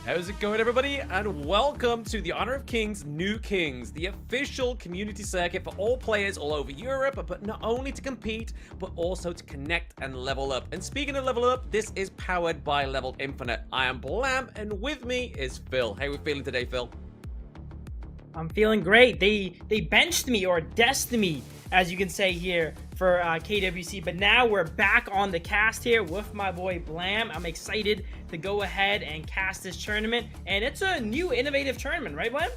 How's it going, everybody? And welcome to the Honor of Kings New Kings, the official community circuit for all players all over Europe, but not only to compete, but also to connect and level up. And speaking of level up, this is powered by Level Infinite. I am Blam, and with me is Phil. How are we feeling today, Phil? I'm feeling great. They benched me, or dessed me, as you can say here, for KWC. But now we're back on the cast here with my boy Blam. I'm excited to go ahead and cast this tournament. And it's a new innovative tournament, right, Blam?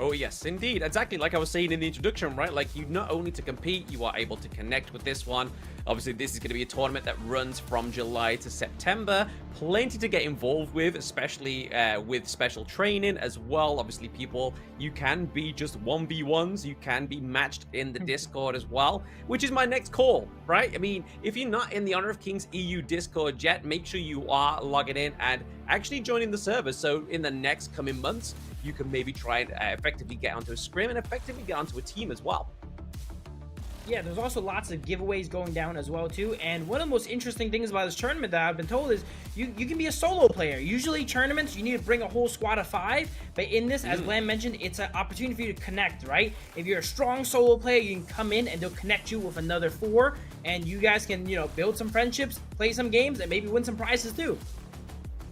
Oh yes, indeed. Exactly like I was saying in the introduction, right? Like, you not only to compete, you are able to connect with this one. Obviously, this is going to be a tournament that runs from July to September. Plenty to get involved with, especially with special training as well. Obviously, people, you can be just 1v1s. You can be matched in the Discord as well, which is my next call, right? I mean, if you're not in the Honor of Kings EU Discord yet, make sure you are logging in and actually joining the server. So in the next coming months, you can maybe try and effectively get onto a scrim and effectively get onto a team as well. Yeah, there's also lots of giveaways going down as well too. And one of the most interesting things about this tournament that I've been told is you can be a solo player. Usually tournaments, you need to bring a whole squad of 5, but in this, as Blam mentioned, it's an opportunity for you to connect, right? If you're a strong solo player, you can come in and they'll connect you with another 4, and you guys can, you know, build some friendships, play some games, and maybe win some prizes too.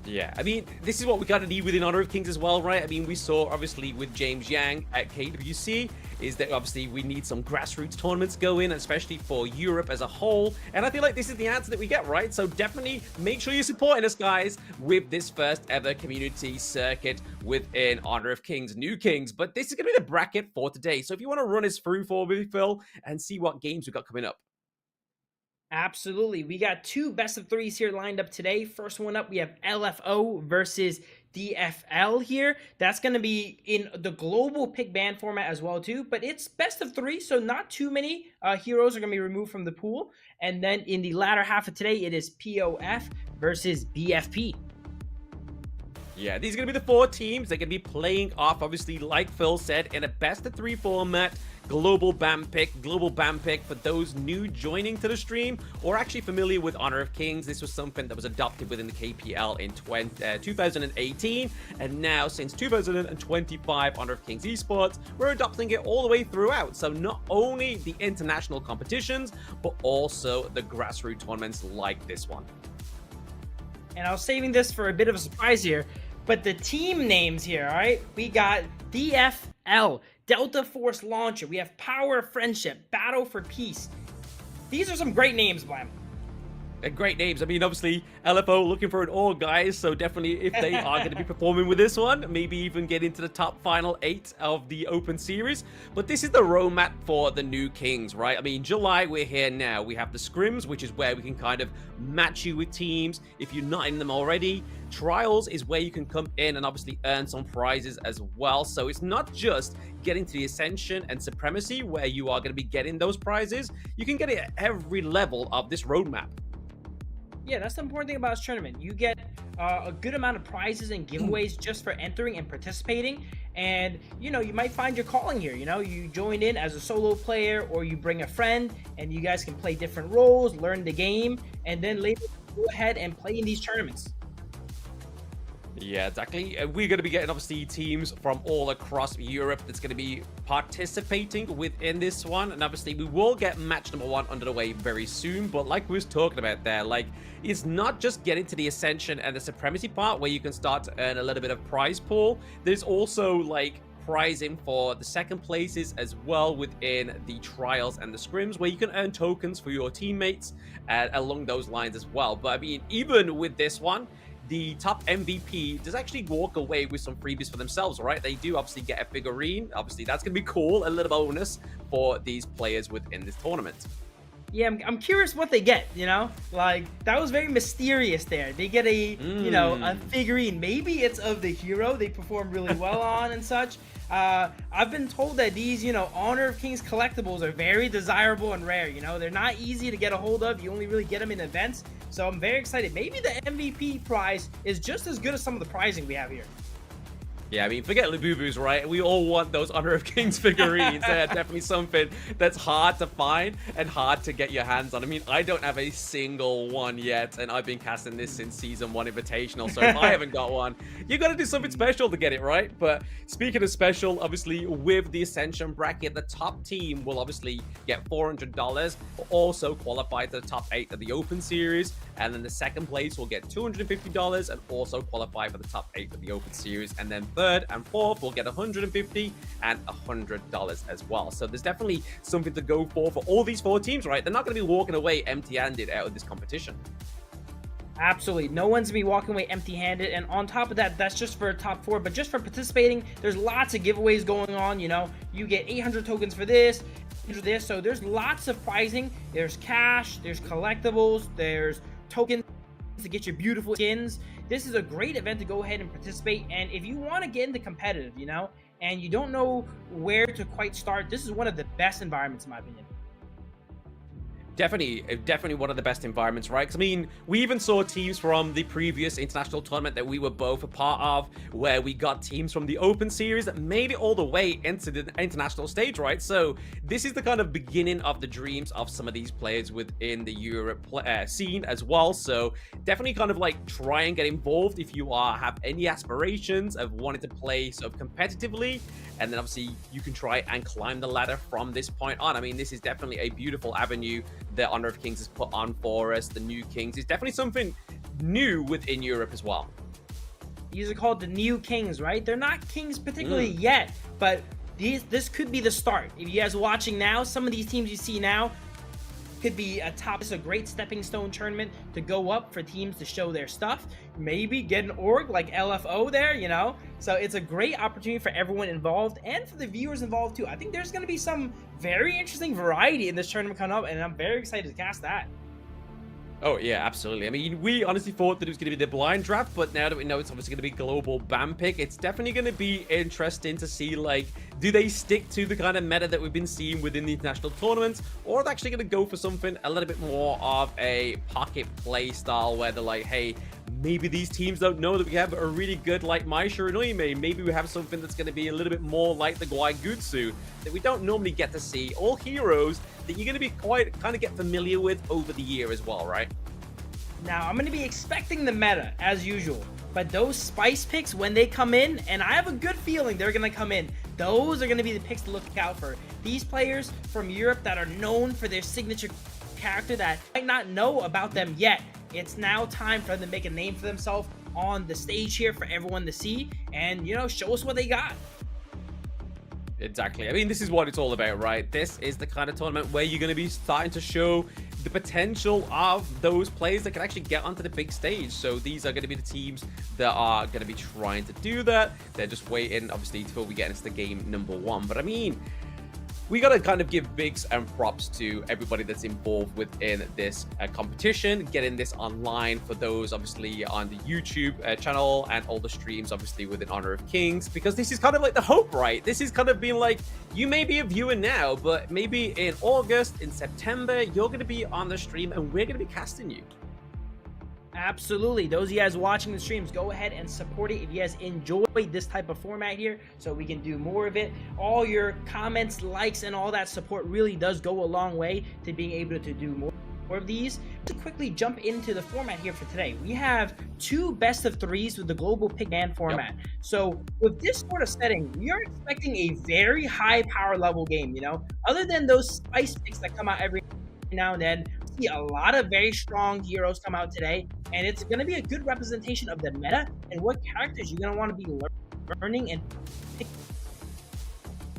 Yeah, I mean, this is what we got to need within Honor of Kings as well, right? I mean, we saw, obviously, with James Yang at KWC, is that obviously we need some grassroots tournaments going, especially for Europe as a whole. And I feel like this is the answer that we get, right? So definitely make sure you're supporting us, guys, with this first ever community circuit within Honor of Kings New Kings. But this is going to be the bracket for today. So if you want to run us through for me, Phil, and see what games we've got coming up. Absolutely. We got 2 best of 3s here lined up today. First one up, we have LFO versus DFL here. That's going to be in the global pick ban format as well too, but it's best of 3, so not too many heroes are going to be removed from the pool. And then in the latter half of today, it is POF versus BFP. Yeah, these are going to be the 4 teams. They're going to be playing off, obviously, like Phil said, in a best-of-3 format. global ban pick for those new joining to the stream or actually familiar with Honor of Kings. This was something that was adopted within the KPL in 2018, and now since 2025 Honor of Kings Esports, we're adopting it all the way throughout. So not only the international competitions, but also the grassroots tournaments like this one. And I was saving this for a bit of a surprise here, but the team names here, all right? We got DFL, Delta Force Launcher. We have Power of Friendship, Battle for Peace. These are some great names, Blam. Great names. I mean, obviously, LFO looking for an all, guys. So definitely, if they are going to be performing with this one, maybe even get into the top final 8 of the Open Series. But this is the roadmap for the new Kings, right? I mean, July, we're here now. We have the scrims, which is where we can kind of match you with teams if you're not in them already. Trials is where you can come in and obviously earn some prizes as well. So it's not just getting to the Ascension and Supremacy where you are going to be getting those prizes. You can get it at every level of this roadmap. Yeah, that's the important thing about this tournament. You get a good amount of prizes and giveaways just for entering and participating. And, you know, you might find your calling here. You know, you join in as a solo player or you bring a friend and you guys can play different roles, learn the game, and then later go ahead and play in these tournaments. Yeah, exactly. We're going to be getting, obviously, teams from all across Europe that's going to be participating within this one. And obviously, we will get match number 1 under the way very soon. But like we was talking about there, like, it's not just getting to the Ascension and the Supremacy part where you can start to earn a little bit of prize pool. There's also, like, prizing for the second places as well within the trials and the scrims where you can earn tokens for your teammates along those lines as well. But I mean, even with this one, the top MVP does actually walk away with some freebies for themselves, right? They do obviously get a figurine. Obviously, that's going to be cool. A little bonus for these players within this tournament. Yeah, I'm curious what they get, you know? Like, that was very mysterious there. They get a, you know, a figurine. Maybe it's of the hero they perform really well on and such. I've been told that these, you know, Honor of Kings collectibles are very desirable and rare, you know? They're not easy to get a hold of. You only really get them in events. So I'm very excited. Maybe the MVP prize is just as good as some of the prizing we have here. Yeah, I mean, forget Labubu's, right? We all want those Honor of Kings figurines. They're definitely something that's hard to find and hard to get your hands on. I mean, I don't have a single one yet, and I've been casting this since Season 1 Invitational, so if I haven't got one, you got to do something special to get it, right? But speaking of special, obviously, with the Ascension bracket, the top team will obviously get $400, but also qualify to the top 8 of the Open Series, and then the second place will get $250 and also qualify for the top 8 of the Open Series, and then third and fourth will get $150 and $100 as well. So there's definitely something to go for all these 4 teams, right? They're not going to be walking away empty-handed out of this competition. Absolutely. No one's going to be walking away empty-handed. And on top of that, that's just for top 4. But just for participating, there's lots of giveaways going on. You know, you get 800 tokens for this. So there's lots of prizing. There's cash, there's collectibles, there's tokens to get your beautiful skins. This is a great event to go ahead and participate. And if you want to get into competitive, you know, and you don't know where to quite start, this is one of the best environments in my opinion. Definitely one of the best environments, right? Because, I mean, we even saw teams from the previous international tournament that we were both a part of, where we got teams from the Open Series that made it all the way into the international stage, right? So this is the kind of beginning of the dreams of some of these players within the Europe scene as well. So definitely kind of like try and get involved if you have any aspirations of wanting to play sort of competitively. And then obviously you can try and climb the ladder from this point on. I mean, this is definitely a beautiful avenue that Honor of Kings has put on for us. The new Kings is definitely something new within Europe as well. These are called the new Kings, right? They're not Kings particularly yet, but this could be the start. If you guys are watching now, some of these teams you see now could be a top. It's a great stepping stone tournament to go up for teams to show their stuff. Maybe get an org like LFO there, you know? So it's a great opportunity for everyone involved and for the viewers involved too. I think there's going to be some very interesting variety in this tournament coming up, and I'm very excited to cast that. Oh, yeah, absolutely. I mean, we honestly thought that it was going to be the blind draft, but now that we know it's obviously going to be global ban pick, it's definitely going to be interesting to see, like, do they stick to the kind of meta that we've been seeing within the international tournaments, or are they actually going to go for something a little bit more of a pocket play style where they're like, hey, maybe these teams don't know that we have a really good like Mai Shiranoime. Maybe we have something that's going to be a little bit more like the Gwaigutsu that we don't normally get to see. All heroes that you're going to be kind of get familiar with over the year as well, right? Now, I'm going to be expecting the meta, as usual. But those spice picks, when they come in, and I have a good feeling they're going to come in, those are going to be the picks to look out for. These players from Europe that are known for their signature character that might not know about them yet. It's now time for them to make a name for themselves on the stage here for everyone to see and, you know, show us what they got. Exactly. I mean, this is what it's all about, right? This is the kind of tournament where you're going to be starting to show the potential of those players that can actually get onto the big stage. So these are going to be the teams that are going to be trying to do that. They're just waiting, obviously, until we get into the game number 1. But I mean, we got to kind of give bigs and props to everybody that's involved within this competition, getting this online for those obviously on the YouTube channel and all the streams obviously within Honor of Kings, because this is kind of like the hope, right? This is kind of being like, you may be a viewer now, but maybe in August, in September, you're going to be on the stream and we're going to be casting you. Absolutely. Those of you guys watching the streams, go ahead and support it if you guys enjoy this type of format here so we can do more of it. All your comments, likes, and all that support really does go a long way to being able to do more of these. To quickly jump into the format here for today, we have 2 best of 3s with the global pick man format. Yep. So with this sort of setting, we are expecting a very high power level game, you know, other than those spice picks that come out every now and then. See a lot of very strong heroes come out today, and it's going to be a good representation of the meta and what characters you're going to want to be learning and picking.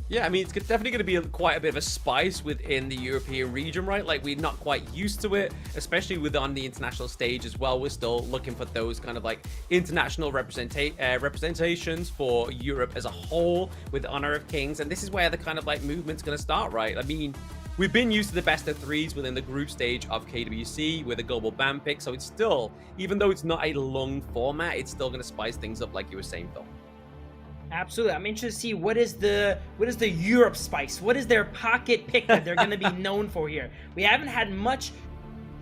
Yeah, I mean, it's definitely going to be quite a bit of a spice within the European region, right? Like, we're not quite used to it, especially on the international stage as well. We're still looking for those kind of like international representations for Europe as a whole with Honor of Kings, and this is where the kind of like movement's going to start, right? I mean, we've been used to the best of 3s within the group stage of KWC with a global ban pick, so it's still, even though it's not a long format, it's still going to spice things up like you were saying, Phil. Absolutely. I'm interested to see what is the Europe spice? What is their pocket pick that they're going to be known for here? We haven't had much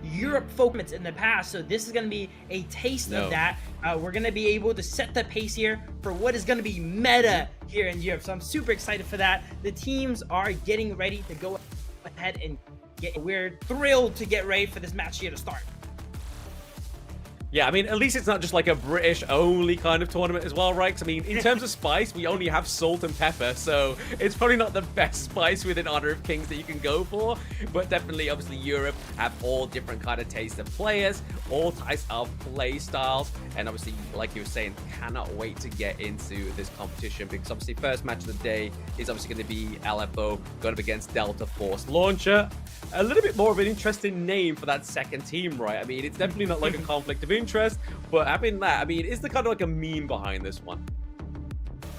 Europe focus in the past, so this is going to be a taste of that. We're going to be able to set the pace here for what is going to be meta here in Europe, so I'm super excited for that. The teams are getting ready to go ahead and we're thrilled to get ready for this match here to start. Yeah, I mean, at least it's not just like a British-only kind of tournament as well, right? 'Cause, I mean, in terms of spice, we only have salt and pepper, so it's probably not the best spice within Honor of Kings that you can go for. But definitely, obviously, Europe have all different kind of tastes of players, all types of play styles, and obviously, like you were saying, cannot wait to get into this competition because obviously, first match of the day is obviously going to be LFO going up against Delta Force Launcher. A little bit more of an interesting name for that second team, right? I mean, it's definitely not like a conflict of interest, but having that, I mean, it's the kind of like a meme behind this one.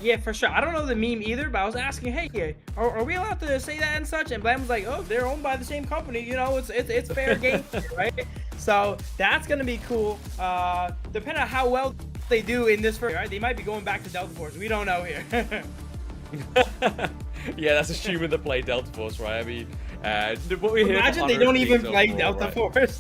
Yeah, for sure. I don't know the meme either, but I was asking, hey, are we allowed to say that and such? And Blam was like, oh, they're owned by the same company. You know, it's fair game, right? So that's gonna be cool. Depending on how well they do in this first, right? They might be going back to Delta Force. We don't know here. Yeah, that's assuming they play Delta Force, right? I mean, what we hear. Imagine they don't even play Delta Force.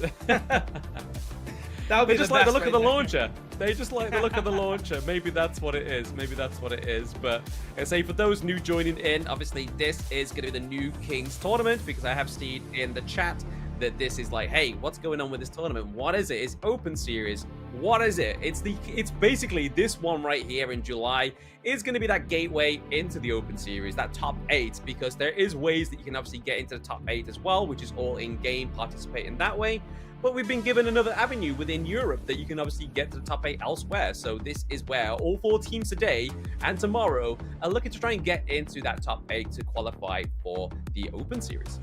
They just like the look of the launcher. They just like the look of the launcher. Maybe that's what it is. Maybe that's what it is. But I say for those new joining in, obviously this is going to be the new Kings tournament because I have seen in the chat that this is like, hey, what's going on with this tournament? What is it? It's Open Series. What is it? It's basically this one right here in July is going to be that gateway into the Open Series, that top 8, because there is ways that you can obviously get into the top 8 as well, which is all in-game, participate in that way. But we've been given another avenue within Europe that you can obviously get to the top 8 elsewhere. So this is where all 4 teams today and tomorrow are looking to try and get into that top 8 to qualify for the Open Series.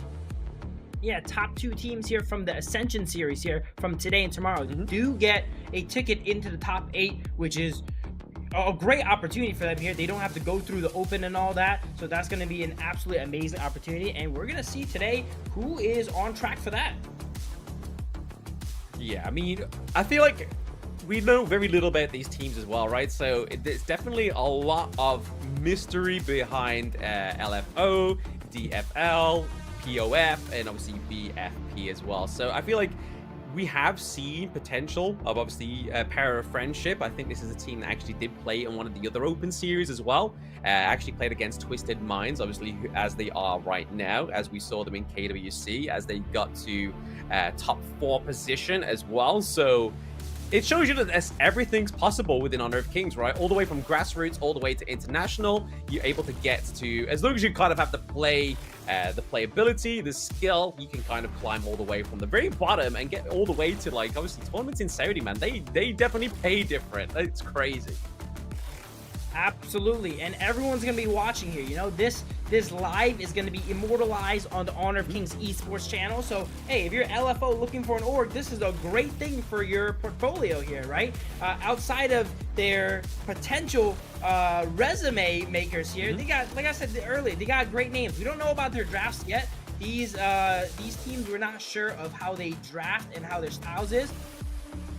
Yeah, top 2 teams here from the Ascension series here from today and tomorrow do get a ticket into the top 8, which is a great opportunity for them here. They don't have to go through the Open and all that, so that's going to be an absolutely amazing opportunity, and we're going to see today who is on track for that. Yeah, I mean, I feel like we know very little about these teams as well, right? So there's definitely a lot of mystery behind LFO, DFL, POF, and obviously BFP as well. So I feel like we have seen potential of obviously Pair of Friendship. I think this is a team that actually did play in one of the other open series as well. Actually played against Twisted Minds, obviously, as they are right now, as we saw them in KWC, as they got to top 4 position as well. So it shows you that everything's possible within Honor of Kings, right? All the way from grassroots, all the way to international. You're able to get to, as long as you kind of have the playability, the skill, you can kind of climb all the way from the very bottom and get all the way to, like, obviously tournaments in Saudi, man. They definitely pay different. It's crazy. Absolutely, and everyone's gonna be watching here. You know, this live is gonna be immortalized on the Honor of Kings esports channel. So hey, if you're LFO looking for an org, this is a great thing for your portfolio here, right? Outside of their potential resume makers here, they got, like I said earlier, they got great names. We don't know about their drafts yet. These teams, we're not sure of how they draft and how their styles is.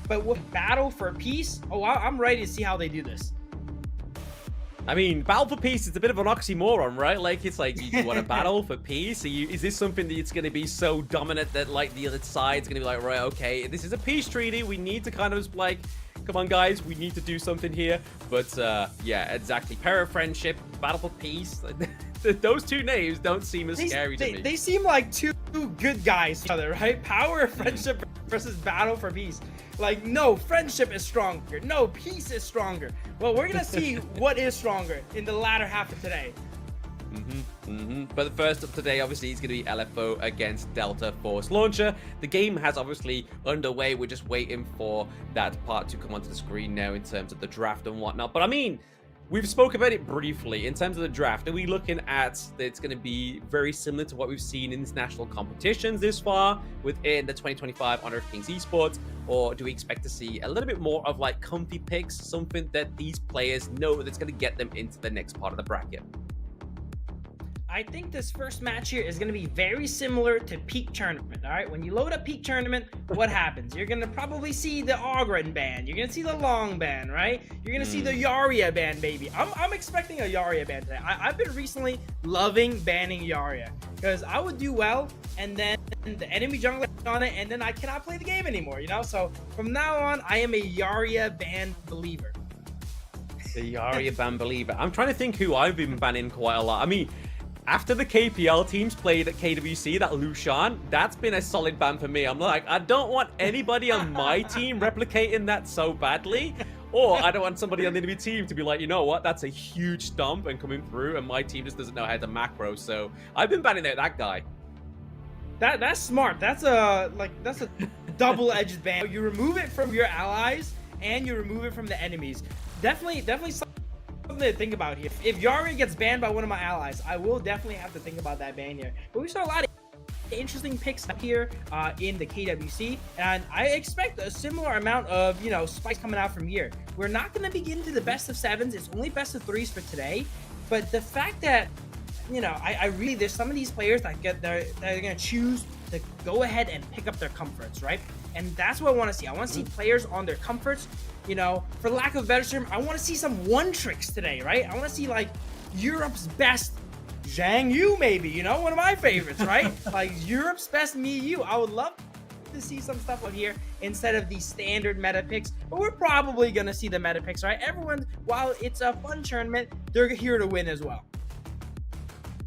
But with Battle for Peace, I'm ready to see how they do this. I mean, battle for peace is a bit of an oxymoron, right? Like, it's like, you want to battle for peace? Is this something that it's going to be so dominant that, like, the other side's going to be like, right, okay, this is a peace treaty. We need to kind of, like, come on, guys, we need to do something here. But, yeah, exactly. Pair of Friendship, Battle for Peace. Those two names don't seem as scary to me. They seem like two good guys to each other, right? Power of Friendship versus Battle for Peace. Like, no, friendship is stronger. No, peace is stronger. Well, we're going to see what is stronger in the latter half of today. But the first up today, obviously, is going to be LFO against Delta Force Launcher. The game has obviously underway. We're just waiting for that part to come onto the screen now in terms of the draft and whatnot. But I mean, we've spoke about it briefly. In terms of the draft, are we looking at that it's going to be very similar to what we've seen in international competitions this far within the 2025 Honor of Kings esports? Or do we expect to see a little bit more of, like, comfy picks, something that these players know that's going to get them into the next part of the bracket? I think this first match here is going to be very similar to Peak Tournament, all right? When you load up Peak Tournament, what happens? You're going to probably see the Ogren ban. You're going to see the Long ban, right? You're going to see the Yaria ban, baby. I'm expecting a Yaria ban today. I've been recently loving banning Yaria because I would do well, and then the enemy jungler on it, and then I cannot play the game anymore, you know? So from now on, I am a Yaria ban believer. The Yaria ban believer. I'm trying to think who I've been banning quite a lot. I mean, after the KPL teams played at KWC, that Lucian, that's been a solid ban for me. I'm like, I don't want anybody on my team replicating that so badly. Or I don't want somebody on the enemy team to be like, you know what, that's a huge stomp and coming through, and my team just doesn't know how to macro. So I've been banning out that guy. That's smart. That's a double-edged ban. You remove it from your allies and you remove it from the enemies. Definitely something to think about here. If Yaria gets banned by one of my allies, I will definitely have to think about that ban here. But we saw a lot of interesting picks here in the KWC, and I expect a similar amount of, you know, spikes coming out from here. We're not going to begin to the best of 7s. It's only best of 3s for today. But the fact that, you know, I really, there's some of these players that they're going to choose to go ahead and pick up their comforts, right? And that's what I want to see. I want to see players on their comforts. You know, for lack of a better term, I want to see some one tricks today, right? I want to see, like, Europe's best Zhang Yu, maybe, you know, one of my favorites, right? Like, Europe's best Me Yu. I would love to see some stuff out here instead of the standard meta picks, but we're probably going to see the meta picks, right? Everyone, while it's a fun tournament, they're here to win as well.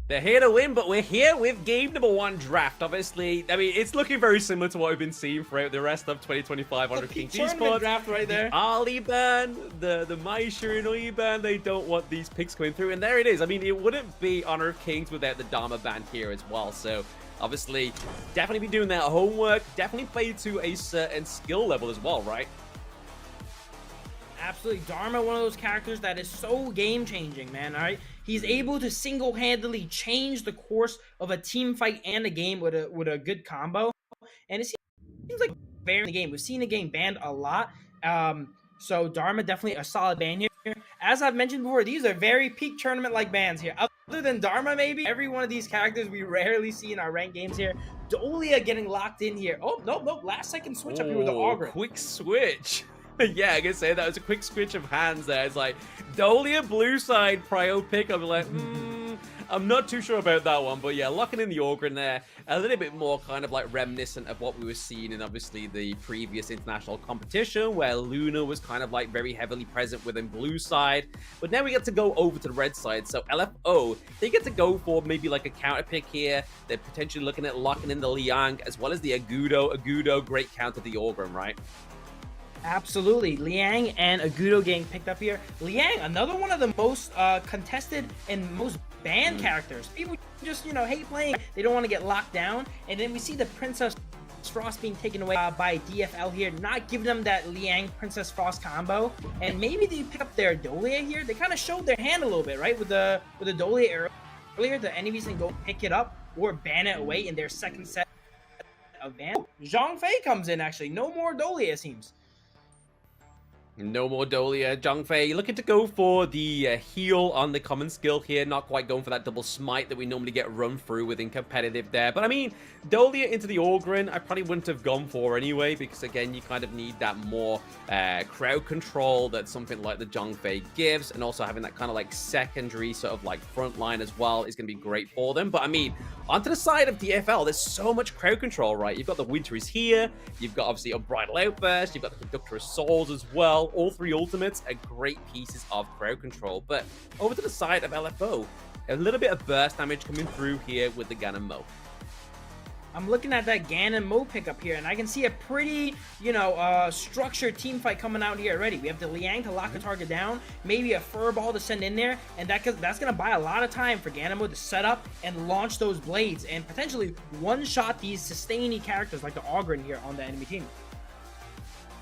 They're here to win, but we're here with game number 1 draft. Obviously, I mean, it's looking very similar to what we've been seeing throughout the rest of 2025 Honor of Kings esports. Draft right there. The Ali ban, the Maisha and Oi ban, they don't want these picks coming through, and there it is. I mean, it wouldn't be Honor of Kings without the Dharma ban here as well. So, obviously, definitely be doing their homework. Definitely play to a certain skill level as well, right? Absolutely. Dharma, one of those characters that is so game-changing, man, all right? He's able to single-handedly change the course of a team fight and a game with a good combo. And it seems like very in the game. We've seen the game banned a lot. So Dharma, definitely a solid ban here. As I've mentioned before, these are very peak tournament-like bans here. Other than Dharma, maybe, every one of these characters we rarely see in our ranked games here. Dolia getting locked in here. Oh, nope. Last second switch up here with the Augur. Quick switch. Yeah, I can say that was a quick switch of hands there. It's like, Dolia blue side prio pick. I'll be like, I'm not too sure about that one, but yeah, locking in the Ogryn there, a little bit more kind of like reminiscent of what we were seeing in obviously the previous international competition, where Luna was kind of like very heavily present within blue side, but now we get to go over to the red side. So LFO, they get to go for maybe like a counter pick here. They're potentially looking at locking in the Liang as well as the Agudo. Agudo, great counter to the Ogryn, right? Absolutely. Liang and Agudo getting picked up here. Liang, another one of the most contested and most banned characters. People just, you know, hate playing. They don't want to get locked down. And then we see the Princess Frost being taken away by DFL here, not giving them that Liang Princess Frost combo. And maybe they pick up their Dolia here. They kind of showed their hand a little bit, right? With the Dolia earlier, the enemies can go pick it up or ban it away in their second set of ban. Zhang Fei comes in, actually. No more Dolia, it seems. No more Dolia. Zhang Fei looking to go for the heal on the common skill here. Not quite going for that double smite that we normally get run through within competitive there. But I mean, Dolia into the Ogryn, I probably wouldn't have gone for anyway, because again, you kind of need that more crowd control that something like the Zhang Fei gives. And also having that kind of like secondary sort of like front line as well is going to be great for them. But I mean, onto the side of DFL, there's so much crowd control, right? You've got the Winter is here. You've got obviously Unbridled Outburst. You've got the Conductor of Souls as well. All three ultimates are great pieces of crowd control. But over to the side of LFO, a little bit of burst damage coming through here with the Ganon Mo. I'm looking at that Ganon Mo pickup here, and I can see a pretty, you know, structured team fight coming out here already. We have the Liang to lock the target down, maybe a Furball to send in there, and that's going to buy a lot of time for Ganon Mo to set up and launch those blades and potentially one-shot these sustaining characters like the Ogryn here on the enemy team.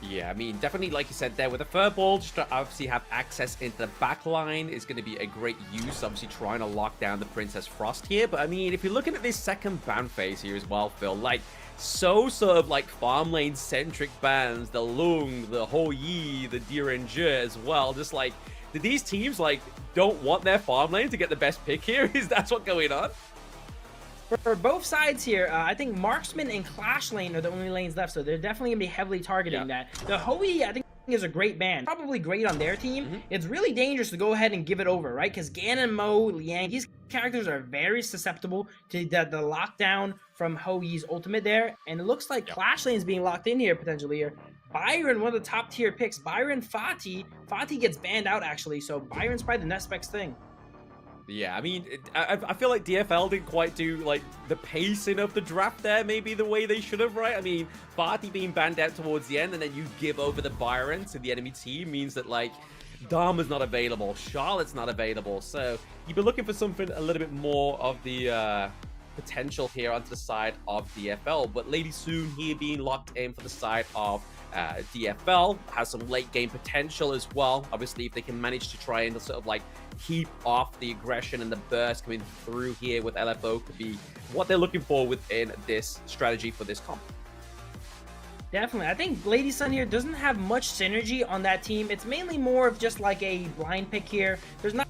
Yeah, I mean, definitely, like you said there, with a Furball, just to obviously have access into the back line is going to be a great use, obviously trying to lock down the Princess Frost here. But I mean, if you're looking at this second ban phase here as well, Phil, like, so sort of like farm lane centric bans, the Lung, the Ho Yi, the Diranger as well, just like, do these teams like don't want their farm lane to get the best pick here? Is that what's going on? For both sides here, I think Marksman and Clash Lane are the only lanes left, so they're definitely going to be heavily targeting that. The Hoi, I think, is a great ban. Probably great on their team. It's really dangerous to go ahead and give it over, right? Because Ganon, Mo, Liang, these characters are very susceptible to the lockdown from Hoi's ultimate there. And it looks like Clash Lane is being locked in here, potentially here. Byron, one of the top tier picks. Byron, Fati. Fati gets banned out, actually, so Byron's probably the next best thing. Yeah, I mean, I feel like DFL didn't quite do, like, the pacing of the draft there, maybe the way they should have, right? I mean, Barty being banned out towards the end, and then you give over the Byron to the enemy team means that, like, Dharma's not available, Charlotte's not available, so you've been looking for something a little bit more of the potential here onto the side of DFL, but Lady Soon here being locked in for the side of DFL has some late game potential as well. Obviously, if they can manage to try and sort of like keep off the aggression and the burst coming through here with LFO, could be what they're looking for within this strategy for this comp. Definitely. I think Lady Sun here doesn't have much synergy on that team. It's mainly more of just like a blind pick here. There's not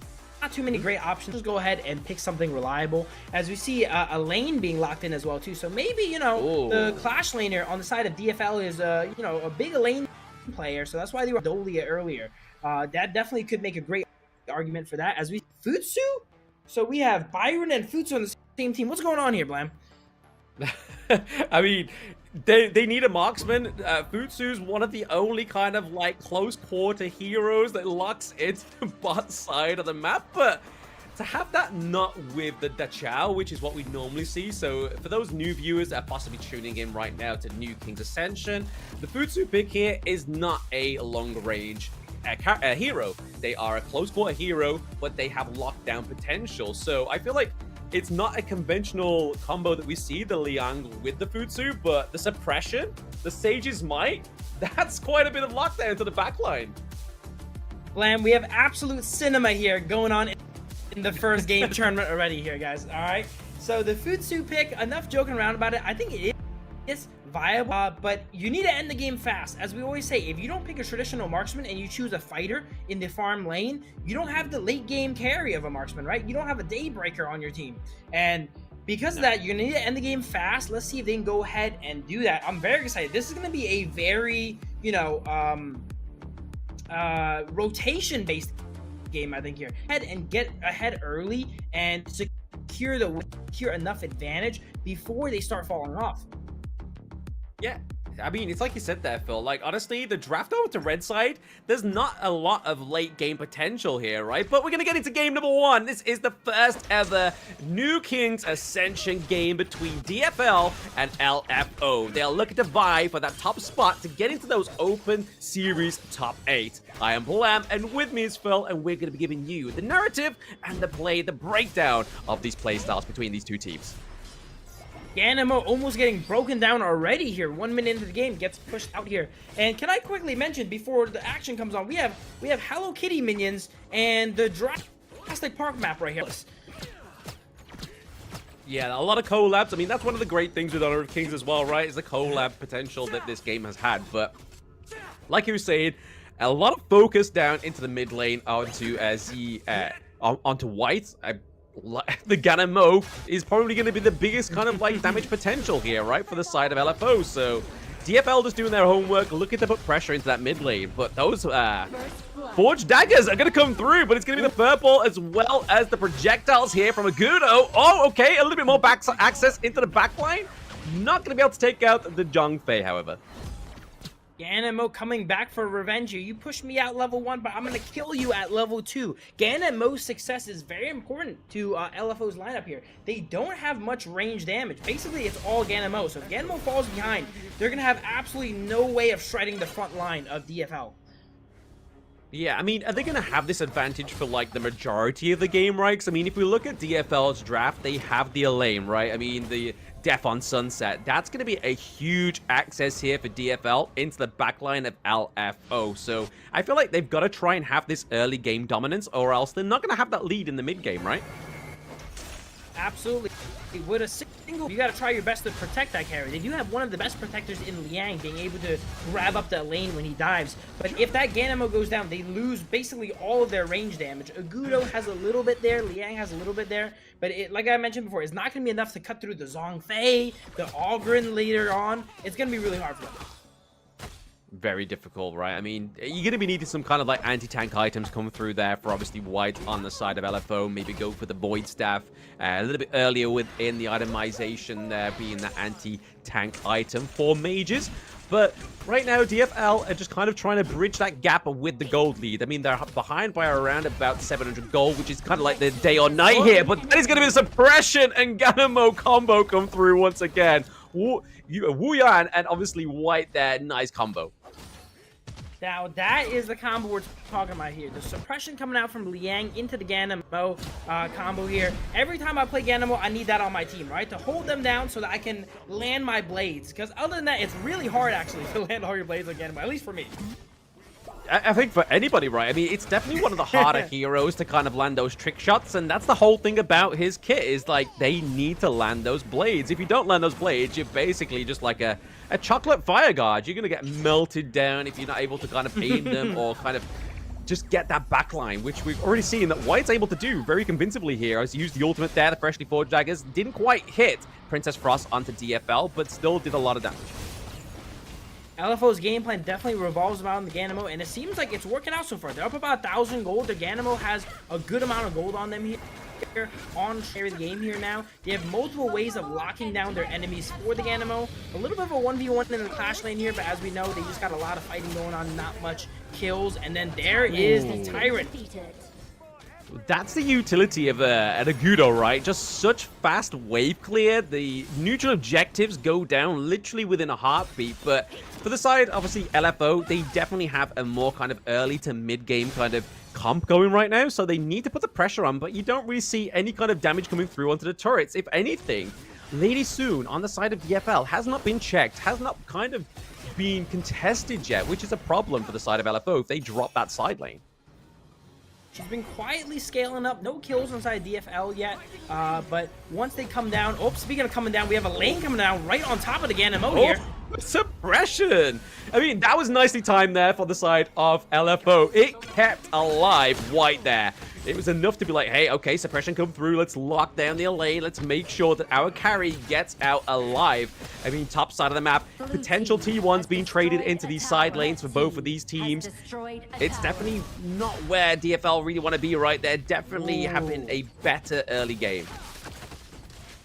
too many great options. Just go ahead and pick something reliable. As we see a lane being locked in as well too. So maybe, you know, the Clash laner on the side of DFL is, you know, a big lane player. So that's why they were Dolia earlier. That definitely could make a great argument for that. As we Futsu. So we have Byron and Futsu on the same team. What's going on here, Blam? I mean, they need a marksman. Futsu's one of the only kind of like close quarter heroes that locks into the bot side of the map, but to have that not with the Dachao, which is what we normally see. So for those new viewers that are possibly tuning in right now to new Kings Ascension, the Futsu pick here is not a long range hero. They are a close quarter hero, but they have lockdown potential. So I feel like it's not a conventional combo that we see, the Liang with the Futsu, but the suppression, the Sage's Might, that's quite a bit of lockdown to the backline. Blam, we have absolute cinema here going on in the first game tournament already here, guys. All right. So the Futsu pick, enough joking around about it. I think it is viable, but you need to end the game fast. As we always say, if you don't pick a traditional marksman and you choose a fighter in the farm lane, you don't have the late game carry of a marksman, right? You don't have a Daybreaker on your team. And because of that, you're gonna need to end the game fast. Let's see if they can go ahead and do that. I'm very excited. This is gonna be a very, you know, rotation based game, I think, here. Head and get ahead early and secure secure enough advantage before they start falling off. Yeah, I mean, it's like you said there, Phil. Like, honestly, the draft over to red side, there's not a lot of late game potential here, right? But we're going to get into game number 1. This is the first ever new Kings Ascension game between DFL and LFO. They are looking to vie for that top spot to get into those open series top 8. I am Blam, and with me is Phil, and we're going to be giving you the narrative and the breakdown of these playstyles between these two teams. Ganemo almost getting broken down already here. 1 minute into the game, gets pushed out here. And can I quickly mention before the action comes on, we have Hello Kitty minions and the Jurassic Park map right here. Yeah, a lot of collabs. I mean, that's one of the great things with Honor of Kings as well, right? Is the collab potential that this game has had. But like you were saying, a lot of focus down into the mid lane onto onto White. The Ganemo is probably going to be the biggest kind of like damage potential here, right, for the side of LFO. So DFL just doing their homework, looking to put pressure into that mid lane. But those forged daggers are going to come through, but it's going to be the purple as well as the projectiles here from Agudo. Oh, okay, a little bit more back access into the back line. Not going to be able to take out the Zhongfei, however. Ganemo coming back for revenge here. You pushed me out level 1, but I'm going to kill you at level 2. Ganemo's success is very important to LFO's lineup here. They don't have much range damage. Basically, it's all Ganemo. So if Ganemo falls behind, they're going to have absolutely no way of shredding the front line of DFL. Yeah, I mean, are they going to have this advantage for, like, the majority of the game, right? Because, I mean, if we look at DFL's draft, they have the Elaine, right? I mean, the Death on Sunset. That's going to be a huge access here for DFL into the backline of LFO. So I feel like they've got to try and have this early game dominance, or else they're not going to have that lead in the mid game, right? Absolutely. With a single, you got to try your best to protect that carry. They do have one of the best protectors in Liang, being able to grab up the lane when he dives. But if that Ganemo goes down, they lose basically all of their range damage. Agudo has a little bit there, Liang has a little bit there, but like I mentioned before, it's not going to be enough to cut through the Zhongfei, the Ogren later on. It's going to be really hard for them. Very difficult, right? I mean, you're going to be needing some kind of like anti-tank items come through there for obviously White on the side of LFO. Maybe go for the Void Staff a little bit earlier within the itemization there being the anti-tank item for mages. But right now, DFL are just kind of trying to bridge that gap with the gold lead. I mean, they're behind by around about 700 gold, which is kind of like the day or night here. But that is going to be a suppression and Ganemo combo come through once again. Wu Yan and obviously White there. Nice combo. Now, that is the combo we're talking about here. The suppression coming out from Liang into the Ganemo combo here. Every time I play Ganemo, I need that on my team, right? To hold them down so that I can land my blades. Because other than that, it's really hard, actually, to land all your blades on Ganemo, at least for me. I think for anybody, right? I mean, it's definitely one of the harder heroes to kind of land those trick shots, and that's the whole thing about his kit, is like, they need to land those blades. If you don't land those blades, you're basically just like a chocolate fire guard. You're going to get melted down if you're not able to kind of aim them or kind of just get that backline, which we've already seen that White's able to do very convincingly here. As he used the ultimate there, the freshly forged daggers. Didn't quite hit Princess Frost onto DFL, but still did a lot of damage. LFO's game plan definitely revolves around the Ganemo, and it seems like it's working out so far. They're up about 1,000 gold. The Ganemo has a good amount of gold on them here, on share the game here now. They have multiple ways of locking down their enemies for the Ganemo. A little bit of a 1v1 in the clash lane here, but as we know, they just got a lot of fighting going on, not much kills. And then there is the Tyrant. That's the utility of an Agudo, right? Just such fast wave clear. The neutral objectives go down literally within a heartbeat. But for the side, obviously, LFO, they definitely have a more kind of early to mid-game kind of comp going right now. So they need to put the pressure on, but you don't really see any kind of damage coming through onto the turrets. If anything, Lady Soon on the side of DFL has not been checked, has not kind of been contested yet, which is a problem for the side of LFO if they drop that side lane. She's been quietly scaling up. No kills inside DFL yet. But once they come down... Oh, speaking of coming down, we have a lane coming down right on top of the Ganemo here. Suppression! I mean, that was nicely timed there for the side of LFO. It kept alive White there. It was enough to be like, hey, okay, suppression come through. Let's lock down the lane. Let's make sure that our carry gets out alive. I mean, top side of the map, potential T1s being traded into these side lanes for both of these teams. It's definitely not where DFL really want to be right there. Definitely having a better early game.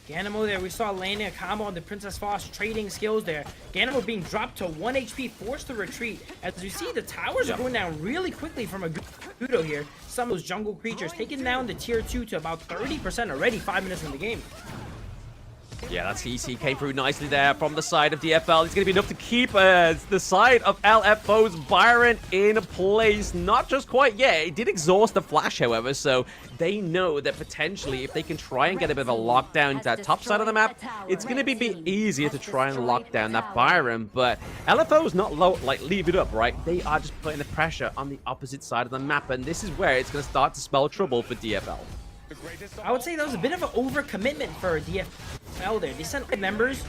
Ganimo there, we saw landing a combo on the Princess Foss, trading skills there. Ganimo being dropped to 1 HP, forced to retreat. As you see, the towers are going down really quickly from a Gudo here. Some of those jungle creatures taking down the tier 2 to about 30% already, 5 minutes in the game. Yeah, that CC came through nicely there from the side of DFL. It's going to be enough to keep the side of LFO's Byron in place. Not just quite yet. It did exhaust the flash, however, so they know that potentially if they can try and get a bit of a lockdown to that top side of the map, it's going to be a bit easier to try and lock down that Byron. But LFO's not leave it up, right? They are just putting the pressure on the opposite side of the map, and this is where it's going to start to spell trouble for DFL. I would say that was a bit of an overcommitment for DFL there. They sent members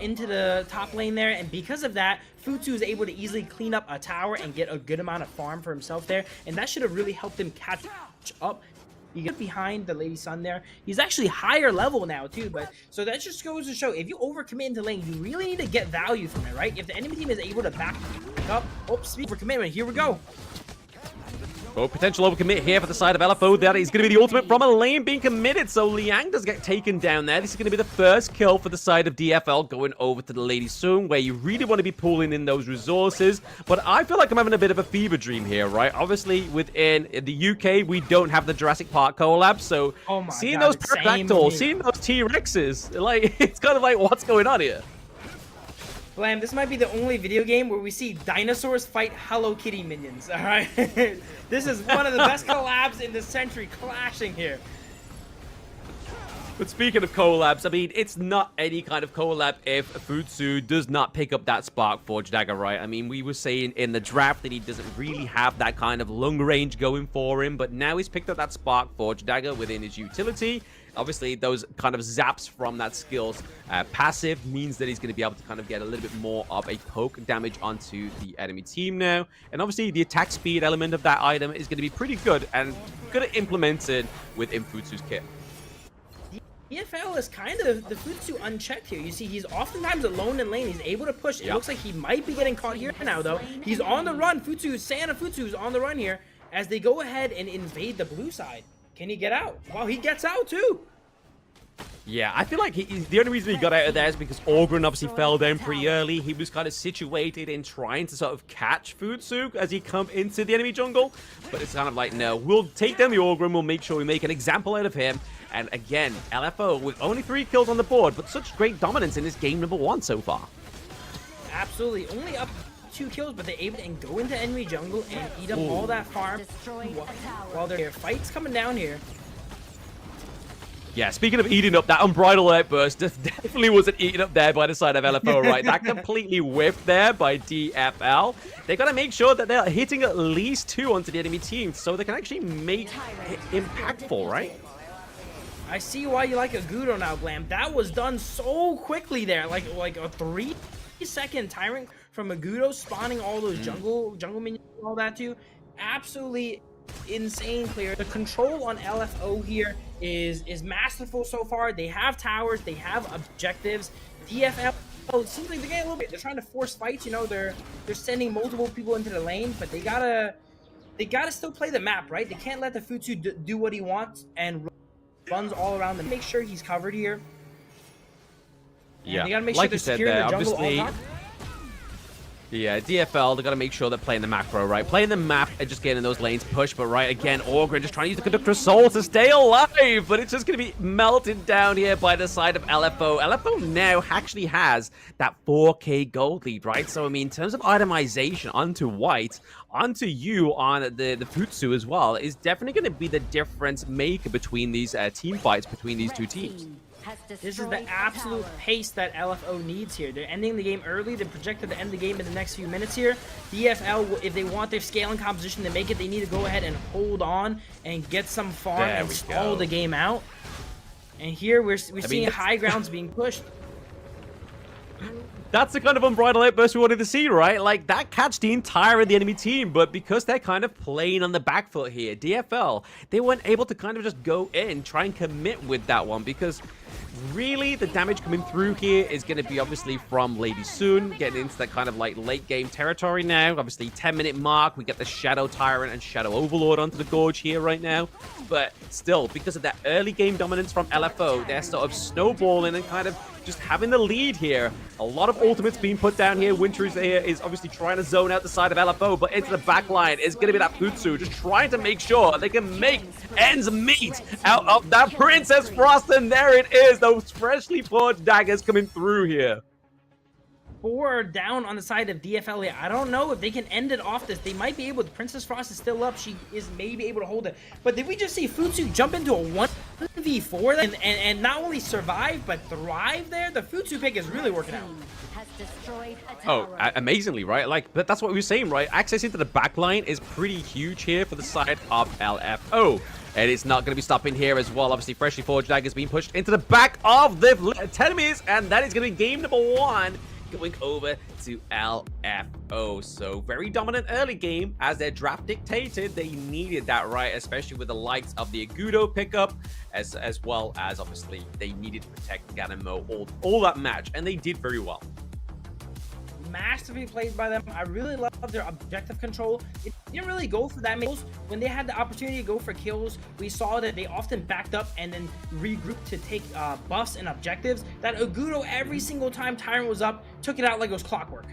into the top lane there, and because of that, Futsu is able to easily clean up a tower and get a good amount of farm for himself there, and that should have really helped him catch up. You get behind the Lady Sun there. He's actually higher level now too, but so that just goes to show if you overcommit into lane, you really need to get value from it, right? If the enemy team is able to back up, speak for commitment. Here we go. Oh, potential overcommit here for the side of LFO. That is going to be the ultimate from a lane being committed. So Liang does get taken down there. This is going to be the first kill for the side of DFL going over to the Lady Sun, where you really want to be pulling in those resources. But I feel like I'm having a bit of a fever dream here, right? Obviously, within the UK, we don't have the Jurassic Park collab. So seeing those pterodactyls, seeing those T-Rexes, like, it's kind of like, what's going on here? Blam, this might be the only video game where we see dinosaurs fight Hello Kitty minions, alright? This is one of the best collabs in the century clashing here. But speaking of collabs, I mean, it's not any kind of collab if Futsu does not pick up that Spark Forge dagger, right? I mean, we were saying in the draft that he doesn't really have that kind of long range going for him, but now he's picked up that Spark Forge dagger within his utility. Obviously, those kind of zaps from that skill's passive means that he's going to be able to kind of get a little bit more of a poke damage onto the enemy team now. And obviously, the attack speed element of that item is going to be pretty good and going to implement it within Futsu's kit. DFL is kind of the Futsu unchecked here. You see, he's oftentimes alone in lane. He's able to push. It looks like he might be getting caught here now, though. He's on the run. Santa Futsu's on the run here as they go ahead and invade the blue side. Can he get out? Wow, he gets out too. Yeah, I feel like the only reason he got out of there is because Orgren obviously fell down pretty early. He was kind of situated in trying to sort of catch Futsu as he come into the enemy jungle. But it's kind of like, no, we'll take down the Orgren. We'll make sure we make an example out of him. And again, LFO with only 3 kills on the board, but such great dominance in this game #1 so far. Absolutely. Only up 2 kills, but they're able to go into enemy jungle and eat up all that farm while they're here. Fights coming down here. Yeah, speaking of eating up, that unbridled outburst definitely wasn't eaten up there by the side of LFO, right? That completely whiffed there by DFL. They got to make sure that they're hitting at least 2 onto the enemy team so they can actually make it impactful, right? I see why you like a Gudo now, Glam. That was done so quickly there, like a 3-second Tyrant from a Gudo spawning all those jungle minions and all that too. Absolutely insane player. The control on LFO here is masterful so far. They have towers, they have objectives. DFL, it seems like they're getting a little bit. They're trying to force fights. You know, they're sending multiple people into the lane, but they gotta still play the map, right? They can't let the Futsu do what he wants and runs all around them. Make sure he's covered here. Yeah, they gotta make like sure you said they're there, securing the jungle obviously. all top. Yeah, DFL, they got to make sure they're playing the macro, right? Playing the map and just getting those lanes pushed, but right, again, Orgren just trying to use the Conductor's Soul to stay alive, but it's just going to be melted down here by the side of LFO. LFO now actually has that 4K gold lead, right? So, I mean, in terms of itemization onto white, onto you on the Futsu as well, is definitely going to be the difference maker between these team fights between these 2 teams. This is the absolute pace that LFO needs here. They're ending the game early. They're projected to end the game in the next few minutes here. DFL, if they want their scaling composition to make it, they need to go ahead and hold on and get some farm and stall the game out. And here we're seeing high grounds being pushed. That's the kind of unbridled outburst we wanted to see, right? Like, that catched the entire of the enemy team, but because they're kind of playing on the back foot here, DFL, they weren't able to kind of just go in, try and commit with that one, because Really, the damage coming through here is going to be obviously from Lady Soon, getting into that kind of like late game territory now. Obviously, 10-minute mark, we get the Shadow Tyrant and Shadow Overlord onto the Gorge here right now. But still, because of that early game dominance from LFO, they're sort of snowballing and kind of just having the lead here. A lot of ultimates being put down here. Winter is obviously trying to zone out the side of LFO, but into the back line is going to be that Futsu, just trying to make sure they can make ends meet out of that Princess Frost, and there it is, those freshly forged daggers coming through here. 4 down on the side of DFL here. I don't know if they can end it off this. They might be able to. Princess Frost is still up. She is maybe able to hold it. But did we just see Futsu jump into a 1v4 and not only survive, but thrive there? The Futsu pick is really working out. Oh, amazingly, right? Like, but that's what we were saying, right? Access into the backline is pretty huge here for the side of LFO. And it's not going to be stopping here as well. Obviously, freshly forged daggers being pushed into the back of the enemies, and that is going to be game number 1. Going over to LFO. So very dominant early game. As their draft dictated, they needed that, right? Especially with the likes of the Agudo pickup, as well as obviously they needed to protect Ganemo all that match, and they did very well. Masterfully played by them. I really love their objective control. It didn't really go for that many kills. When they had the opportunity to go for kills, we saw that they often backed up and then regrouped to take buffs and objectives. That Agudo, every single time Tyrant was up, took it out like it was clockwork.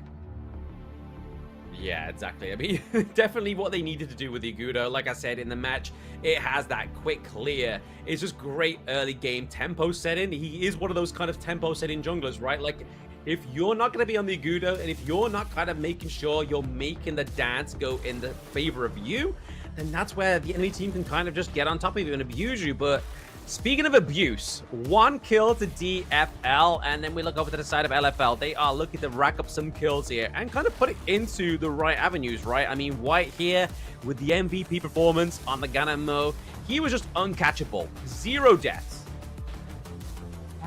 Yeah, exactly. I mean, definitely what they needed to do with the Agudo. Like I said, in the match, it has that quick clear. It's just great early game tempo setting. He is one of those kind of tempo setting junglers, right? Like, if you're not going to be on the Agudo, and if you're not kind of making sure you're making the dance go in the favor of you, then that's where the enemy team can kind of just get on top of you and abuse you. But speaking of abuse, 1 kill to DFL, and then we look over to the side of LFL. They are looking to rack up some kills here and kind of put it into the right avenues, right? I mean, White here with the MVP performance on the Ganemo, he was just uncatchable. 0 deaths.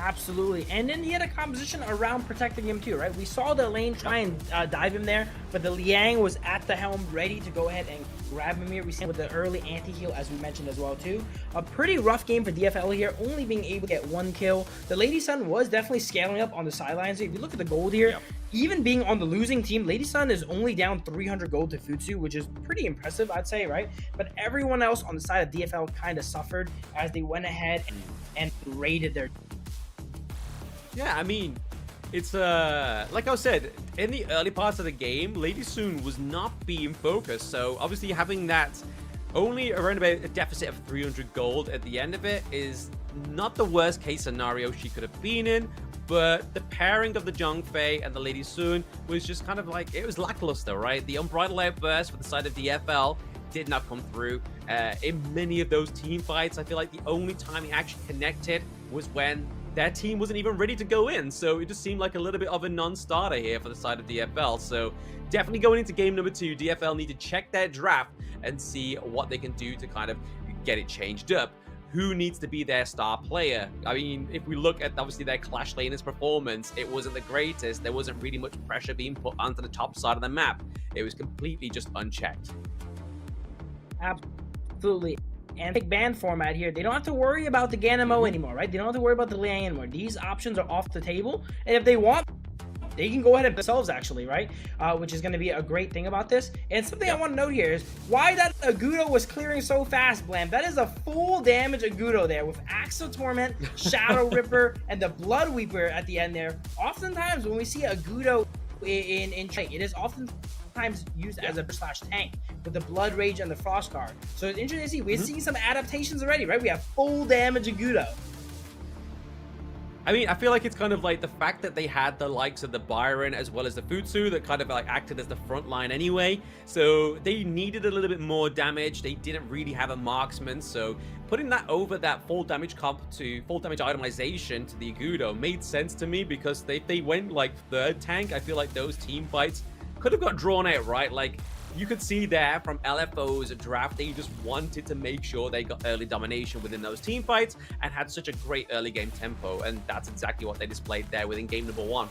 Absolutely. And then he had a composition around protecting him too, right? We saw the lane try and dive him there, but the Liang was at the helm ready to go ahead and grab him here. We see him with the early anti-heal, as we mentioned as well too. A pretty rough game for DFL here, only being able to get 1 kill. The Lady Sun was definitely scaling up on the sidelines. If you look at the gold here, even being on the losing team, Lady Sun is only down 300 gold to Futsu, which is pretty impressive, I'd say, right? But everyone else on the side of DFL kind of suffered as they went ahead and raided their... Yeah, I mean, it's like I said, in the early parts of the game, Lady Soon was not being focused. So obviously having that only around about a deficit of 300 gold at the end of it is not the worst case scenario she could have been in. But the pairing of the Zhongfei and the Lady Soon was just kind of like, it was lackluster, right? The Unbridled Outburst for the side of the FL did not come through. In many of those team fights, I feel like the only time he actually connected was when their team wasn't even ready to go in. So it just seemed like a little bit of a non-starter here for the side of DFL. So definitely going into game number 2, DFL need to check their draft and see what they can do to kind of get it changed up. Who needs to be their star player? I mean, if we look at obviously their Clash Laners performance, it wasn't the greatest. There wasn't really much pressure being put onto the top side of the map. It was completely just unchecked. Absolutely. And big ban format here, they don't have to worry about the Ganemo anymore, right? They don't have to worry about the Liang anymore. These options are off the table, and if they want, they can go ahead and themselves actually, right? Which is going to be a great thing about this. And something I want to note here is why that Agudo was clearing so fast, Blam. That is a full damage Agudo there with Axe of Torment, Shadow Ripper, and the Blood Weeper at the end there. Oftentimes when we see Agudo in trade, it is often used as a /tank with the Blood Rage and the Frost Guard. So it's interesting to see. We're seeing some adaptations already, right? We have full damage Agudo. I mean, I feel like it's kind of like the fact that they had the likes of the Byron as well as the Futsu that kind of like acted as the front line anyway. So they needed a little bit more damage. They didn't really have a marksman. So putting that over that full damage comp to full damage itemization to the Agudo made sense to me, because they went like third tank. I feel like those team fights could have got drawn out, right? Like, you could see there from LFO's draft, they just wanted to make sure they got early domination within those team fights and had such a great early game tempo, and that's exactly what they displayed there within game number 1.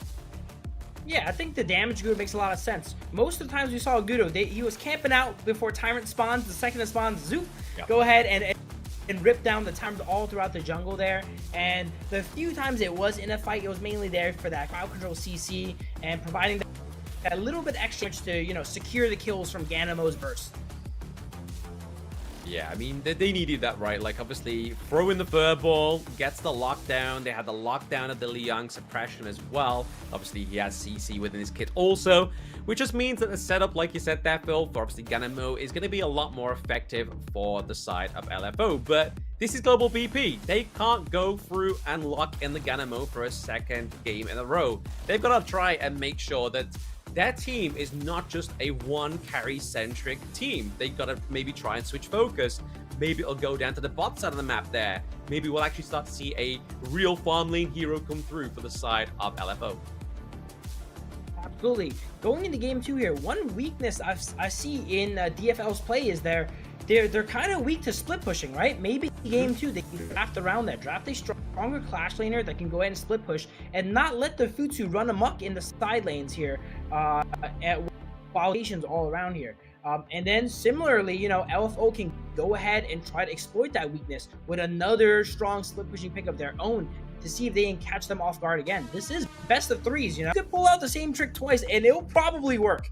Yeah, I think the damage Agudo makes a lot of sense. Most of the times we saw Agudo, he was camping out before Tyrant spawns. The second it spawns, zoop, go ahead and and rip down the times all throughout the jungle there. And the few times it was in a fight, it was mainly there for that crowd control CC and providing that little bit extra to, you know, secure the kills from Ganamo's burst. Yeah, I mean, they needed that, right? Like, obviously, throwing the furball gets the lockdown. They had the lockdown of the Liang suppression as well. Obviously, he has CC within his kit also, which just means that the setup, like you said there, Phil, for obviously Ganamo is going to be a lot more effective for the side of LFO. But this is Global BP. They can't go through and lock in the Ganamo for a second game in a row. They've got to try and make sure that their team is not just a one carry centric team. They gotta maybe try and switch focus. Maybe it'll go down to the bot side of the map there. Maybe we'll actually start to see a real farm lane hero come through for the side of LFO. Absolutely. Going into game 2 here, one weakness I see in DFL's play is they're kind of weak to split pushing, right? Maybe game 2 they can draft around that. Draft a stronger clash laner that can go ahead and split push and not let the Futsu run amok in the side lanes here at locations all around here. And then similarly, you know, LFO can go ahead and try to exploit that weakness with another strong split pushing pick of their own to see if they can catch them off guard again. This is best of 3s, you know. You could pull out the same trick twice and it'll probably work.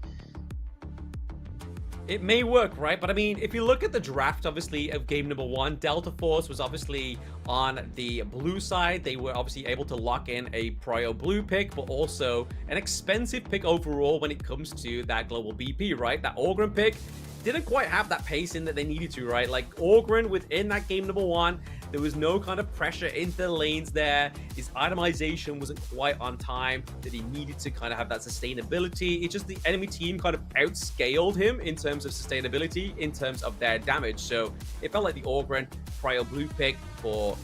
It may work, right? But I mean, if you look at the draft, obviously, of game number 1, Delta Force was obviously on the blue side. They were obviously able to lock in a Prio blue pick, but also an expensive pick overall when it comes to that global BP, right? That Orgrim pick didn't quite have that pace in that they needed to, right? Like Orgrim within that game number 1, there was no kind of pressure into the lanes there. His itemization wasn't quite on time, that he needed to kind of have that sustainability. It's just the enemy team kind of outscaled him in terms of sustainability, in terms of their damage. So it felt like the Orgrim Prio blue pick for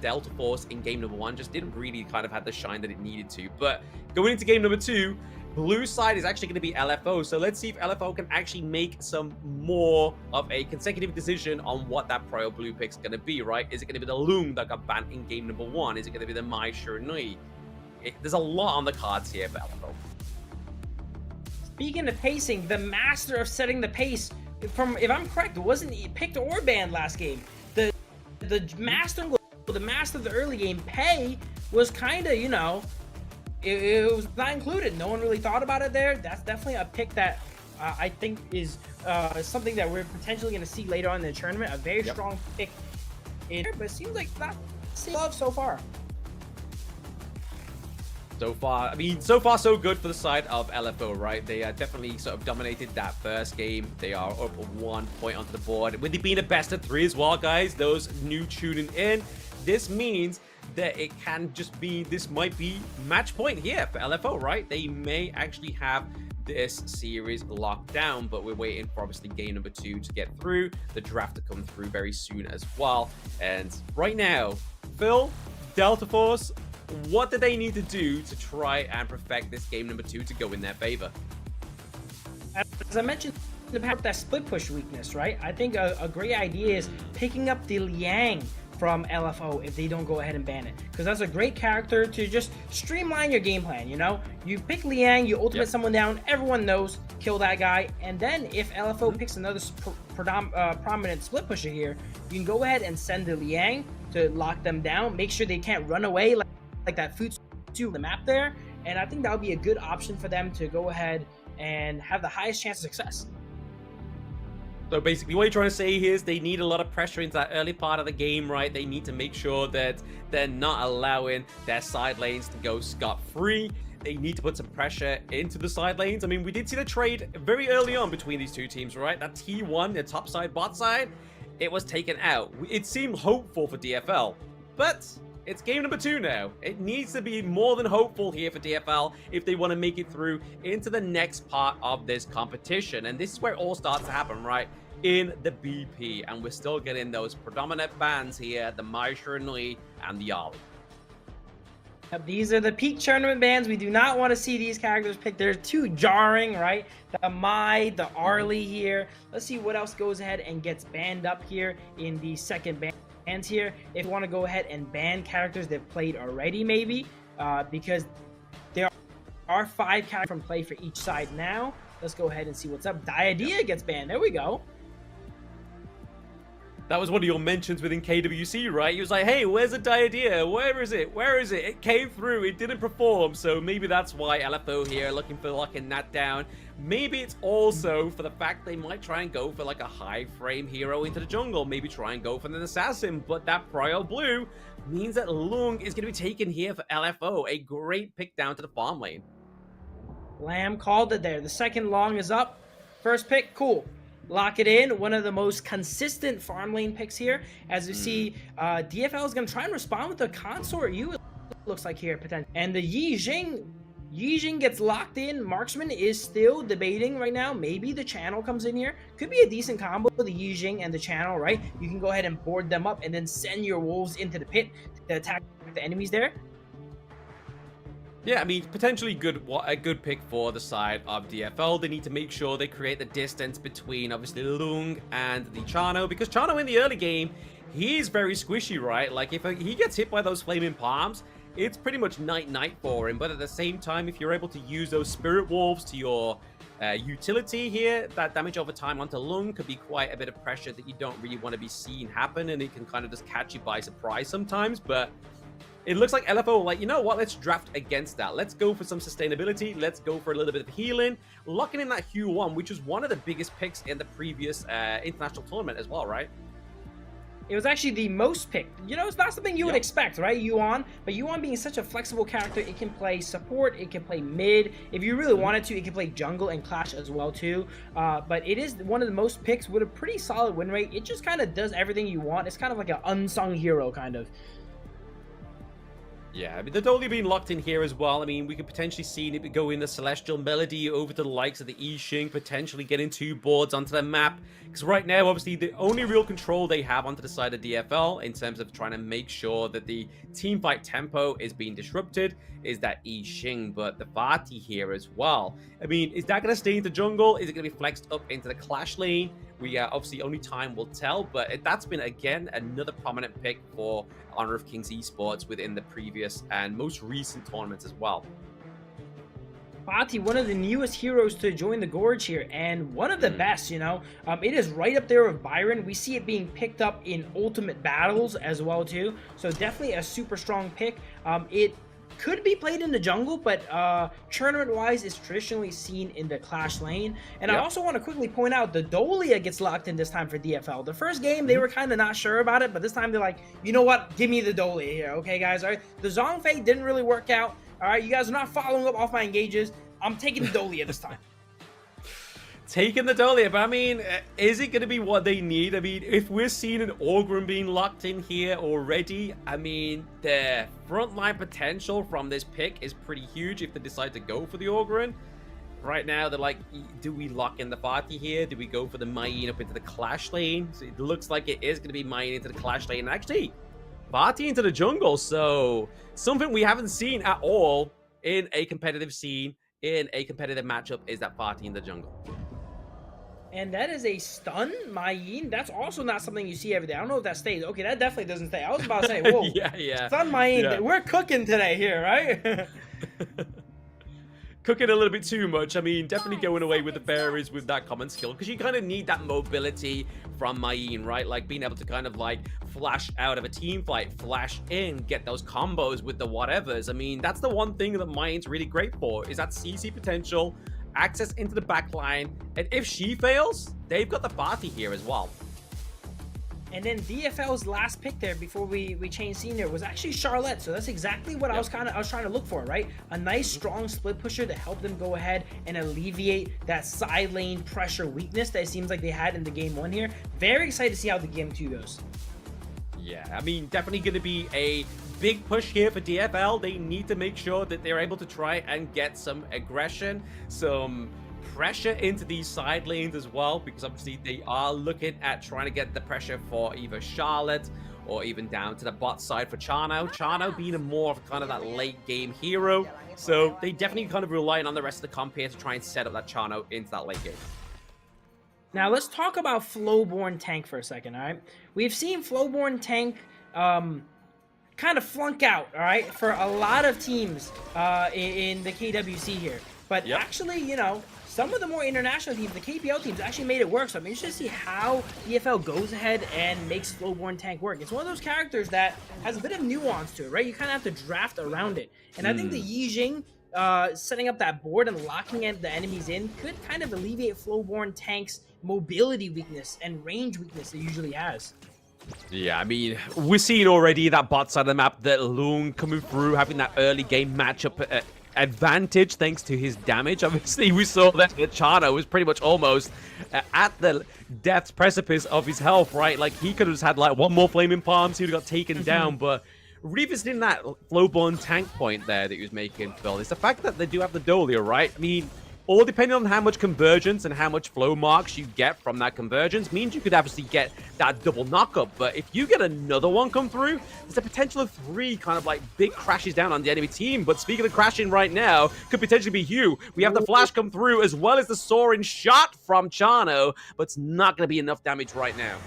Delta Force in game number 1 just didn't really kind of have the shine that it needed to. But going into game number 2, blue side is actually going to be LFO, so let's see if LFO can actually make some more of a consecutive decision on what that Prio blue pick is going to be, right? Is it going to be the Loom that got banned in game number 1? Is it going to be the Mai Shiranui? There's a lot on the cards here for LFO. Speaking of pacing, the master of setting the pace, from, if I'm correct, it wasn't picked or banned last game. The master of the early game, Pei, was kind of, you know, it was not included. No one really thought about it there. That's definitely a pick that I think is something that we're potentially going to see later on in the tournament. A very strong pick in there, but it seems like not love so far. So far, I mean, so far so good for the side of LFO, right? They definitely sort of dominated that first game. They are up 1 point onto the board. With it being a best of 3 as well, guys, those new tuning in, this means that it can just be, this might be match point here for LFO, right? They may actually have this series locked down, but we're waiting for obviously game number 2 to get through, the draft to come through very soon as well. And right now, Phil, Delta Force, what do they need to do to try and perfect this game number 2 to go in their favor? As I mentioned, that split push weakness, right? I think a great idea is picking up the Liang from LFO if they don't go ahead and ban it, because that's a great character to just streamline your game plan. You know, you pick Liang, you ultimate someone down, everyone knows, kill that guy, and then if LFO picks another prominent split pusher here, you can go ahead and send the Liang to lock them down, make sure they can't run away like that Futsu to the map there, and I think that would be a good option for them to go ahead and have the highest chance of success. So basically what you're trying to say here is they need a lot of pressure into that early part of the game, right? They need to make sure that they're not allowing their side lanes to go scot-free. They need to put some pressure into the side lanes. I mean, we did see the trade very early on between these two teams, right? That T1, the top side, bot side, it was taken out. It seemed hopeful for DFL, but it's game number 2 now. It needs to be more than hopeful here for DFL if they want to make it through into the next part of this competition. And this is where it all starts to happen, right? In the BP. And we're still getting those predominant bans here, the Mai Shiranui and the Ali. These are the peak tournament bans. We do not want to see these characters picked. They're too jarring, right? The Mai, the Arlie here. Let's see what else goes ahead and gets banned up here in the second ban. And here, if you want to go ahead and ban characters they've played already, maybe, because there are 5 characters from play for each side now. Let's go ahead and see what's up. Diadea gets banned. There we go. That was one of your mentions within KWC, right? He was like, hey, where's the idea? Where is it? Where is it? It came through. It didn't perform. So maybe that's why LFO here looking for locking that down. Maybe it's also for the fact they might try and go for like a high frame hero into the jungle. Maybe try and go for an assassin. But that Prior Blue means that Lung is going to be taken here for LFO. A great pick down to the farm lane. Lamb called it there. The second long is up. First pick, cool. Lock it in. One of the most consistent farm lane picks here. As you see, DFL is going to try and respond with the Consort U, it looks like here, potentially. And the Yi Jing gets locked in. Marksman is still debating right now. Maybe the channel comes in here. Could be a decent combo with the Yi Jing and the channel, right? You can go ahead and board them up and then send your wolves into the pit to attack the enemies there. Yeah, I mean, potentially a good pick for the side of DFL. They need to make sure they create the distance between, obviously, Lung and the Chano, because Chano in the early game, he's very squishy, right? Like, if he gets hit by those flaming palms, it's pretty much night-night for him. But at the same time, if you're able to use those Spirit Wolves to your utility here, that damage over time onto Lung could be quite a bit of pressure that you don't really want to be seeing happen, and it can kind of just catch you by surprise sometimes, but it looks like LFO like, you know what, let's draft against that. Let's go for some sustainability. Let's go for a little bit of healing. Locking in that Hue-1, which was one of the biggest picks in the previous international tournament as well, right? It was actually the most picked. You know, it's not something you would expect, right? Yuan, but Yuan being such a flexible character, it can play support, it can play mid. If you really wanted to, it can play jungle and clash as well too. But it is one of the most picks with a pretty solid win rate. It just kind of does everything you want. It's kind of like an unsung hero, kind of. Yeah, I mean, they've only been locked in here as well. I mean, we could potentially see it go in the Celestial Melody over to the likes of the I Ching, potentially getting 2 boards onto the map. Because right now, obviously, the only real control they have onto the side of DFL in terms of trying to make sure that the team fight tempo is being disrupted is that I Ching, but the Vati here as well. I mean, is that going to stay into jungle? Is it going to be flexed up into the clash lane? We obviously only time will tell, but that's been, again, another prominent pick for Honor of Kings Esports within the previous and most recent tournaments as well. Fati, one of the newest heroes to join the Gorge here, and one of the best, you know. It is right up there with Byron. We see it being picked up in Ultimate Battles as well, too. So definitely a super strong pick. It could be played in the jungle, but tournament-wise, it's traditionally seen in the Clash lane. And I also want to quickly point out, the Dolia gets locked in this time for DFL. The first game, they were kind of not sure about it, but this time they're like, you know what, give me the Dolia here, okay, guys? All right, the Zhongfei didn't really work out. All right, you guys are not following up off my engages. I'm taking the Dolia this time. Taking the Dolia, but I mean, is it going to be what they need? I mean, if we're seeing an Orgrim being locked in here already, I mean, the frontline potential from this pick is pretty huge if they decide to go for the Orgrim. Right now, they're like, do we lock in the Vati here? Do we go for the Mayin up into the Clash lane? So it looks like it is going to be Mayin into the Clash lane. And actually, Vati into the jungle. So something we haven't seen at all in a competitive scene, in a competitive matchup, is that Vati in the jungle. And that is a stun, Mayin. That's also not something you see every day. I don't know if that stays. Okay, that definitely doesn't stay. I was about to say, whoa. Stun Mayin. Yeah. We're cooking today here, right? Cooking a little bit too much. I mean, definitely going away with the fairies with that common skill, because you kind of need that mobility from Mayin, right? Like being able to kind of like flash out of a team fight, flash in, get those combos with the whatevers. I mean, that's the one thing that Mayin's really great for, is that CC potential, access into the back line, and if she fails, they've got the Vati here as well. And then DFL's last pick there before we change scene there was actually Charlotte. So that's exactly what I was trying to look for, right? A nice strong split pusher to help them go ahead and alleviate that side lane pressure weakness that it seems like they had in the game 1 here. Very excited to see how the game 2 goes. Yeah, I mean, definitely going to be a big push here for DFL. They need to make sure that they're able to try and get some aggression, some pressure into these side lanes as well, because obviously they are looking at trying to get the pressure for either Charlotte or even down to the bot side for Chano. Chano being a more of kind of that late game hero. So they definitely kind of relying on the rest of the comp here to try and set up that Chano into that late game. Now let's talk about Flowborn Tank for a second, all right? We've seen Flowborn Tank kind of flunk out, all right, for a lot of teams in the KWC here. But actually, you know, some of the more international teams, the KPL teams, actually made it work. So I'm interested to see how DFL goes ahead and makes Flowborn Tank work. It's one of those characters that has a bit of nuance to it, right? You kind of have to draft around it. And I think the Yijing setting up that board and locking the enemies in could kind of alleviate Flowborn Tank's mobility weakness and range weakness it usually has. Yeah, I mean, we're seeing already that bot side of the map, that Lung coming through, having that early game matchup advantage thanks to his damage. Obviously, we saw that Chano was pretty much almost at the death's precipice of his health, right? Like, he could have just had like one more flaming palms, he would have got taken down, but revisiting that Flowborn Tank point there that he was making, Phil, is the fact that they do have the Dolia, right? I mean, all depending on how much convergence and how much flow marks you get from that convergence means you could obviously get that double knockup. But if you get another one come through, there's a potential of 3 kind of like big crashes down on the enemy team. But speaking of crashing right now, could potentially be Hugh. We have the flash come through as well as the soaring shot from Chano, but it's not going to be enough damage right now.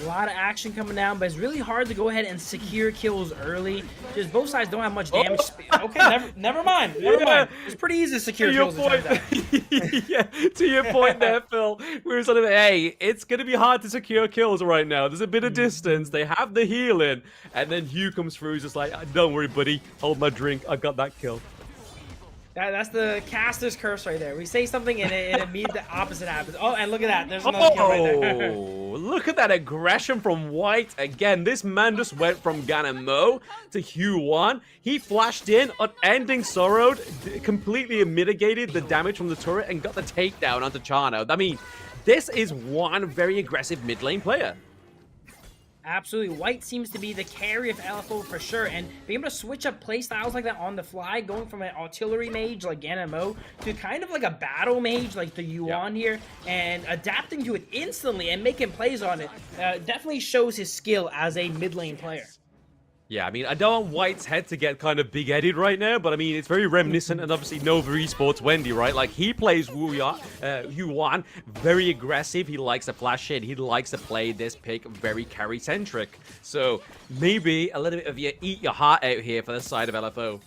A lot of action coming down, but it's really hard to go ahead and secure kills early. Just both sides don't have much damage. Okay, never mind. It's pretty easy to secure kills. Yeah, to your point there, Phil. We were sort of, hey, it's going to be hard to secure kills right now. There's a bit of distance. They have the healing. And then Hugh comes through. He's just like, don't worry, buddy. Hold my drink. I got that kill. That's the caster's curse right there. We say something and it immediately the opposite happens. Oh, and look at that. There's another kill right there. Look at that aggression from White. Again, this man just went from Ganamo to Hugh1. He flashed in, unending sorrowed, completely mitigated the damage from the turret and got the takedown onto Chano. I mean, this is one very aggressive mid lane player. Absolutely. White seems to be the carry of LFO for sure, and being able to switch up play styles like that on the fly, going from an artillery mage like Ganamo to kind of like a battle mage like the Yuan here, and adapting to it instantly and making plays on it, definitely shows his skill as a mid lane player. Yeah, I mean, I don't want White's head to get kind of big-headed right now, but I mean, it's very reminiscent, and obviously Nova Esports Wendy, right? Like, he plays Yuan, very aggressive, he likes to flash in, he likes to play this pick very carry-centric. So, maybe a little bit of you eat your heart out here for the side of LFO.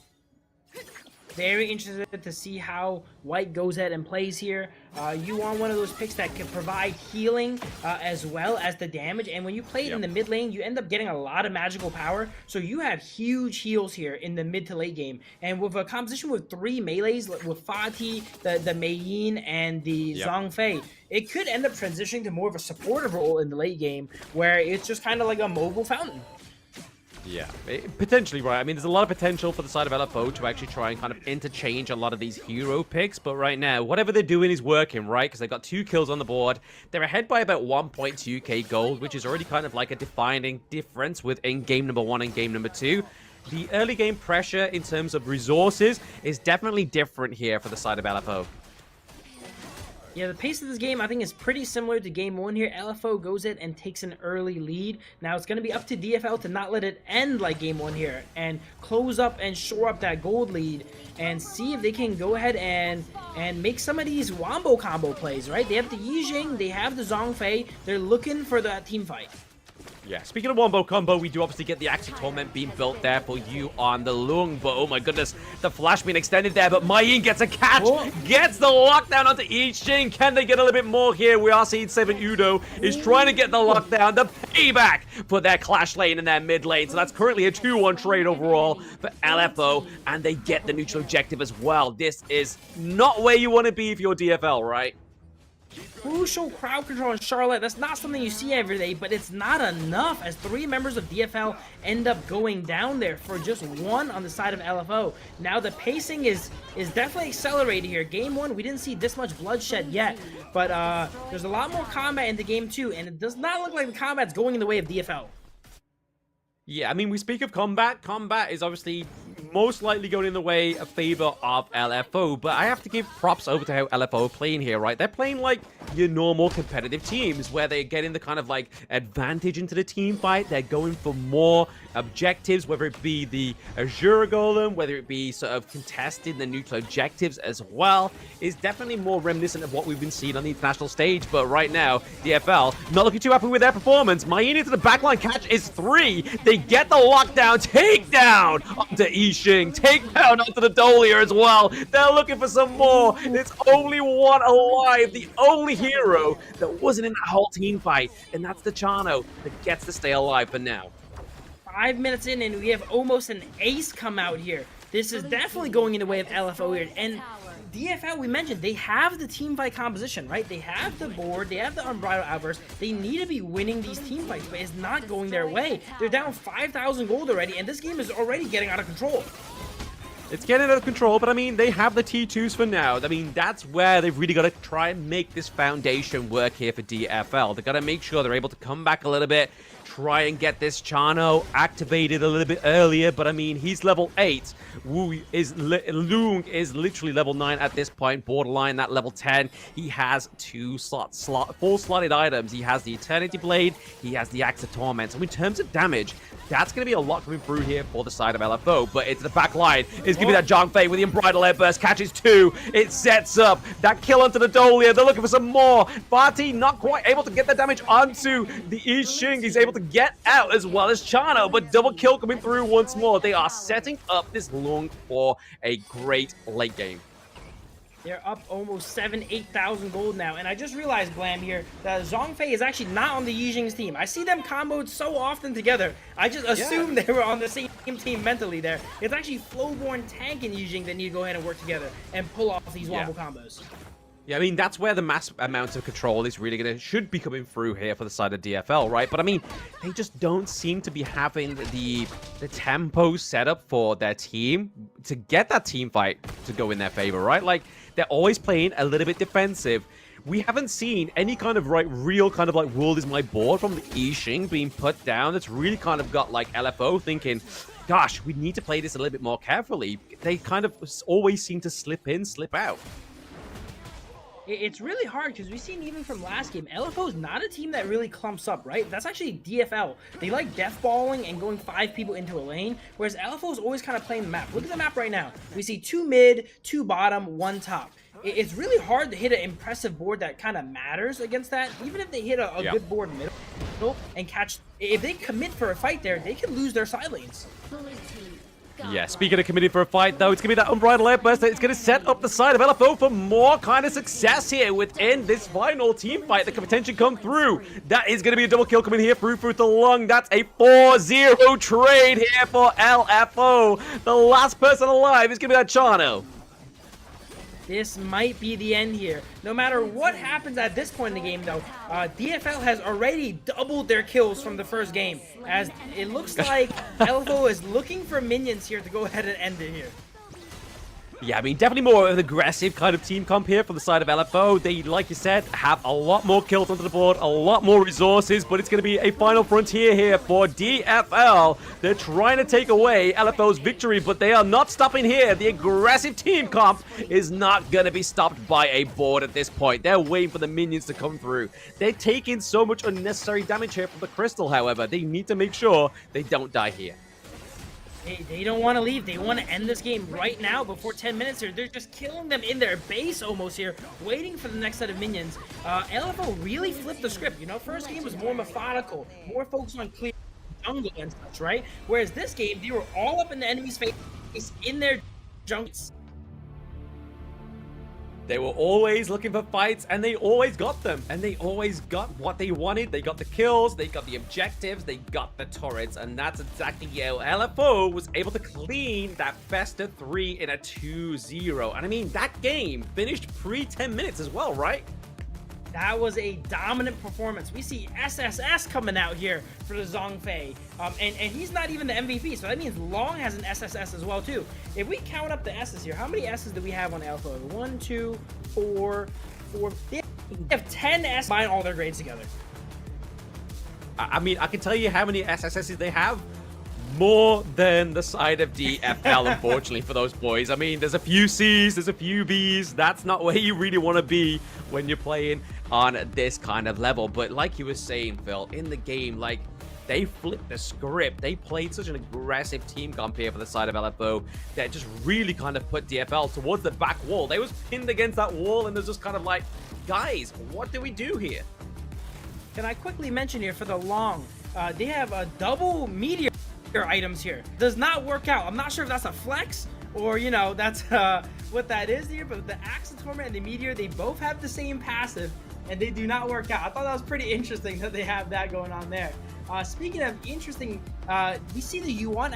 Very interested to see how White goes ahead and plays here. You want one of those picks that can provide healing as well as the damage. And when you play it in the mid lane, you end up getting a lot of magical power. So you have huge heals here in the mid to late game. And with a composition with 3 melees, with Fatih, the Mei Yin, and the Zhongfei, it could end up transitioning to more of a supportive role in the late game, where it's just kind of like a mobile fountain. Yeah, potentially, right. I mean, there's a lot of potential for the side of LFO to actually try and kind of interchange a lot of these hero picks, but right now, whatever they're doing is working, right? Because they've got 2 kills on the board. They're ahead by about 1.2k gold, which is already kind of like a defining difference within game number 1 and game number 2. The early game pressure in terms of resources is definitely different here for the side of LFO. Yeah, the pace of this game, I think, is pretty similar to Game 1 here. LFO goes in and takes an early lead. Now, it's going to be up to DFL to not let it end like Game 1 here and close up and shore up that gold lead and see if they can go ahead and make some of these wombo combo plays, right? They have the Yijing, they have the Zhongfei. They're looking for that team fight. Yeah, speaking of wombo combo, we do obviously get the Axie Torment being built there for you on the Lung, but oh my goodness, the flash being extended there, but Mayin gets a catch, gets the lockdown onto Yijing. Can they get a little bit more here? We are seeing 7 Udo is trying to get the lockdown, the payback for their clash lane and their mid lane, so that's currently a 2-1 trade overall for LFO, and they get the neutral objective as well. This is not where you want to be if you're DFL, right? Crucial crowd control in Charlotte. That's not something you see every day, but it's not enough as 3 members of DFL end up going down there for just 1 on the side of LFO. Now the pacing is definitely accelerated here. Game 1, we didn't see this much bloodshed yet, but there's a lot more combat into Game 2, and it does not look like the combat's going in the way of DFL. Yeah, I mean, we speak of combat. Combat is obviously most likely going in the way of favor of LFO, but I have to give props over to how LFO are playing here, right? They're playing like your normal competitive teams, where they're getting the kind of like advantage into the team fight. They're going for more objectives, whether it be the Azure Golem, whether it be sort of contesting the neutral objectives as well, is definitely more reminiscent of what we've been seeing on the international stage. But right now, DFL not looking too happy with their performance. Mayin into the backline catch is 3. They get the lockdown, takedown onto Yixing. Take down onto the Dolia as well. They're looking for some more. There's only one alive. The only hero that wasn't in that whole team fight. And that's the Chano that gets to stay alive for now. 5 minutes in, and we have almost an ace come out here. This is definitely going in the way of LFO here. And DFL, we mentioned, they have the team fight composition, right? They have the board, they have the Unbridled Outburst. They need to be winning these team fights, but it's not going their way. They're down 5,000 gold already, and this game is already getting out of control. It's getting out of control, but I mean, they have the T2s for now. I mean, that's where they've really got to try and make this foundation work here for DFL. They've got to make sure they're able to come back a little bit, try and get this Chano activated a little bit earlier, but I mean, he's level 8. Loong is literally level 9 at this point, borderline that level 10. He has 4 slotted items. He has the Eternity Blade, he has the Axe of Torment. So in terms of damage, that's going to be a lot coming through here for the side of LFO, but it's the back line. It's going to be that Zhongfei with the Unbridled Airburst, catches 2. It sets up that kill onto the Dolia. They're looking for some more. Vati not quite able to get the damage onto the Yixing. He's able to get out as well as Chano, but double kill coming through once more. They are setting up this Loong for a great late game. They're up almost 8,000 gold now, and I just realized, Blam, here, that Zhongfei is actually not on the Yixing's team. I see them comboed so often together, I just assumed they were on the same team mentally there. It's actually Flowborn, Tank, and Yixing that need to go ahead and work together and pull off these wombo combos. Yeah, I mean, that's where the mass amount of control is really should be coming through here for the side of DFL, right? But I mean, they just don't seem to be having the tempo set up for their team to get that team fight to go in their favor, right? Like, they're always playing a little bit defensive. We haven't seen any kind of real kind of like world is my board from the Yixing being put down. That's really kind of got like LFO thinking, gosh, we need to play this a little bit more carefully. They kind of always seem to slip in, slip out. It's really hard because we've seen even from last game, LFO is not a team that really clumps up, right? That's actually DFL. They like deathballing and going 5 people into a lane, whereas LFO is always kind of playing the map. Look at the map right now. We see 2 mid, 2 bottom, 1 top. It's really hard to hit an impressive board that kind of matters against that. Even if they hit a good board middle and catch, if they commit for a fight there, they can lose their side lanes. Yeah, speaking of committing for a fight, though, it's going to be that Unbridled Airburst that it's going to set up the side of LFO for more kind of success here within this final team fight that can potentially come through. That is going to be a double kill coming here through the lung. That's a 4-0 trade here for LFO. The last person alive is going to be that Chano. This might be the end here. No matter what happens at this point in the game, though, DFL has already doubled their kills from the first game, as it looks like LFO is looking for minions here to go ahead and end it here. Yeah, I mean, definitely more of an aggressive kind of team comp here from the side of LFO. They, like you said, have a lot more kills onto the board, a lot more resources, but it's going to be a final frontier here for DFL. They're trying to take away LFO's victory, but they are not stopping here. The aggressive team comp is not going to be stopped by a board at this point. They're waiting for the minions to come through. They're taking so much unnecessary damage here from the Crystal, however. They need to make sure they don't die here. They don't want to leave. They want to end this game right now before 10 minutes here. They're just killing them in their base almost here, waiting for the next set of minions. LFO really flipped the script. You know, first game was more methodical, more focused on clear jungle and such, right? Whereas this game, they were all up in the enemy's face in their jungles. They were always looking for fights, and they always got them. And they always got what they wanted. They got the kills, they got the objectives, they got the turrets. And that's exactly how LFO was able to clean that Festa 3 in a 2-0. And I mean, that game finished pre-10 minutes as well, right? That was a dominant performance. We see SSS coming out here for the Zhongfei. And he's not even the MVP, so that means Long has an SSS as well, too. If we count up the S's here, how many S's do we have on Alpha? 1, 2, 4, 4. They have 10 S combine all their grades together. I mean, I can tell you how many SSSs they have. More than the side of DFL, unfortunately, for those boys. I mean, there's a few C's, there's a few B's. That's not where you really want to be when you're playing on this kind of level. But like you were saying, Phil, in the game, like, they flipped the script. They played such an aggressive team comp here for the side of LFO that just really kind of put DFL towards the back wall. They was pinned against that wall, and they're just kind of like, guys, what do we do here? Can I quickly mention here for the Long, they have a double meteor items here. Does not work out. I'm not sure if that's a flex or, you know, that's what that is here, but the Axe Torment and the Meteor, they both have the same passive, and they do not work out. I thought that was pretty interesting that they have that going on there. Speaking of interesting, we see the Yuan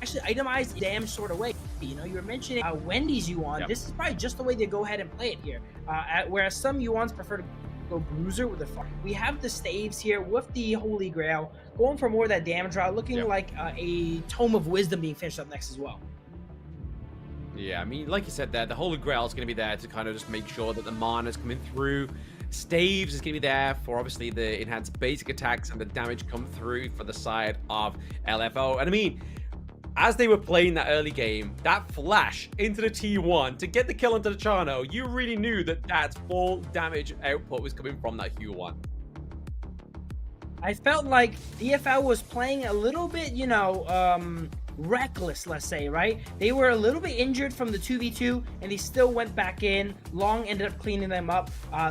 actually itemized damn sort of way. You know, you were mentioning Wendy's Yuan. Yep. This is probably just the way they go ahead and play it here. Whereas some Yuans prefer to go Bruiser with the fire. We have the staves here with the Holy Grail, going for more of that damage route, looking like a Tome of Wisdom being finished up next as well. Yeah, I mean, like you said there, the Holy Grail is going to be there to kind of just make sure that the mana's coming through. Staves is going to be there for obviously the enhanced basic attacks and the damage come through for the side of LFO. And I mean, as they were playing that early game, that flash into the T1 to get the kill onto the Chano, you really knew that that full damage output was coming from that Q1. I felt like DFL was playing a little bit, you know, reckless, let's say, right? They were a little bit injured from the 2v2, and they still went back in. Long ended up cleaning them up,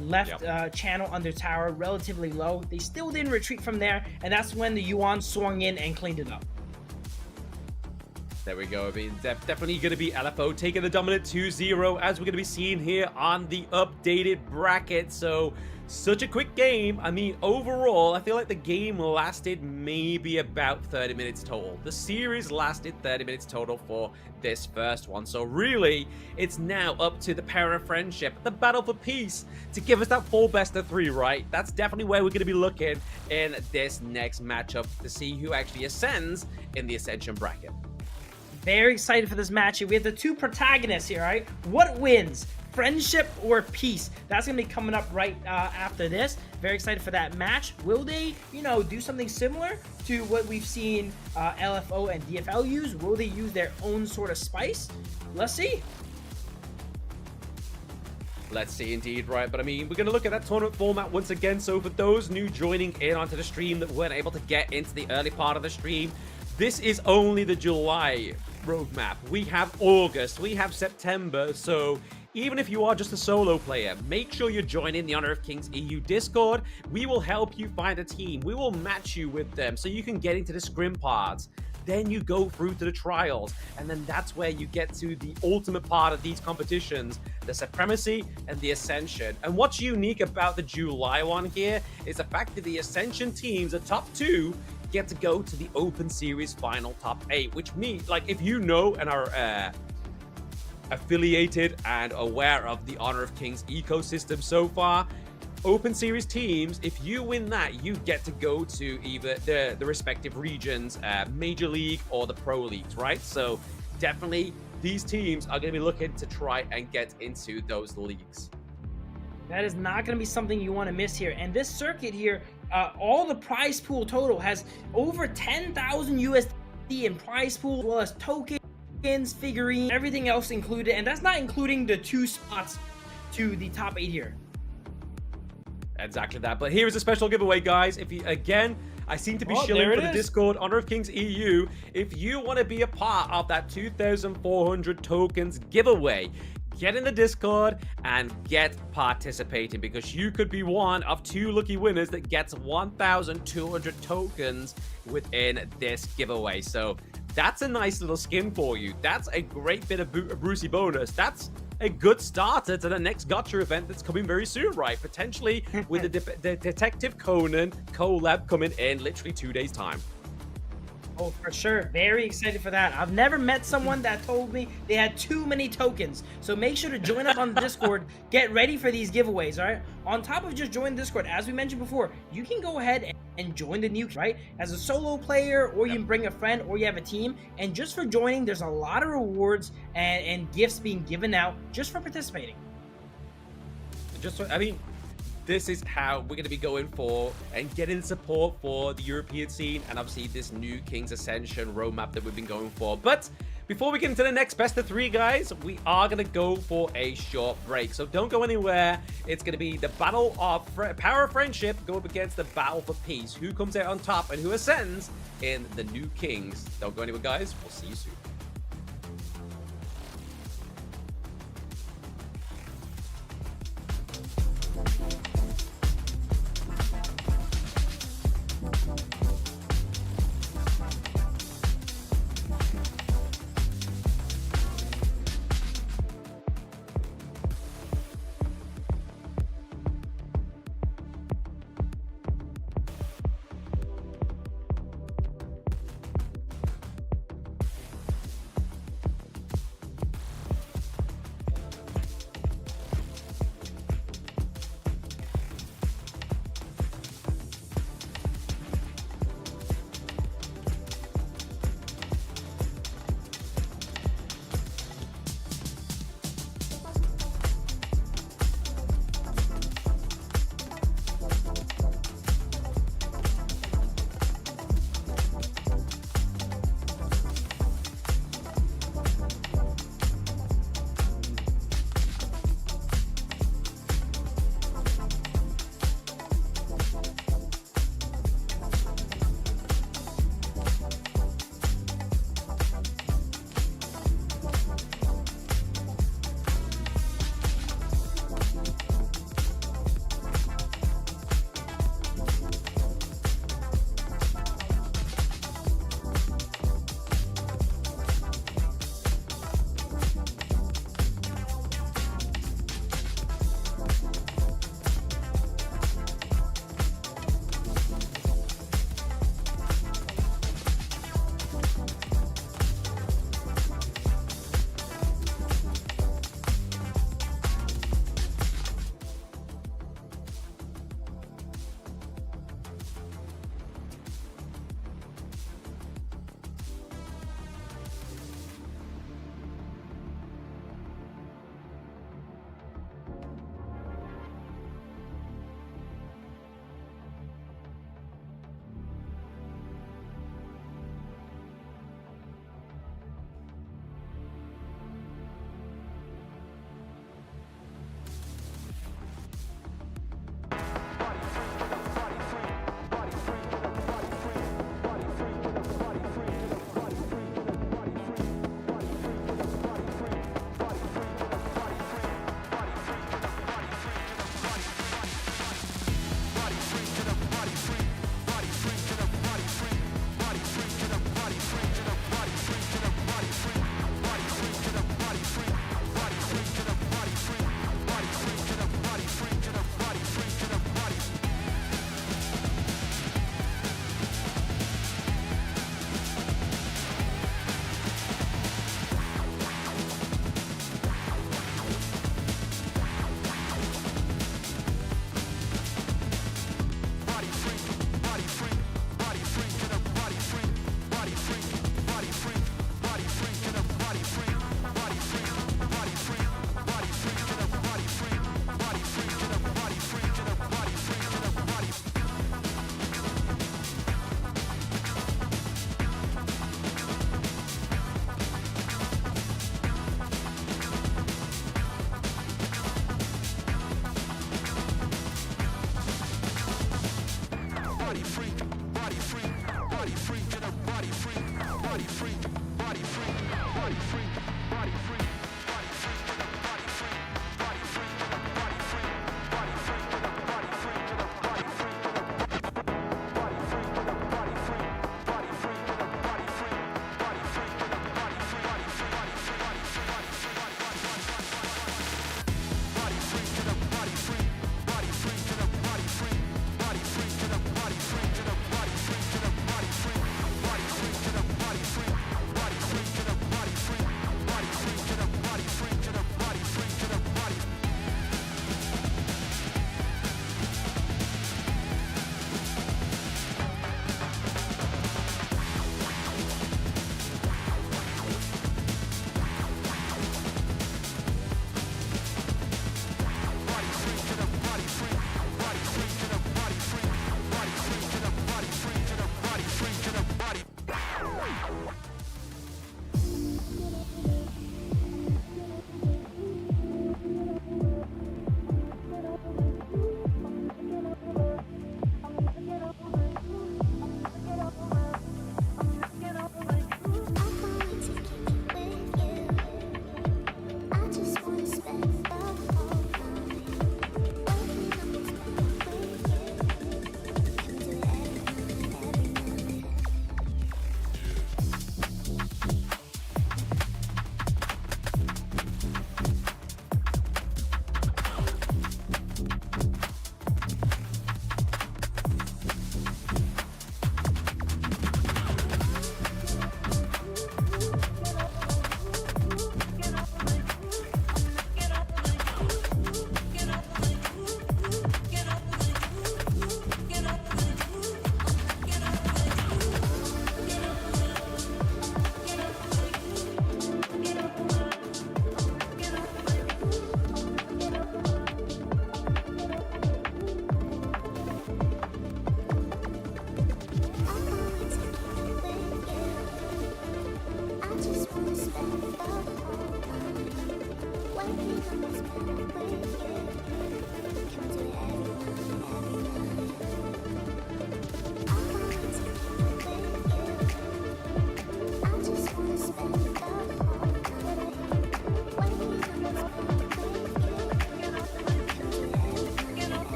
left channel under tower relatively low. They still didn't retreat from there, and that's when the Yuan swung in and cleaned it up. There we go. I mean, definitely going to be LFO taking the dominant 2-0, as we're going to be seeing here on the updated bracket. So, such a quick game. I mean, overall, I feel like the game lasted maybe about 30 minutes total. The series lasted 30 minutes total for this first one. So, really, it's now up to the power of friendship, the battle for peace, to give us that full best of 3, right? That's definitely where we're going to be looking in this next matchup to see who actually ascends in the Ascension bracket. Very excited for this matchup. We have the two protagonists here, right? What wins? Friendship or peace? That's going to be coming up right after this. Very excited for that match. Will they, you know, do something similar to what we've seen LFO and DFL use? Will they use their own sort of spice? Let's see. Let's see indeed, right? But I mean, we're going to look at that tournament format once again. So for those new joining in onto the stream that weren't able to get into the early part of the stream, this is only the July roadmap. We have August, we have September, so even if you are just a solo player, make sure you're joining the Honor of Kings EU Discord. We will help you find a team. We will match you with them so you can get into the scrim parts. Then you go through to the trials, and then that's where you get to the ultimate part of these competitions, the Supremacy and the Ascension. And what's unique about the July one here is the fact that the Ascension teams, the top 2, get to go to the Open Series final top 8, which means, like, if you know and are affiliated and aware of the Honor of Kings ecosystem so far, Open Series teams, if you win that, you get to go to either the respective regions, Major League or the Pro Leagues, right? So definitely these teams are going to be looking to try and get into those leagues. That is not going to be something you want to miss here. And this circuit here, all the prize pool total has over 10,000 USD in prize pool, as well as tokens, figurines, everything else included. And that's not including the 2 spots to the top 8 here. Exactly that. But here is a special giveaway, guys. If you, again, I seem to be shilling for the Discord, Honor of Kings EU. If you want to be a part of that 2,400 tokens giveaway, get in the Discord and get participating, because you could be one of 2 lucky winners that gets 1,200 tokens within this giveaway. So that's a nice little skin for you. That's a great bit of Brucey bonus. That's a good starter to the next Gotcha event that's coming very soon, right? Potentially with the Detective Conan collab coming in literally 2 days' time. Oh, for sure. Very excited for that. I've never met someone that told me they had too many tokens. So make sure to join up on the Discord. Get ready for these giveaways, all right? On top of just joining Discord, as we mentioned before, you can go ahead and join the new, right? As a solo player, or you can bring a friend, or you have a team. And just for joining, there's a lot of rewards and gifts being given out just for participating. I mean, this is how we're going to be going for and getting support for the European scene, and obviously this new Kings Ascension roadmap that we've been going for. But before we get into the next best of 3, guys, we are going to go for a short break. So don't go anywhere. It's going to be the battle of power of friendship go up against the battle for peace. Who comes out on top and who ascends in the new Kings. Don't go anywhere, guys. We'll see you soon.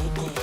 loco.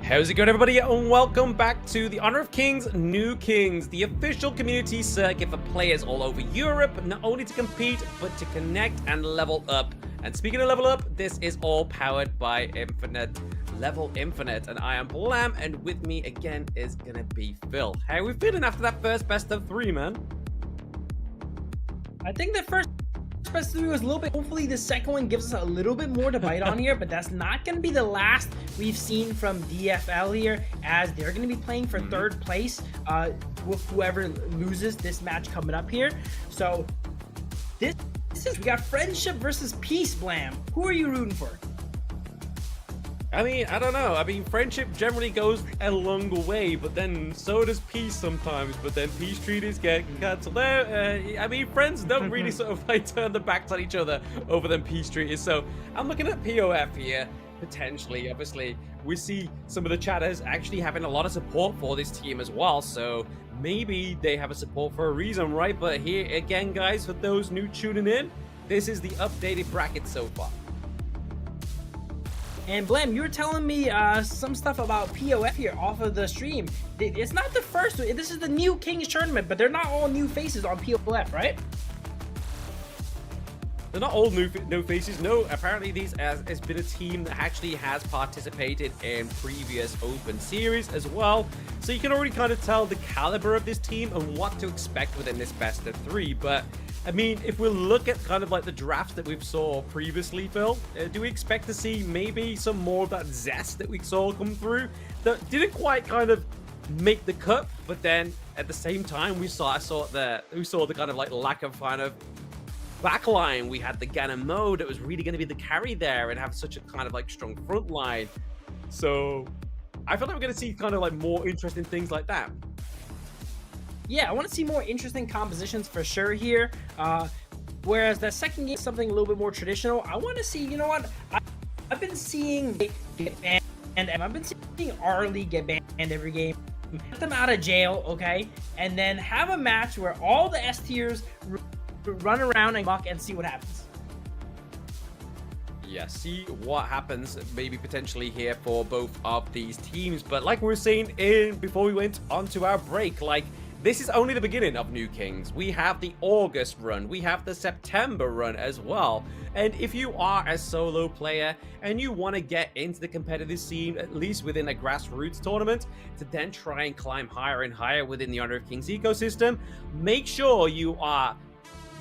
How's it going, everybody, and welcome back to the Honor of Kings New Kings, the official community circuit for players all over Europe, not only to compete, but to connect and level up. And speaking of level up, this is all powered by Level Infinite, and I am Blam, and with me again is gonna be Phil. How are we feeling after that first best of 3, man? I think the first best of 3 was a little bit. Hopefully the second one gives us a little bit more to bite on here, but that's not going to be the last we've seen from DFL here, as they're going to be playing for third place with whoever loses this match coming up here. So this is, we got friendship versus peace, Blam. Who are you rooting for? I mean, I don't know. I mean, friendship generally goes a longer way, but then so does peace sometimes. But then peace treaties get cancelled out. I mean, friends don't really sort of like turn their backs on each other over them peace treaties. So I'm looking at POF here, potentially. Obviously, we see some of the chatters actually having a lot of support for this team as well. So maybe they have a support for a reason, right? But here again, guys, for those new tuning in, this is the updated bracket so far. And Blam, you were telling me some stuff about POF here off of the stream. It's not the first one. This is the new Kings tournament, but they're not all new faces on POF, right? They're not all new faces. No, apparently these has been a team that actually has participated in previous open series as well. So you can already kind of tell the caliber of this team and what to expect within this best of 3. But I mean, if we look at kind of like the drafts that we've saw previously, Phil, do we expect to see maybe some more of that zest that we saw come through that didn't quite kind of make the cut, but then at the same time we saw the kind of like lack of kind of backline. We had the Ganon mode that was really going to be the carry there and have such a kind of like strong front line. So I feel like we're going to see kind of like more interesting things like that. Yeah, I want to see more interesting compositions for sure here. Whereas the second game is something a little bit more traditional. I want to see, you know what? I've been seeing get banned, and I've been seeing Arlie get banned every game. Get them out of jail, okay? And then have a match where all the S tiers run around and muck and see what happens. Yeah, see what happens maybe potentially here for both of these teams. But like we were saying before we went on to our break, like, this is only the beginning of New Kings. We have the August run. We have the September run as well. And if you are a solo player and you want to get into the competitive scene, at least within a grassroots tournament, to then try and climb higher and higher within the Honor of Kings ecosystem, make sure you are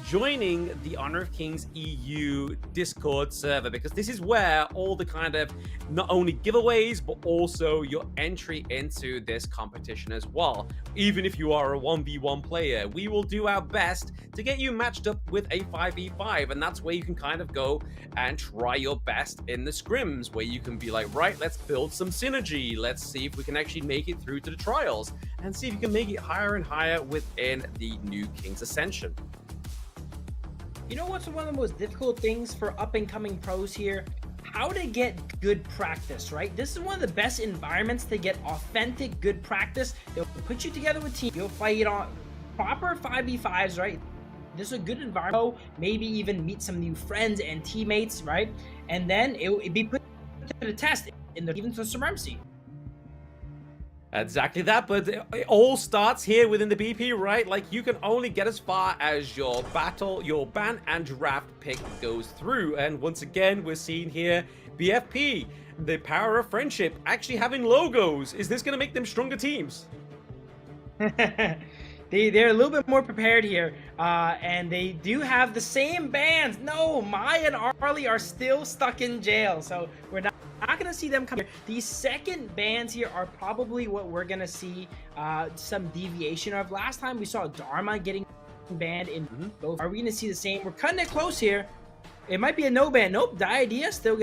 joining the Honor of Kings EU Discord server, because this is where all the kind of not only giveaways but also your entry into this competition as well. Even if you are a 1v1 player, we will do our best to get you matched up with a 5v5, and that's where you can kind of go and try your best in the scrims, where you can be like, right, let's build some synergy, let's see if we can actually make it through to the trials and see if you can make it higher and higher within the new Kings Ascension. You know what's one of the most difficult things for up-and-coming pros here? How to get good practice, right? This is one of the best environments to get authentic, good practice. They'll put you together with team. You'll fight on proper 5v5s, right? This is a good environment. Maybe even meet some new friends and teammates, right? And then it'd be put to the test in even the supremacy. Exactly that, but it all starts here within the BP, right? Like, you can only get as far as your ban and draft pick goes through. And once again, we're seeing here BFP, the power of friendship, actually having logos. Is this going to make them stronger teams? They're a little bit more prepared here, and they do have the same bans. No, Maya and Arlie are still stuck in jail, so we're not going to see them come here. These second bans here are probably what we're going to see some deviation of. Last time we saw Dharma getting banned in both. Are we going to see the same? We're cutting it close here. It might be a no ban. Nope, Diadea still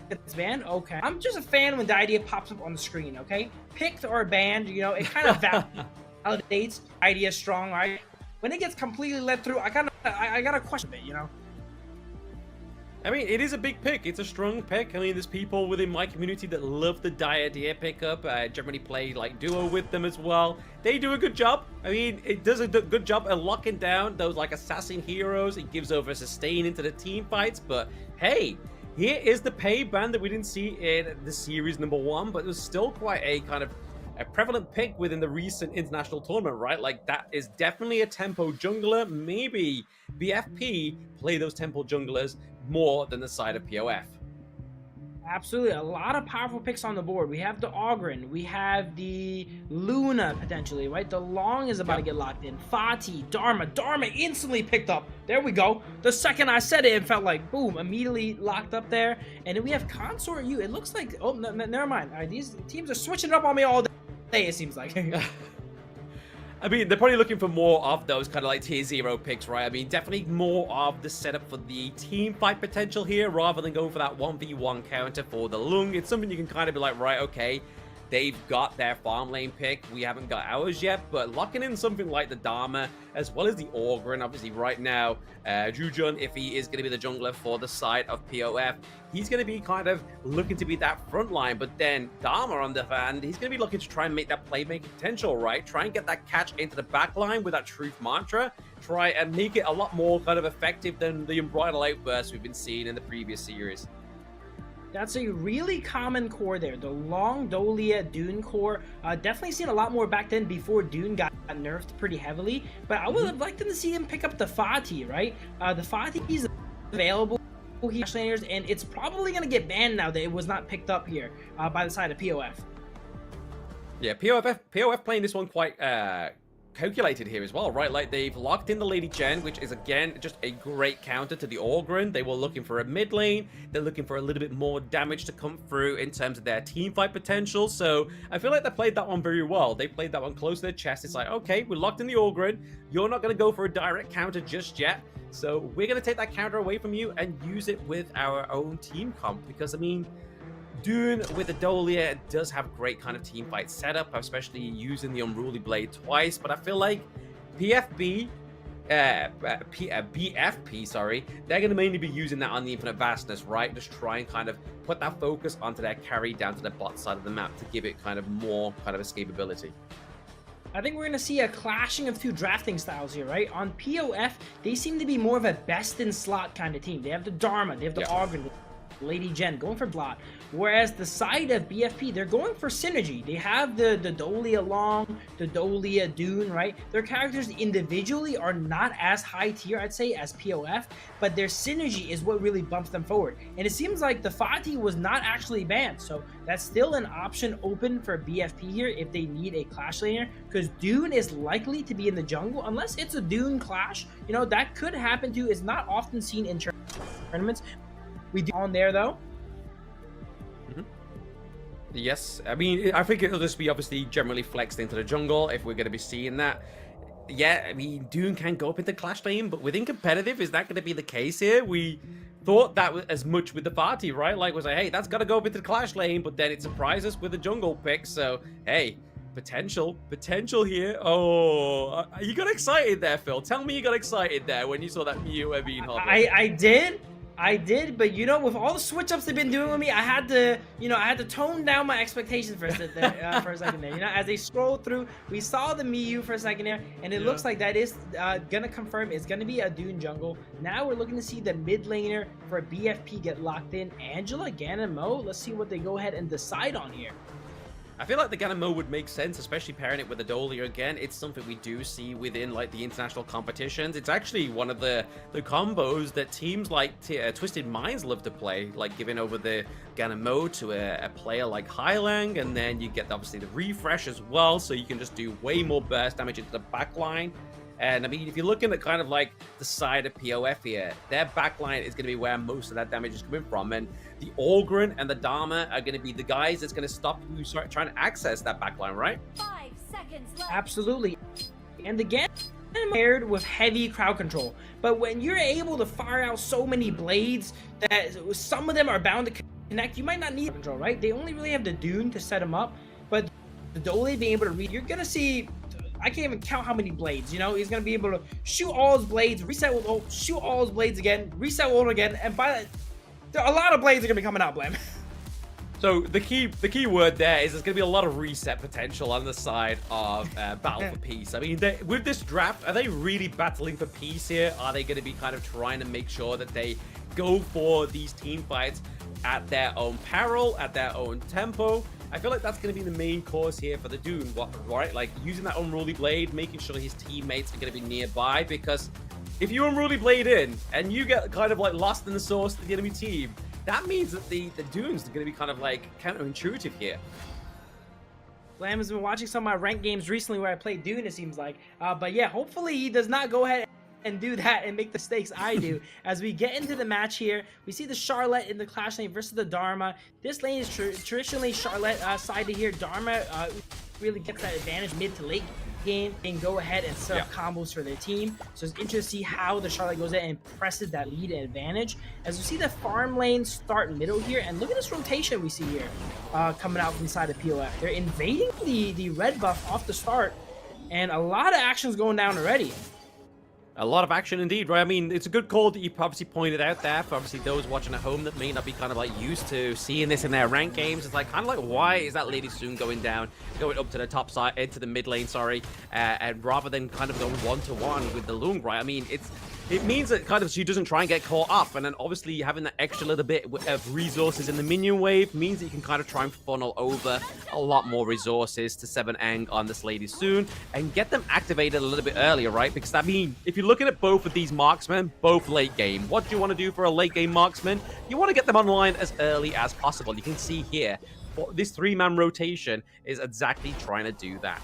gets banned. Okay. I'm just a fan when Diadea pops up on the screen, okay? Picked or banned, you know, it kind of validates idea strong, right? When it gets completely let through, I gotta question it, you know. I mean, it is a big pick. It's a strong pick. I mean, there's people within my community that love the Diadea pickup. I generally play like duo with them as well. They do a good job. I mean, it does a good job at locking down those like assassin heroes. It gives over sustain into the team fights. But hey, Here is the pay band that we didn't see in the series #1, but it was still quite a kind of a prevalent pick within the recent international tournament, right? Like, that is definitely a tempo jungler. Maybe BFP play those tempo junglers more than the side of POF. Absolutely, a lot of powerful picks on the board. We have the Ogren, we have the Luna potentially, right? The Long is about to get locked in. Fati, Dharma instantly picked up. There we go. The second I said it, it felt like boom, immediately locked up there. And then we have Consort U. It looks like, oh, never mind. All right, these teams are switching up on me all day. It seems like. I mean, they're probably looking for more of those kind of like tier 0 picks, right? I mean, definitely more of the setup for the team fight potential here rather than going for that 1v1 counter for the Lung. It's something you can kind of be like, right, okay, they've got their farm lane pick. We haven't got ours yet, but locking in something like the Dharma as well as the Ogre, and obviously right now, Jujun, if he is going to be the jungler for the side of POF, he's going to be kind of looking to be that front line, but then Dharma on the hand, he's going to be looking to try and make that playmaking potential, right? Try and get that catch into the back line with that Truth Mantra, try and make it a lot more kind of effective than the Unbridled Outburst we've been seeing in the previous series. That's a really common core there. The Long Dolia Dune core. Definitely seen a lot more back then before Dune got nerfed pretty heavily. But I would have liked them to see him pick up the Fati, right? The Fati is available here, and it's probably going to get banned now that it was not picked up here by the side of POF. Yeah, POF playing this one quite calculated here as well, right? Like, they've locked in the Lady Jen, which is again just a great counter to the Ogren. They were looking for a mid lane. They're looking for a little bit more damage to come through in terms of their team fight potential. So I feel like they played that one very well. They played that one close to their chest. It's like, okay, we're locked in the Ogren. You're not going to go for a direct counter just yet. So we're going to take that counter away from you and use it with our own team comp. Because, I mean, Dune with the Dolia does have great kind of team fight setup, especially using the Unruly Blade twice, but I feel like BFP, sorry, they're going to mainly be using that on the Infinite Vastness, right? Just try and kind of put that focus onto their carry down to the bot side of the map to give it kind of more kind of escapability. I think we're going to see a clashing of two drafting styles here, right? On POF, they seem to be more of a best-in-slot kind of team. They have the Dharma, they have the Ogren, Lady Jen going for Blot, whereas the side of BFP, they're going for synergy. They have the Dolia Long, the Dolia Dune, right? Their characters individually are not as high tier, I'd say, as POF, but their synergy is what really bumps them forward. And it seems like the Fati was not actually banned, so that's still an option open for BFP here if they need a clash laner, because Dune is likely to be in the jungle, unless it's a Dune clash. You know, that could happen too. It's not often seen in tournaments. We do on there though. Yes, I mean, I think it'll just be obviously generally flexed into the jungle if we're going to be seeing that. Yeah, I mean, Dune can go up into Clash Lane, but within competitive, is that going to be the case here? We thought that was as much with the party, right? Like, was like, hey, that's got to go up into the Clash Lane, but then it surprised us with a jungle pick. So, hey, potential here. Oh, you got excited there, Phil. Tell me you got excited there when you saw that Mew being hot. I did, but you know, with all the switch ups they've been doing with me, I had to tone down my expectations for a second there. You know, as they scroll through, we saw the Miyu for a second there, and it looks like that is gonna confirm it's gonna be a Dune jungle. Now we're looking to see the mid laner for BFP get locked in. Angela, Ganon, Mo. Let's see what they go ahead and decide on here. I feel like the Ganon Mo would make sense, especially pairing it with the Dolia again. It's something we do see within like the international competitions. It's actually one of the combos that teams like Twisted Minds love to play, like giving over the Ganon Mo to a player like Hylang, and then you get obviously the refresh as well, so you can just do way more burst damage into the backline. And I mean, if you're looking at kind of like the side of POF here, their backline is going to be where most of that damage is coming from. And the Ogren and the Dharma are going to be the guys that's going to stop you trying to access that backline, right? 5 seconds left. Absolutely. And again, paired with heavy crowd control. But when you're able to fire out so many blades that some of them are bound to connect, you might not need control, right? They only really have the Dune to set them up. But the Dolia being able to read, you're going to see... I can't even count how many blades, you know? He's going to be able to shoot all his blades, reset with ult, shoot all his blades again, reset with ult again, and by that, a lot of blades are going to be coming out, Blam. So the key word there is there's going to be a lot of reset potential on the side of Battle for Peace. I mean, with this draft, are they really battling for peace here? Are they going to be kind of trying to make sure that they go for these team fights at their own peril, at their own tempo. I feel like that's going to be the main course here for the Dune, right? Like using that unruly blade, making sure his teammates are going to be nearby, because if you unruly blade in and you get kind of like lost in the source to the enemy team, that means that the Dunes are going to be kind of like counterintuitive here. Lamb has been watching some of my ranked games recently where I played Dune, it seems like. But yeah, hopefully he does not go ahead and do that and make the mistakes I do. As we get into the match here, we see the Charlotte in the Clash lane versus the Dharma. This lane is traditionally Charlotte side to here. Dharma really gets that advantage mid to late game and go ahead and set up combos for their team. So it's interesting to see how the Charlotte goes ahead and presses that lead and advantage. As we see the farm lane start middle here, and look at this rotation we see here coming out from the side of POF. They're invading the red buff off the start, and a lot of actions going down already. A lot of action indeed, right? I mean, it's a good call that you obviously pointed out there for obviously those watching at home that may not be kind of like used to seeing this in their ranked games. It's like kind of like, why is that Lady Soon going down, going up to the top side, into the mid lane, sorry, and rather than kind of going one-to-one with the Lung, right? I mean, it means that kind of she doesn't try and get caught up, and then obviously having that extra little bit of resources in the minion wave means that you can kind of try and funnel over a lot more resources to 7 on this Lady Soon and get them activated a little bit earlier, right? Because I mean, if you're looking at both of these marksmen, both late game, what do you want to do for a late game marksman? You want to get them online as early as possible. You can see here, this 3-man rotation is exactly trying to do that.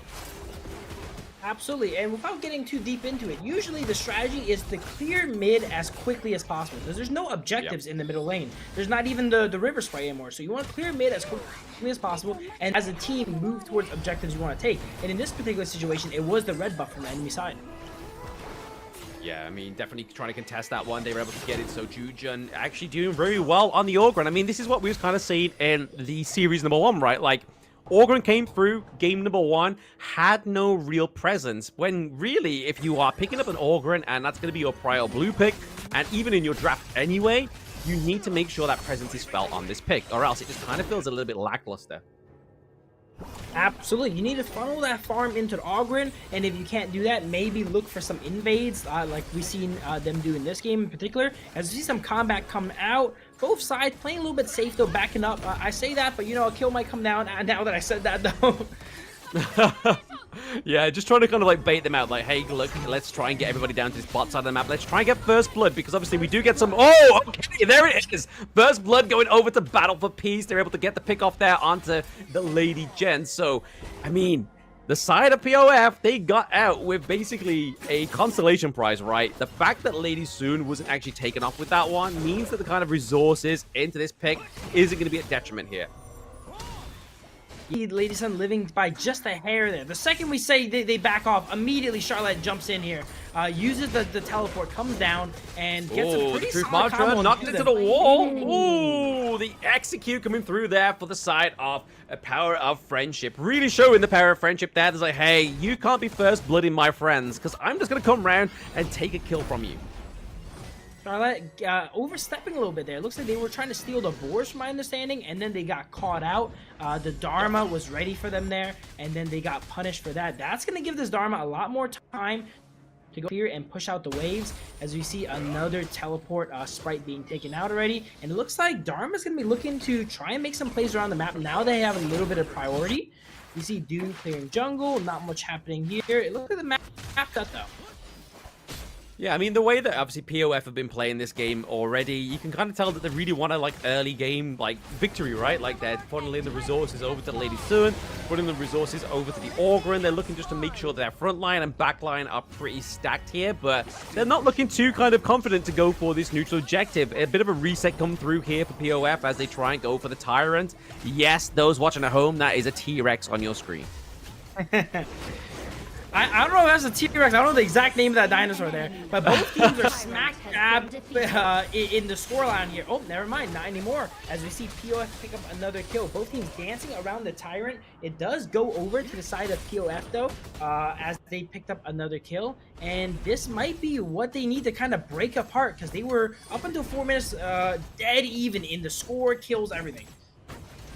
Absolutely, and without getting too deep into it, usually the strategy is to clear mid as quickly as possible, because there's no objectives in the middle lane. There's not even the river spray anymore, so you want to clear mid as quickly as possible, and as a team move towards objectives you want to take. And in this particular situation, it was the red buff from the enemy side. Yeah, I mean, definitely trying to contest that one. They were able to get it, so Jujun actually doing very well on the Ogren. I mean, this is what we was kind of seeing in the series number 1, right? Like, Ogren came through game number 1, had no real presence, when really, if you are picking up an Ogren and that's going to be your prior blue pick, and even in your draft anyway, you need to make sure that presence is felt on this pick, or else it just kind of feels a little bit lackluster. Absolutely, you need to funnel that farm into the Ogren, and if you can't do that, maybe look for some invades, like we've seen them do in this game in particular. As you see some combat come out, both sides playing a little bit safe though, backing up. I say that, but you know, a kill might come down now that I said that though. Yeah, just trying to kind of like bait them out, like, hey, look, let's try and get everybody down to this bot side of the map. Let's try and get first blood, because obviously we do get some... Oh, okay, there it is. First blood going over to Battle for Peace. They're able to get the pick off there onto the Lady Jen. So, I mean, the side of POF, they got out with basically a consolation prize, right? The fact that Lady Soon wasn't actually taken off with that one means that the kind of resources into this pick isn't going to be a detriment here. Lady Sun living by just a hair there. The second we say they back off, immediately Charlotte jumps in here, uses the teleport, comes down, and gets a pretty solid combo. Knocked into the wall. Ooh, the execute coming through there for the side of a power of friendship. Really showing the power of friendship there. There's like, hey, you can't be first blood in my friends, because I'm just going to come around and take a kill from you. Charlotte overstepping a little bit there. It looks like they were trying to steal the boars from my understanding, and then they got caught out. The Dharma was ready for them there, and then they got punished for that. That's going to give this Dharma a lot more time to go here and push out the waves, as we see another teleport sprite being taken out already. And it looks like Dharma's going to be looking to try and make some plays around the map. Now they have a little bit of priority. We see Dune clearing jungle, not much happening here. It looks like the map cut though. Yeah, I mean, the way that obviously POF have been playing this game already, you can kind of tell that they really want a, like, early game, like, victory, right? Like, they're funneling the resources over to Lady Sun, putting the resources over to the Ogren. They're looking just to make sure that their front line and back line are pretty stacked here, but they're not looking too kind of confident to go for this neutral objective. A bit of a reset come through here for POF as they try and go for the Tyrant. Yes, those watching at home, that is a T-Rex on your screen. I don't know if that's a T-Rex. I don't know the exact name of that dinosaur there. But both teams are smack dab in the scoreline here. Oh, never mind. Not anymore. As we see POF pick up another kill. Both teams dancing around the Tyrant. It does go over to the side of POF, though, as they picked up another kill. And this might be what they need to kind of break apart, because they were up until 4 minutes dead even in the score, kills, everything.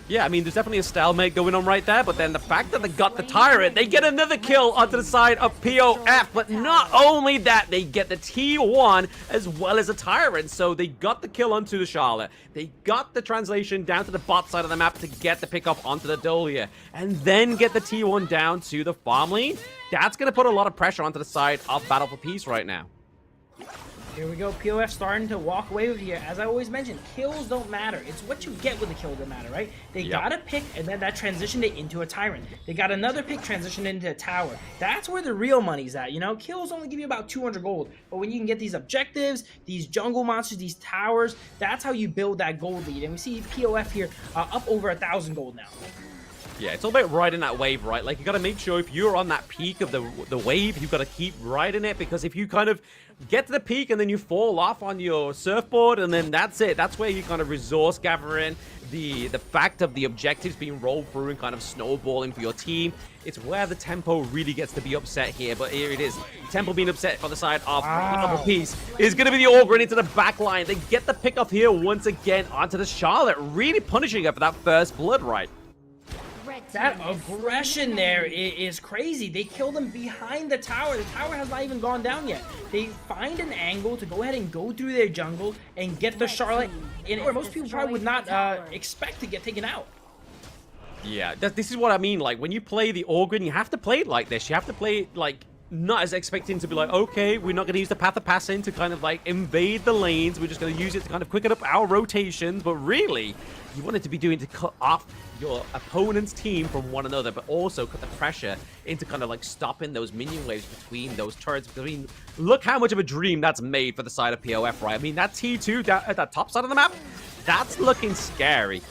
Yeah, I mean, there's definitely a stalemate going on right there, but then the fact that they got the Tyrant, they get another kill onto the side of POF, but not only that, they get the T1 as well as a Tyrant, so they got the kill onto the Charlotte, they got the translation down to the bot side of the map to get the pickup onto the Dolia, and then get the T1 down to the farm lane. That's going to put a lot of pressure onto the side of Battle for Peace right now. Here we go, POF starting to walk away with here. As I always mention, kills don't matter. It's what you get with the kill that matter, right? They got a pick, and then that transitioned it into a Tyrant. They got another pick, transitioned into a Tower. That's where the real money's at, you know? Kills only give you about 200 gold, but when you can get these objectives, these jungle monsters, these towers, that's how you build that gold lead. And we see POF here up over 1,000 gold now. Yeah, it's all about riding that wave, right? Like, you got to make sure if you're on that peak of the wave, you've got to keep riding it, because if you kind of get to the peak and then you fall off on your surfboard, and then that's it. That's where you kind of resource gathering, the fact of the objectives being rolled through and kind of snowballing for your team. It's where the tempo really gets to be upset here, but here it is. Tempo being upset on the side of Battle for Peace is going to be the Ogre into the back line. They get the pick off here once again onto the Charlotte, really punishing her for that first blood right. That aggression there is crazy. They killed him behind the tower. The tower has not even gone down yet. They find an angle to go ahead and go through their jungle and get the Charlotte in where most people probably would not expect to get taken out. Yeah, this is what I mean. Like, when you play the Organ, you have to play it like this. You have to play it like not as expecting to be like, okay, we're not going to use the Path of Passing to kind of like invade the lanes. We're just going to use it to kind of quicken up our rotations. But really, you want it to be doing to cut off your opponent's team from one another, but also cut the pressure into kind of like stopping those minion waves between those turrets. Because, I mean, look how much of a dream that's made for the side of POF, right? I mean, that T2 down at that top side of the map, that's looking scary.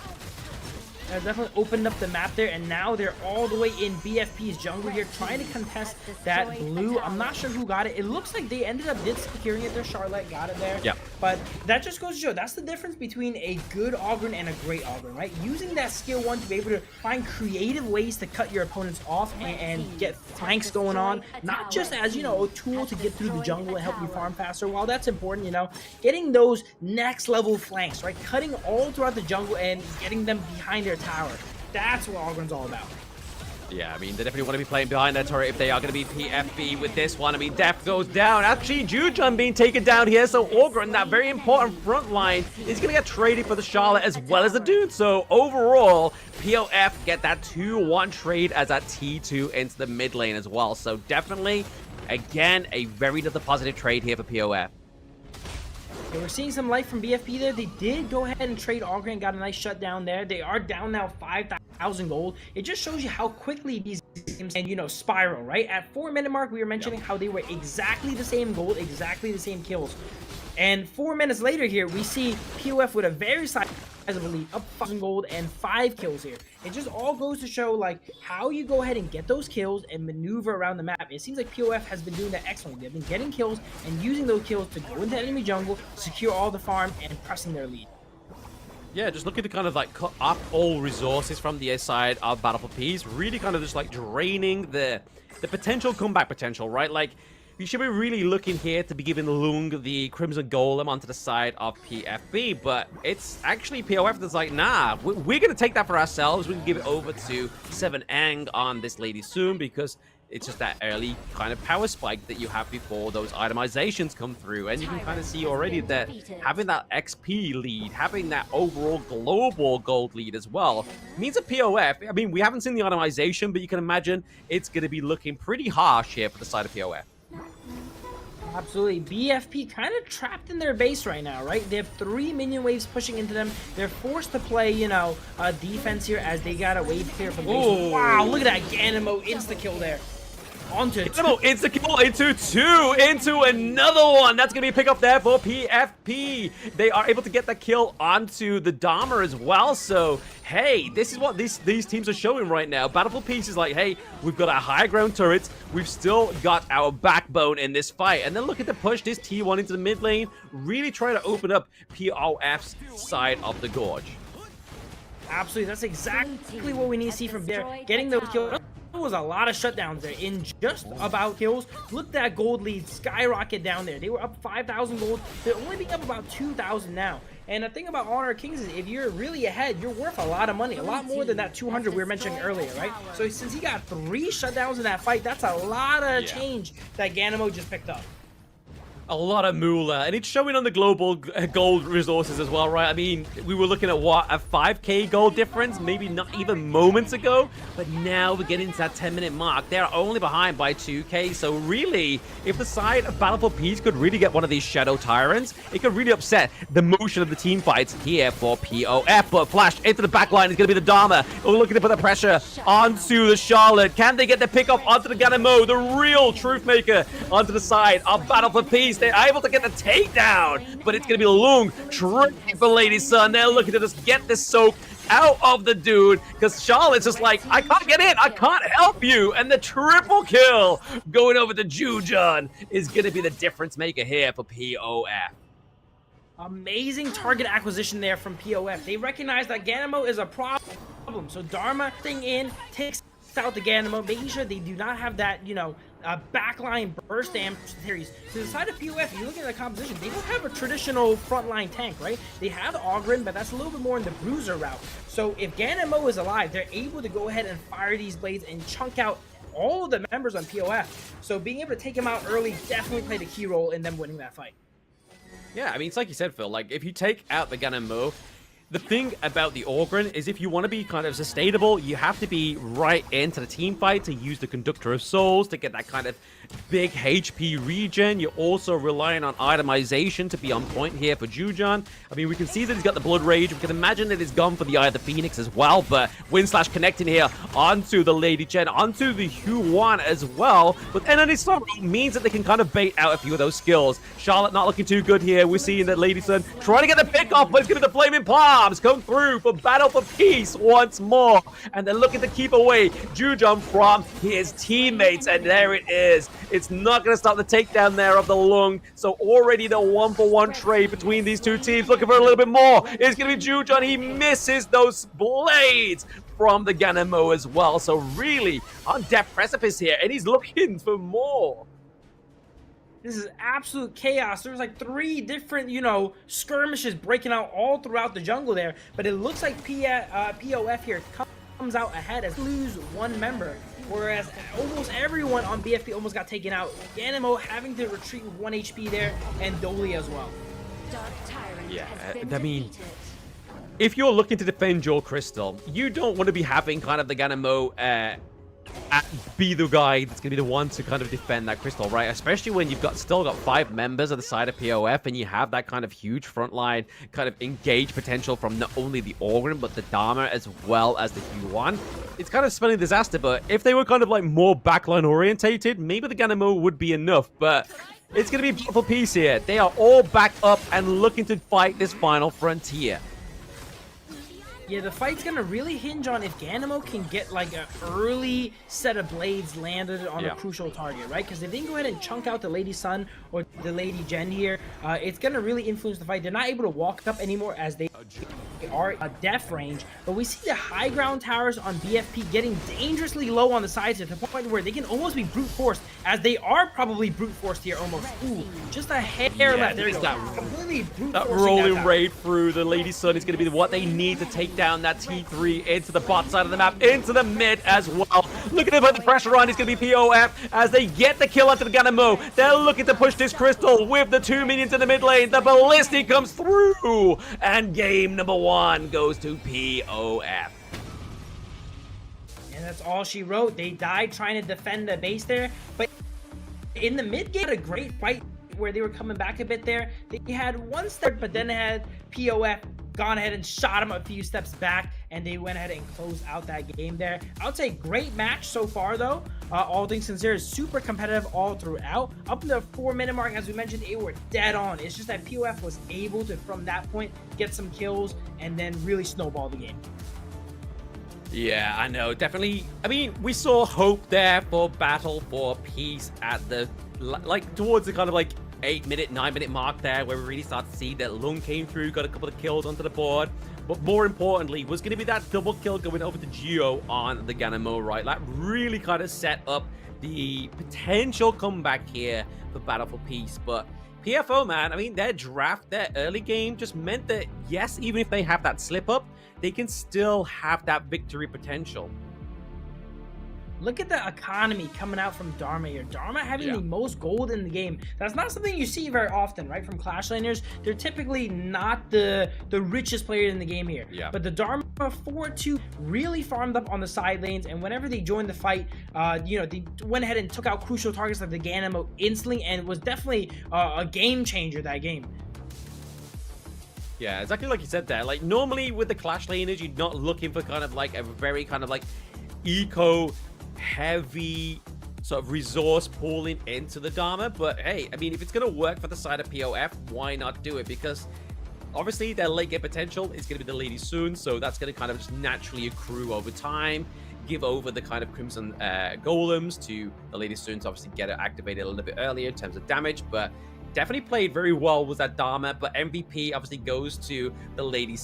Definitely opened up the map there, and now they're all the way in BFP's jungle here, trying to contest that blue. I'm not sure who got it. It looks like they ended up securing it there. Charlotte got it there. Yeah. But that just goes to show that's the difference between a good Ogren and a great Ogren, right? Using that skill 1 to be able to find creative ways to cut your opponents off and get flanks going on, not just as, you know, a tool to get through the jungle and help you farm faster. While that's important, you know, getting those next level flanks, right? Cutting all throughout the jungle and getting them behind their tower. That's what Ogren's all about. Yeah, I mean, they definitely want to be playing behind that turret if they are going to be PFB with this one. I mean, Death goes down. Actually, Jujon being taken down here, so Ogren, that very important front line, is going to get traded for the Charlotte as well as the Dude. So overall, POF get that 2-1 trade as that T2 into the mid lane as well. So definitely, again, a very positive trade here for POF. Okay, we're seeing some life from BFP there. They did go ahead and trade Ogren, got a nice shutdown there. They are down now 5,000 gold. It just shows you how quickly these games can, you know, spiral, right? At 4-minute mark, we were mentioning how they were exactly the same gold, exactly the same kills. And 4 minutes later here, we see POF with a very sizable lead, up 1,000 gold and 5 kills here. It just all goes to show like how you go ahead and get those kills and maneuver around the map. It seems like POF has been doing that excellently. They've been getting kills and using those kills to go into enemy jungle, secure all the farm, and pressing their lead. Yeah, just looking to kind of like cut up all resources from the side of Battle for Peace, really kind of just like draining the potential comeback potential, right? Like, you should be really looking here to be giving Lung the Crimson Golem onto the side of PFB, but it's actually POF that's like, nah, we're going to take that for ourselves. We can give it over to 7ang on this Lady soon, because it's just that early kind of power spike that you have before those itemizations come through. And you can kind of see already that having that XP lead, having that overall global gold lead as well, means that POF, I mean, we haven't seen the itemization, but you can imagine it's going to be looking pretty harsh here for the side of POF. Absolutely. BFP kind of trapped in their base right now, right? They have 3 minion waves pushing into them. They're forced to play, you know, defense here as they got a wave clear from base. Ooh. Wow, look at that Ganimo insta-kill there. Onto Ganimo insta-kill into 2, into another one. That's going to be a pick up there for PFP. They are able to get that kill onto the Dahmer as well. So, hey, this is what these teams are showing right now. Battle for Peace is like, hey, we've got our high ground turrets. We've still got our backbone in this fight. And then look at the push this T1 into the mid lane. Really try to open up POF's side of the gorge. Absolutely. That's exactly what we need to see from there. Getting those kills. was a lot of shutdowns there in just about kills. Look at that gold lead skyrocket down there. They were up 5,000 gold. They're only being up about 2,000 now. And the thing about Honor Kings is if you're really ahead, you're worth a lot of money, a lot more than that 200 we were mentioning earlier, right? So since he got 3 shutdowns in that fight, that's a lot of change that Ganemo just picked up. A lot of moolah, and it's showing on the global gold resources as well, right? I mean, we were looking at what, a 5k gold difference, maybe not even moments ago, but now we're getting to that 10-minute mark. They're only behind by 2k, so really, if the side of Battle for Peace could really get one of these Shadow Tyrants, it could really upset the motion of the team fights here for POF. But Flash into the backline is going to be the Dharma. Oh, looking to put the pressure onto the Charlotte. Can they get the pick off onto the Ganemo, the real truth maker, onto the side of Battle for Peace? They're able to get the takedown, but it's going to be Lung tricky for Lady Sun. They're looking to just get this soak out of the dude, because Charlotte's just like, I can't get in, I can't help you, and the triple kill going over to Jujon is going to be the difference maker here for POF. Amazing target acquisition there from POF. They recognize that Ganemo is a problem, so Dharma thing in, takes out the Ganemo, making sure they do not have that, you know, backline burst damage series. To the side of POF, you look at the composition, they don't have a traditional frontline tank, right? They have Ogren, but that's a little bit more in the bruiser route. So if Ganemo is alive, they're able to go ahead and fire these blades and chunk out all of the members on POF. So being able to take him out early definitely played a key role in them winning that fight. Yeah, I mean, it's like you said, Phil, like, if you take out the Ganemo, the thing about the Ogren is if you want to be kind of sustainable, you have to be right into the team fight to use the Conductor of Souls to get that kind of big HP regen. You're also relying on itemization to be on point here for Jujon. I mean, we can see that he's got the Blood Rage. We can imagine that he's gone for the Eye of the Phoenix as well, but Windslash connecting here onto the Lady Chen, onto the Huan as well. But Enemy Sorrow means that they can kind of bait out a few of those skills. Charlotte not looking too good here. We're seeing that Lady Sun trying to get the pick off, but it's going to be the Flaming Palms come through for Battle for Peace once more. And they're looking to keep away Jujon from his teammates, and there it is. It's not going to stop the takedown there of the Lung. So already the 1-for-1 trade between these two teams. Looking for a little bit more. It's going to be Jujon. He misses those blades from the Ganemo as well. So really on death precipice here, and he's looking for more. This is absolute chaos. There's like 3 different, you know, skirmishes breaking out all throughout the jungle there. But it looks like POF here comes out ahead as lose 1 member. Whereas almost everyone on BFP almost got taken out. Ganemo having to retreat with 1 HP there, and Dolly as well. Yeah, I mean, if you're looking to defend your crystal, you don't want to be having kind of the Ganemo be the guy that's going to be the one to kind of defend that crystal, right? Especially when you've still got 5 members of the side of POF, and you have that kind of huge frontline kind of engage potential from not only the Ogren, but the Dharma as well as the Huan. It's kind of spelling disaster, but if they were kind of like more backline orientated, maybe the Ganemo would be enough, but it's going to be Battle for Peace here. They are all backed up and looking to fight this final frontier. Yeah, the fight's gonna really hinge on if Ganemo can get like an early set of blades landed on a crucial target, right? Because if they can go ahead and chunk out the Lady Sun or the Lady Jen here, it's gonna really influence the fight. They're not able to walk up anymore as they are a death range, but we see the high ground towers on BFP getting dangerously low on the sides to the point where they can almost be brute forced, as they are probably brute forced here almost. Ooh, just a hair left. There you go. Completely brute that rolling raid through the Lady Sun is going to be what they need to take down that T3 into the bot side of the map, into the mid as well. Looking to put the pressure on, it's going to be POF as they get the kill onto the Ganemo. They're looking to push this crystal with the 2 minions in the mid lane. The Ballistic comes through, and game number 1 goes to POF. And that's all she wrote. They died trying to defend the base there, but in the mid game, a great fight where they were coming back a bit there. They had 1 step, but then had POF gone ahead and shot them a few steps back, and they went ahead and closed out that game there. I would say great match so far, though. All things considered, super competitive all throughout. Up to the 4-minute mark, as we mentioned, they were dead on. It's just that POF was able to, from that point, get some kills and then really snowball the game. Yeah, I know, definitely. I mean, we saw hope there for Battle for Peace at the, like, towards the kind of like 8-minute, 9-minute mark there where we really start to see that Lung came through, got a couple of kills onto the board. But more importantly, was going to be that double kill going over to Geo on the Ganamo, right? That really kind of set up the potential comeback here for Battle for Peace. But PFO, man, I mean, their draft, their early game just meant that, yes, even if they have that slip up, they can still have that victory potential. Look at the economy coming out from Dharma here. Dharma having the most gold in the game. That's not something you see very often, right? From Clash laners, they're typically not the richest player in the game here. Yeah. But the Dharma 4-2 really farmed up on the side lanes, and whenever they joined the fight, you know, they went ahead and took out crucial targets like the Ganamo instantly, and was definitely a game changer that game. Yeah, exactly like you said there. Like, normally with the Clash laners, you're not looking for kind of like a very kind of like eco heavy sort of resource pooling into the Dharma, but hey, I mean, if it's going to work for the side of POF, why not do it? Because obviously their late game potential is going to be the Lady Soon, so that's going to kind of just naturally accrue over time, give over the kind of Crimson Golems to the Lady Soon to obviously get it activated a little bit earlier in terms of damage. But definitely played very well with that Dharma, but MVP obviously goes to the Lady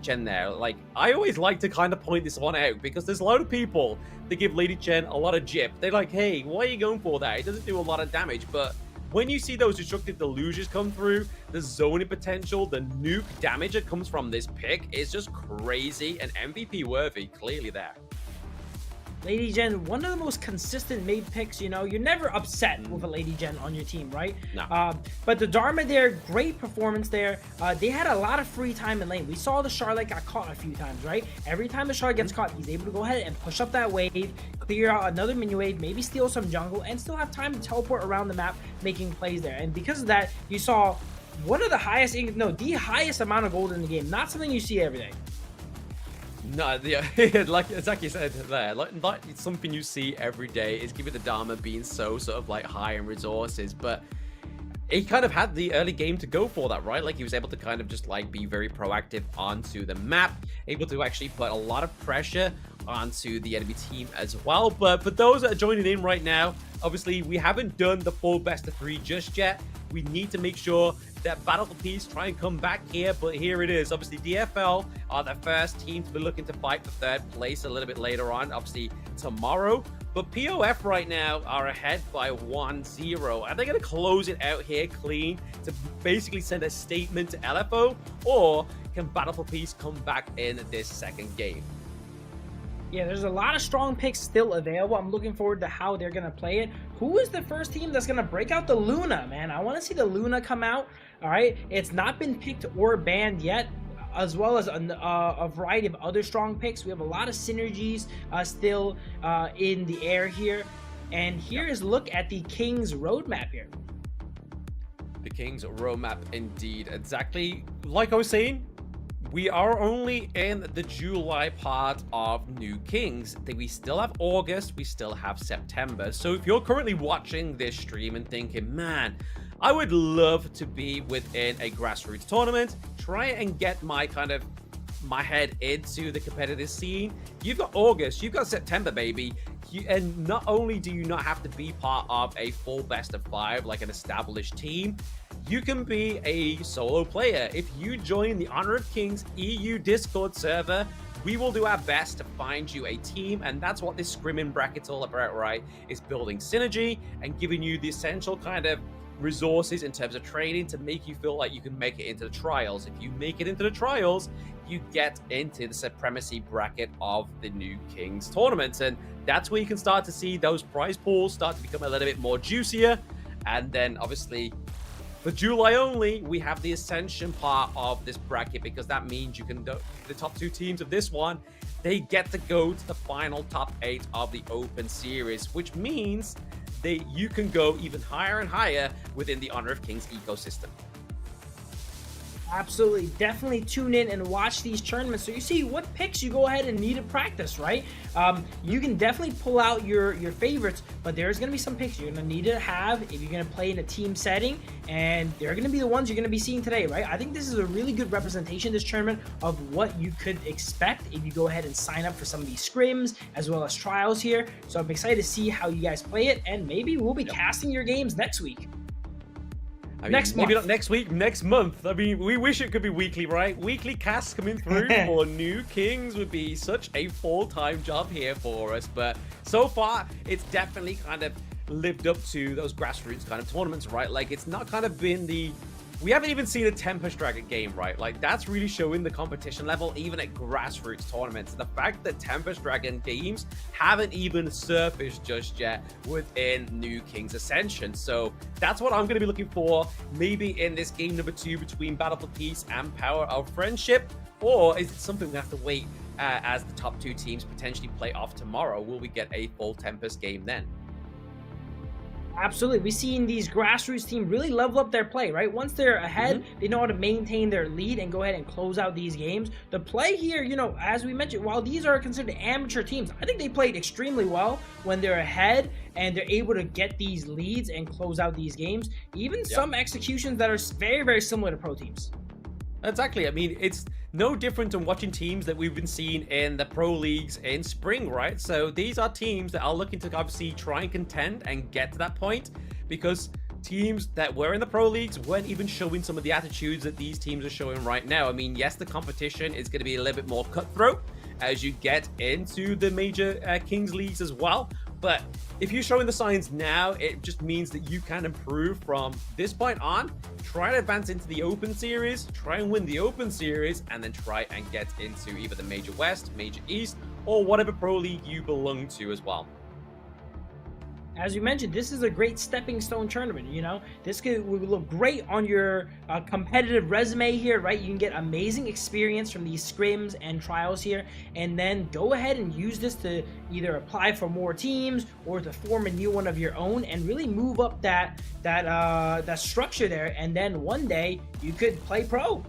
Chen there. Like, I always like to kind of point this one out because there's a lot of people that give Lady Chen a lot of jip. They're like, hey, why are you going for that? It doesn't do a lot of damage. But when you see those destructive delusions come through, the zoning potential, the nuke damage that comes from this pick is just crazy and MVP worthy, clearly there. Lady Jen, one of the most consistent made picks. You know, you're never upset with a Lady Jen on your team, right? No. But the Dharma there, great performance there. They had a lot of free time in lane. We saw the Charlotte got caught a few times, right? Every time the Charlotte gets caught, he's able to go ahead and push up that wave, clear out another minion wave, maybe steal some jungle, and still have time to teleport around the map, making plays there. And because of that, you saw one of the highest, the highest amount of gold in the game. Not something you see every day. No, like exactly said there, like it's something you see every day. Is given the Dharma being so sort of like high in resources, but he kind of had the early game to go for that, right? Like, he was able to kind of just like be very proactive onto the map, able to actually put a lot of pressure onto the enemy team as well. But for those that are joining in right now, obviously we haven't done the full best of 3 just yet. We need to make sure that Battle for Peace try and come back here, but here it is. Obviously DFL are the first team to be looking to fight for 3rd place a little bit later on, obviously tomorrow. But POF right now are ahead by 1-0. Are they going to close it out here clean to basically send a statement to LFO, or can Battle for Peace come back in this second game? Yeah, there's a lot of strong picks still available. I'm looking forward to how they're going to play it. Who is the first team that's going to break out the Luna, man? I want to see the Luna come out, all right? It's not been picked or banned yet, as well as a variety of other strong picks. We have a lot of synergies still in the air here. And here is a look at the Kings roadmap here. The Kings roadmap, indeed. Exactly like I was saying, we are only in the July part of New Kings. We still have August, we still have September. So if you're currently watching this stream and thinking, man, I would love to be within a grassroots tournament, try and get my head into the competitive scene, you've got August, you've got September, baby. And not only do you not have to be part of a full best of 5 like an established team, you can be a solo player. If you join the Honor of Kings EU Discord server, we will do our best to find you a team, and that's what this scrimming bracket's all about, right? Is building synergy and giving you the essential kind of resources in terms of training to make you feel like you can make it into the trials. If you make it into the trials, you get into the supremacy bracket of the New Kings tournament, and that's where you can start to see those prize pools start to become a little bit more juicier. And then obviously for July only, we have the Ascension part of this bracket, because that means you can go, the top 2 teams of this one, they get to go to the final top 8 of the Open Series, which means you can go even higher and higher within the Honor of Kings ecosystem. Absolutely, definitely tune in and watch these tournaments so you see what picks you go ahead and need to practice, right? You can definitely pull out your favorites, but there's going to be some picks you're going to need to have if you're going to play in a team setting, and they're going to be the ones you're going to be seeing today, right? I think this is a really good representation, this tournament, of what you could expect if you go ahead and sign up for some of these scrims as well as trials here. So I'm excited to see how you guys play it, and maybe we'll be casting your games next week. I mean, Next maybe month. not next week, next month. I mean, we wish it could be weekly, right? Weekly casts coming through for new Kings would be such a full-time job here for us. But so far, it's definitely kind of lived up to those grassroots kind of tournaments, right? Like, it's not kind of been the... We haven't even seen a Tempest Dragon game, right? Like, that's really showing the competition level, even at grassroots tournaments. The fact that Tempest Dragon games haven't even surfaced just yet within new Kings Ascension. So that's what I'm going to be looking for, maybe in this game number 2 between Battle for Peace and Power of Friendship. Or is it something we have to wait as the top 2 teams potentially play off tomorrow? Will we get a full Tempest game then? Absolutely. We've seen these grassroots teams really level up their play, right? Once they're ahead, they know how to maintain their lead and go ahead and close out these games. The play here, you know, as we mentioned, while these are considered amateur teams, I think they played extremely well when they're ahead and they're able to get these leads and close out these games. Even some executions that are very, very similar to pro teams. Exactly. I mean, it's no different than watching teams that we've been seeing in the pro leagues in spring, right? So these are teams that are looking to obviously try and contend and get to that point, because teams that were in the pro leagues weren't even showing some of the attitudes that these teams are showing right now. I mean, yes, the competition is going to be a little bit more cutthroat as you get into the major Kings leagues as well. But if you're showing the signs now, it just means that you can improve from this point on. Try to advance into the Open Series, try and win the Open Series, and then try and get into either the Major West, Major East, or whatever pro league you belong to as well. As you mentioned, this is a great stepping stone tournament, you know? This would look great on your competitive resume here, right? You can get amazing experience from these scrims and trials here, and then go ahead and use this to either apply for more teams or to form a new one of your own and really move up that structure there, and then one day you could play pro.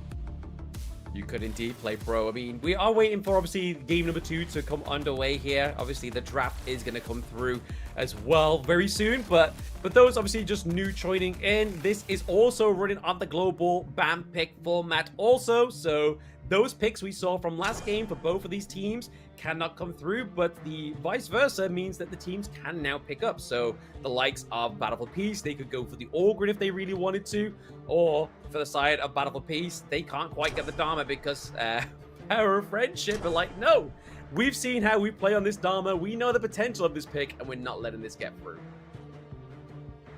You could indeed play pro. I mean, we are waiting for, obviously, game number 2 to come underway here. Obviously, the draft is going to come through as well very soon. But those, obviously, just new joining in. This is also running on the global BAM pick format also. So those picks we saw from last game for both of these teams cannot come through, but the vice versa means that the teams can now pick up. So the likes of Battle for Peace, they could go for the Orgrin if they really wanted to, or for the side of Battle for Peace, they can't quite get the Dharma because Power of Friendship are like, no, we've seen how we play on this Dharma, we know the potential of this pick, and we're not letting this get through.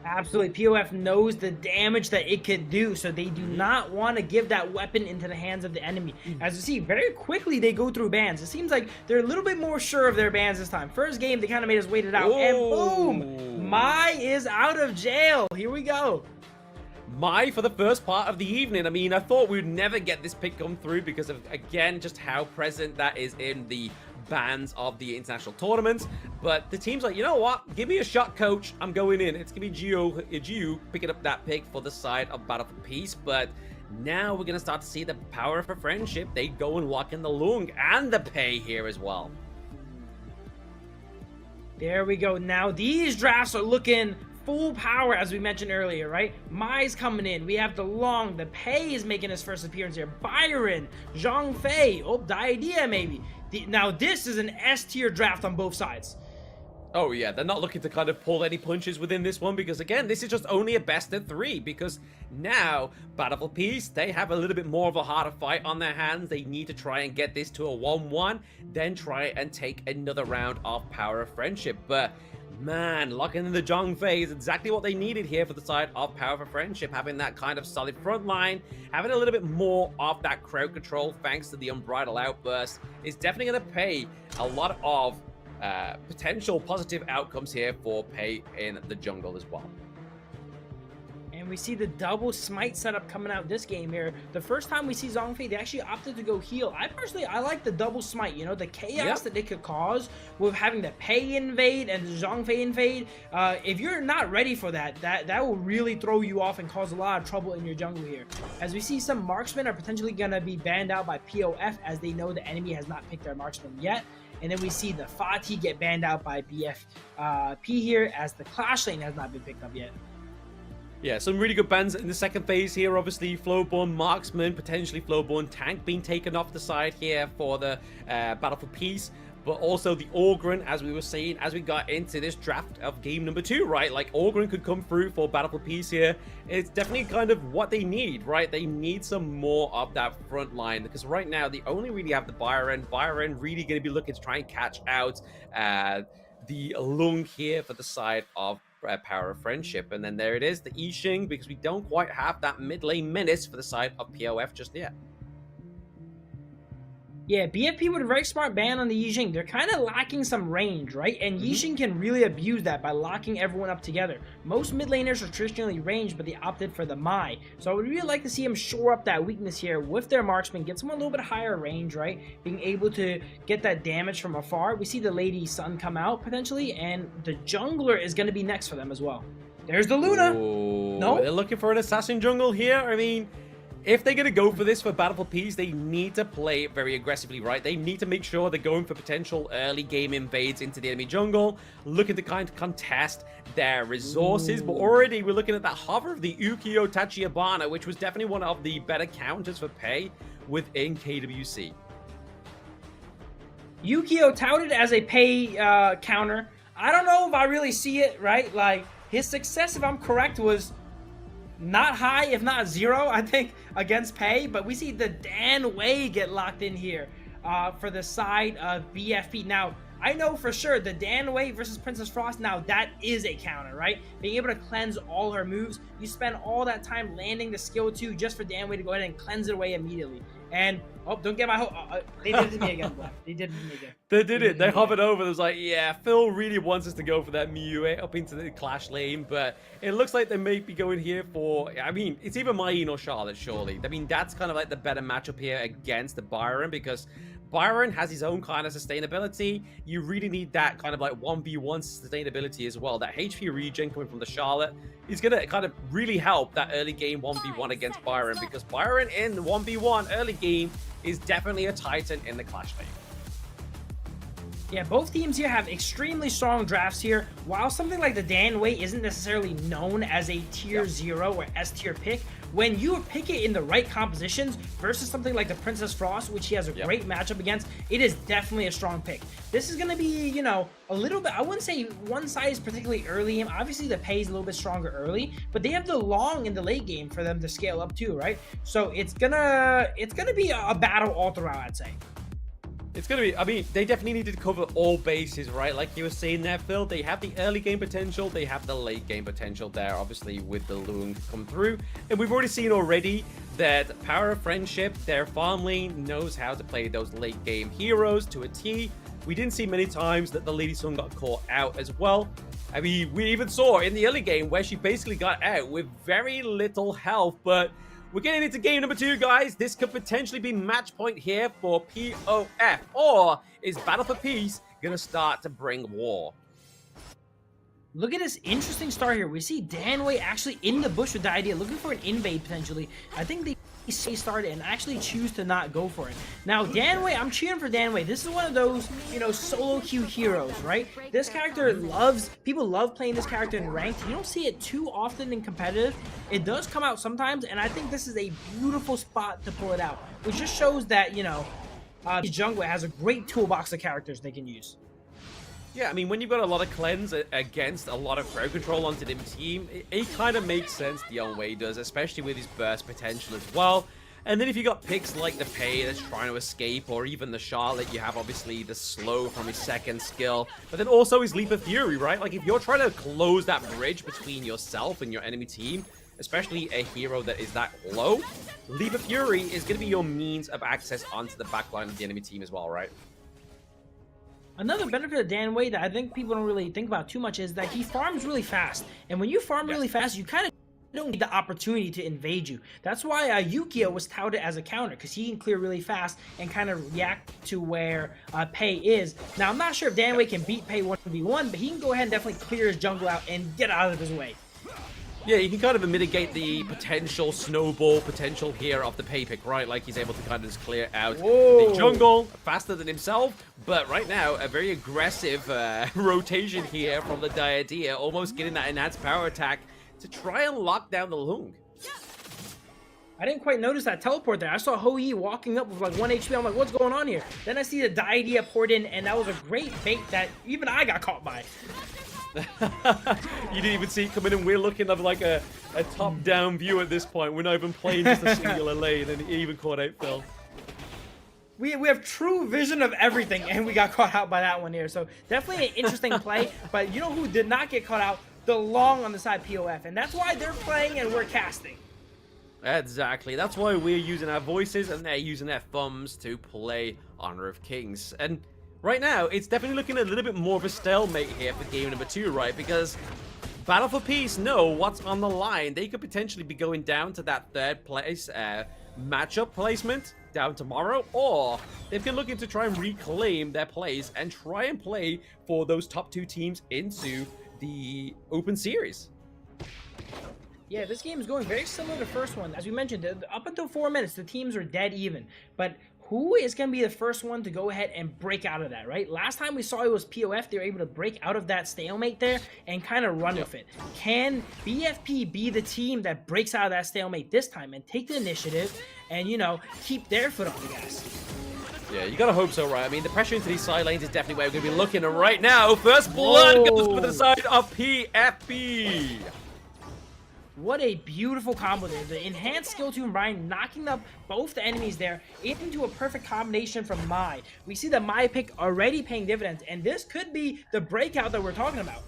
Absolutely. POF knows the damage that it could do, so they do not want to give that weapon into the hands of the enemy. As you see, very quickly they go through bans. It seems like they're a little bit more sure of their bans this time. First game, they kind of made us wait it out, and boom! Mai is out of jail. Here we go. Mai for the first part of the evening. I mean, I thought we would never get this pick come through because of, again, just how present that is in the bans of the international tournaments. But the team's like, you know what? Give me a shot, coach. I'm going in. It's going to be Gio picking up that pick for the side of Battle for Peace. But now we're going to start to see the Power of a Friendship. They go and lock in the Lung and the Pei here as well. There we go. Now these drafts are looking full power, as we mentioned earlier, right? Mai's coming in. We have the Long. The Pei is making his first appearance here. Byron, Zhang Fei, Diadea maybe. Now this is an S tier draft on both sides. Oh yeah, they're not looking to kind of pull any punches within this one because, again, this is just only a best of 3 because now Battle for Peace, they have a little bit more of a harder fight on their hands. They need to try and get this to a 1-1, then try and take another round of Power of Friendship. But man, locking in the Zhang Fei is exactly what they needed here for the side of Power of Friendship, having that kind of solid front line, having a little bit more of that crowd control thanks to the Unbridled Outburst is definitely going to pay a lot of potential positive outcomes here for Pei in the jungle as well. And we see the double smite setup coming out this game here. The first time we see Zhang Fei, they actually opted to go heal. I like the double smite, you know, the chaos that it could cause with having the Pei invade and the Zhang Fei invade. If you're not ready for that will really throw you off and cause a lot of trouble in your jungle here. As we see, some marksmen are potentially going to be banned out by POF as they know the enemy has not picked their marksman yet. And then we see the Fatih get banned out by BFP here as the Clash Lane has not been picked up yet. Yeah, some really good bans in the second phase here. Obviously, Flowborn Marksman, potentially Flowborn Tank being taken off the side here for the Battle for Peace. but also the Ogryn, as we were saying, as we got into this draft of game number 2, right? Like, Ogryn could come through for Battle for Peace here. It's definitely kind of what they need, right? They need some more of that front line, because right now they only really have the Byron. Byron really going to be looking to try and catch out the Lung here for the side of Power of Friendship. And then there it is, the Yixing, because we don't quite have that mid lane menace for the side of POF just yet. Yeah, BFP with a very smart ban on the Yixing. They're kind of lacking some range, right? And Yixing can really abuse that by locking everyone up together. Most mid laners are traditionally ranged, but they opted for the Mai. So I would really like to see them shore up that weakness here with their marksman, get someone a little bit higher range, right? Being able to get that damage from afar. We see the Lady Sun come out potentially, and the jungler is going to be next for them as well. There's the Luna. Ooh, No, they're looking for an assassin jungle here. I mean, if they're going to go for this for Battle for Peace, they need to play it very aggressively, right? They need to make sure they're going for potential early game invades into the enemy jungle, looking to kind of contest their resources. Ooh. But already we're looking at that hover of the Ukio Tachibana, which was definitely one of the better counters for Pei within KWC. Ukio touted as a Pei counter. I don't know if I really see it, right? Like, his success, if I'm correct, was not high, if not 0, I think, against Pei. But we see the Dan Wei get locked in here for the side of BFP. Now, I know for sure the Dan Wei versus Princess Frost, now that is a counter, right? Being able to cleanse all her moves. You spend all that time landing the skill 2 just for Dan Wei to go ahead and cleanse it away immediately. And, oh, don't get my hope. They did it to me again, Black. They did it to me again. They did it. They hovered over. It was like, yeah, Phil really wants us to go for that Mew up into the Clash lane, but it looks like they may be going here for, I mean, it's either Mayin or Charlotte, surely. I mean, that's kind of like the better matchup here against the Byron, because Byron has his own kind of sustainability. You really need that kind of like 1v1 sustainability as well. That HP regen coming from the Charlotte is going to kind of really help that early game 1v1 against Byron, because Byron in the 1v1 early game is definitely a titan in the Clash lane. Yeah, both teams here have extremely strong drafts here. While something like the Dan Wei isn't necessarily known as a tier 0 or S tier pick, when you pick it in the right compositions versus something like the Princess Frost, which he has a great matchup against, it is definitely a strong pick. This is going to be, you know, a little bit, I wouldn't say one side is particularly early. Obviously, the Pei is a little bit stronger early, but they have the long in the late game for them to scale up too, right? So it's gonna be a battle all throughout, I'd say. It's going to be, I mean, they definitely need to cover all bases, right? Like you were saying there, Phil, they have the early game potential, they have the late game potential there, obviously, with the Lung come through. And we've already seen already that Power of Friendship, their farm lane, knows how to play those late game heroes to a T. We didn't see many times that the Lady Sun got caught out as well. I mean, we even saw in the early game where she basically got out with very little health, but we're getting into game number 2, guys. This could potentially be match point here for POF. Or is Battle for Peace going to start to bring war? Look at this interesting start here. We see Dan Wei actually in the bush with the idea, looking for an invade potentially. I think they started and actually choose to not go for it. Now, Dan Wei, I'm cheering for Dan Wei. This is one of those, you know, solo queue heroes, right? This character people love playing this character in ranked. You don't see it too often in competitive. It does come out sometimes, and I think this is a beautiful spot to pull it out, which just shows that, you know, Jungler has a great toolbox of characters they can use. Yeah, I mean, when you've got a lot of cleanse against a lot of crowd control onto the team, it kind of makes sense, Dion Wei does, especially with his burst potential as well. And then if you got picks like the Pei that's trying to escape, or even the Charlotte, you have obviously the slow from his second skill, but then also his Leap of Fury, right? Like, if you're trying to close that bridge between yourself and your enemy team, especially a hero that is that low, Leap of Fury is going to be your means of access onto the backline of the enemy team as well, right? Another benefit of Dan Wei that I think people don't really think about too much is that he farms really fast. And when you farm really fast, you kind of don't need the opportunity to invade you. That's why Yukio was touted as a counter, because he can clear really fast and kind of react to where Pei is. Now, I'm not sure if Dan Wei can beat Pei 1v1, but he can go ahead and definitely clear his jungle out and get out of his way. Yeah, you can kind of mitigate the potential snowball potential here of the Pei pick, right? Like, he's able to kind of just clear out the jungle faster than himself. But right now, a very aggressive rotation here from the Diadea, almost getting that enhanced power attack to try and lock down the Lung. I didn't quite notice that teleport there. I saw HoK walking up with like 1 HP. I'm like, what's going on here? Then I see the idea poured in, and that was a great bait that even I got caught by. You didn't even see it coming in. We're looking at like a top-down view at this point. We're not even playing just a singular lane, and it even caught out Phil. We have true vision of everything, and we got caught out by that one here. So definitely an interesting play. But you know who did not get caught out? The long on the side POF, and that's why they're playing and we're casting. Exactly. That's why we're using our voices and they're using their thumbs to play Honor of Kings. And right now, it's definitely looking a little bit more of a stalemate here for game number 2, right? Because Battle for Peace know what's on the line. They could potentially be going down to that 3rd place matchup placement down tomorrow, or they've been looking to try and reclaim their place and try and play for those top 2 teams into the Open Series. Yeah, this game is going very similar to the first one. As we mentioned, up until 4 minutes, the teams are dead even. But who is going to be the first one to go ahead and break out of that, right? Last time we saw it was POF. They were able to break out of that stalemate there and kind of run with it. Can BFP be the team that breaks out of that stalemate this time and take the initiative and, you know, keep their foot on the gas? Yeah, you gotta hope so, right? I mean, the pressure into these side lanes is definitely where we're gonna be looking at right now. First blood goes to the side of PFP. What a beautiful combo there. The enhanced skill to Brian knocking up both the enemies there into a perfect combination from Mai. We see the Mai pick already paying dividends, and this could be the breakout that we're talking about.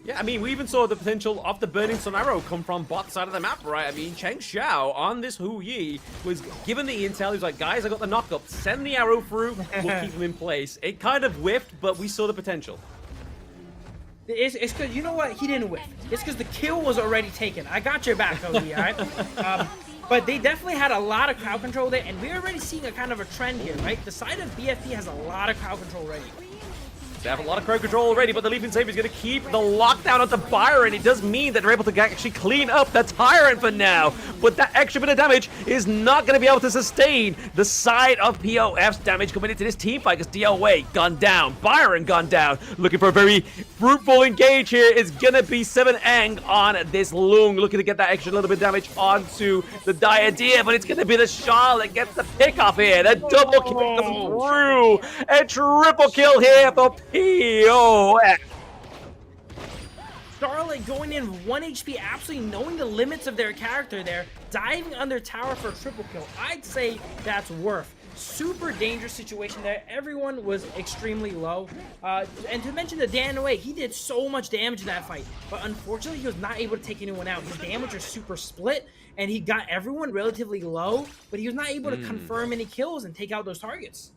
Yeah, I mean, we even saw the potential of the Burning Sun Arrow come from bot side of the map, right? I mean, Cheng Xiao on this HoK was given the intel. He was like, guys, I got the knock-up. Send the arrow through. We'll keep him in place. It kind of whiffed, but we saw the potential. It's because, you know what? He didn't whiff. It's because the kill was already taken. I got your back, HoK, all right? But they definitely had a lot of crowd control there, and we're already seeing a kind of a trend here, right? The side of BFP has a lot of crowd control already. They have a lot of crowd control already, but the Leaping Saber is going to keep the lockdown onto Byron. It does mean that they're able to actually clean up the Tyrant for now, but that extra bit of damage is not going to be able to sustain the side of POF's damage coming into this team fight, because DLWay gone down, Byron gone down. Looking for a very fruitful engage here is going to be 7ang on this Lung, looking to get that extra little bit of damage onto the Diadea, but it's going to be the Charlotte gets the pick off here. The double kill comes through. A triple kill here for POF. Charlotte going in 1 HP, absolutely knowing the limits of their character there, diving under tower for a triple kill. I'd say that's worth. Super dangerous situation there. Everyone was extremely low. And to mention the Dan away, he did so much damage in that fight, but unfortunately he was not able to take anyone out. His damage was super split, and he got everyone relatively low, but he was not able to confirm any kills and take out those targets.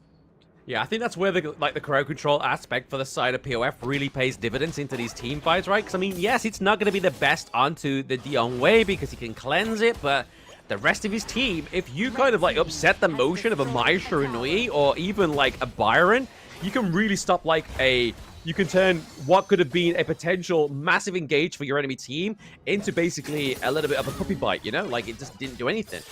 Yeah, I think that's where the crowd control aspect for the side of POF really pays dividends into these team fights, right? Because, I mean, yes, it's not going to be the best onto the Dion Wei because he can cleanse it, but the rest of his team, if you kind of, like, upset the motion of a Mai Shiranui or even, like, a Byron, you can really stop, like, you can turn what could have been a potential massive engage for your enemy team into basically a little bit of a puppy bite, you know? Like, it just didn't do anything.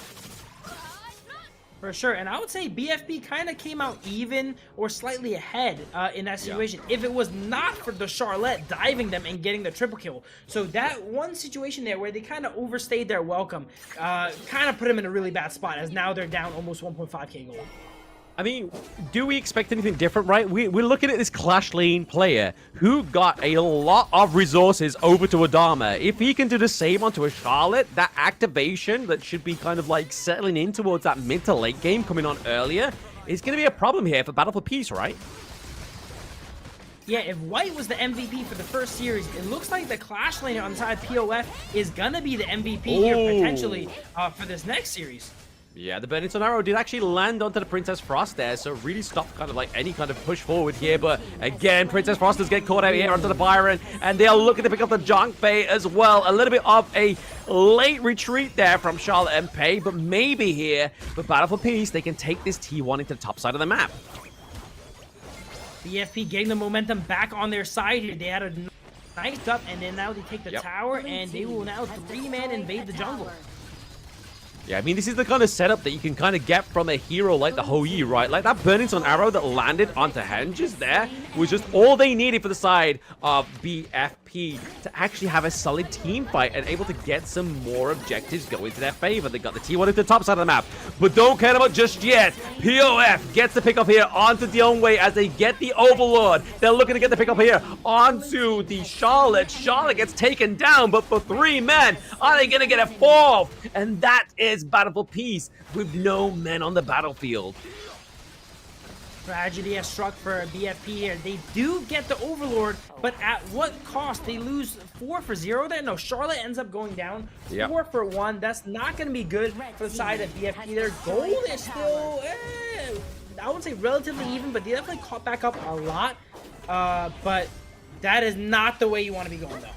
For sure, and I would say BFB kind of came out even or slightly ahead in that situation if it was not for the Charlotte diving them and getting the triple kill. So that one situation there where they kind of overstayed their welcome kind of put them in a really bad spot, as now they're down almost 1.5k gold. I mean, do we expect anything different, right? We're looking at this Clash Lane player who got a lot of resources over to Adama. If he can do the same onto a Charlotte, that activation that should be kind of like settling in towards that mid to late game coming on earlier is going to be a problem here for Battle for Peace, right? Yeah, if White was the MVP for the first series, it looks like the Clash Lane on side POF is going to be the MVP here potentially for this next series. Yeah, the Burning Sun Arrow did actually land onto the Princess Frost there, so really stopped kind of like any kind of push forward here. But again, Princess Frost does get caught out here onto the Byron, and they are looking to pick up the Junk Bay as well. A little bit of a late retreat there from Charlotte and Pei, but maybe here for Battle for Peace, they can take this T1 into the top side of the map. BFP getting the momentum back on their side here. They had a nice up, and then now they take the tower, and they will now 3-man invade the jungle. Yeah, I mean, this is the kind of setup that you can kind of get from a hero like the HoK, right? Like that Burning Sun arrow that landed onto Henges there was just all they needed for the side of BFP to actually have a solid team fight and able to get some more objectives going to their favor. They got the T1 at the top side of the map, but don't care about just yet. POF gets the pick up here onto Dionwei as they get the Overlord. They're looking to get the pick up here onto the Charlotte. Charlotte gets taken down, but for 3 men, are they going to get a 4th? And that is Battle for Peace with no men on the battlefield. Tragedy has struck for BFP here. They do get the Overlord, but at what cost? They lose 4-0 there. No, Charlotte ends up going down 4-1. That's not going to be good for the side of BFP. Their gold is still, I wouldn't say relatively even, but they definitely caught back up a lot. But that is not the way you want to be going, though.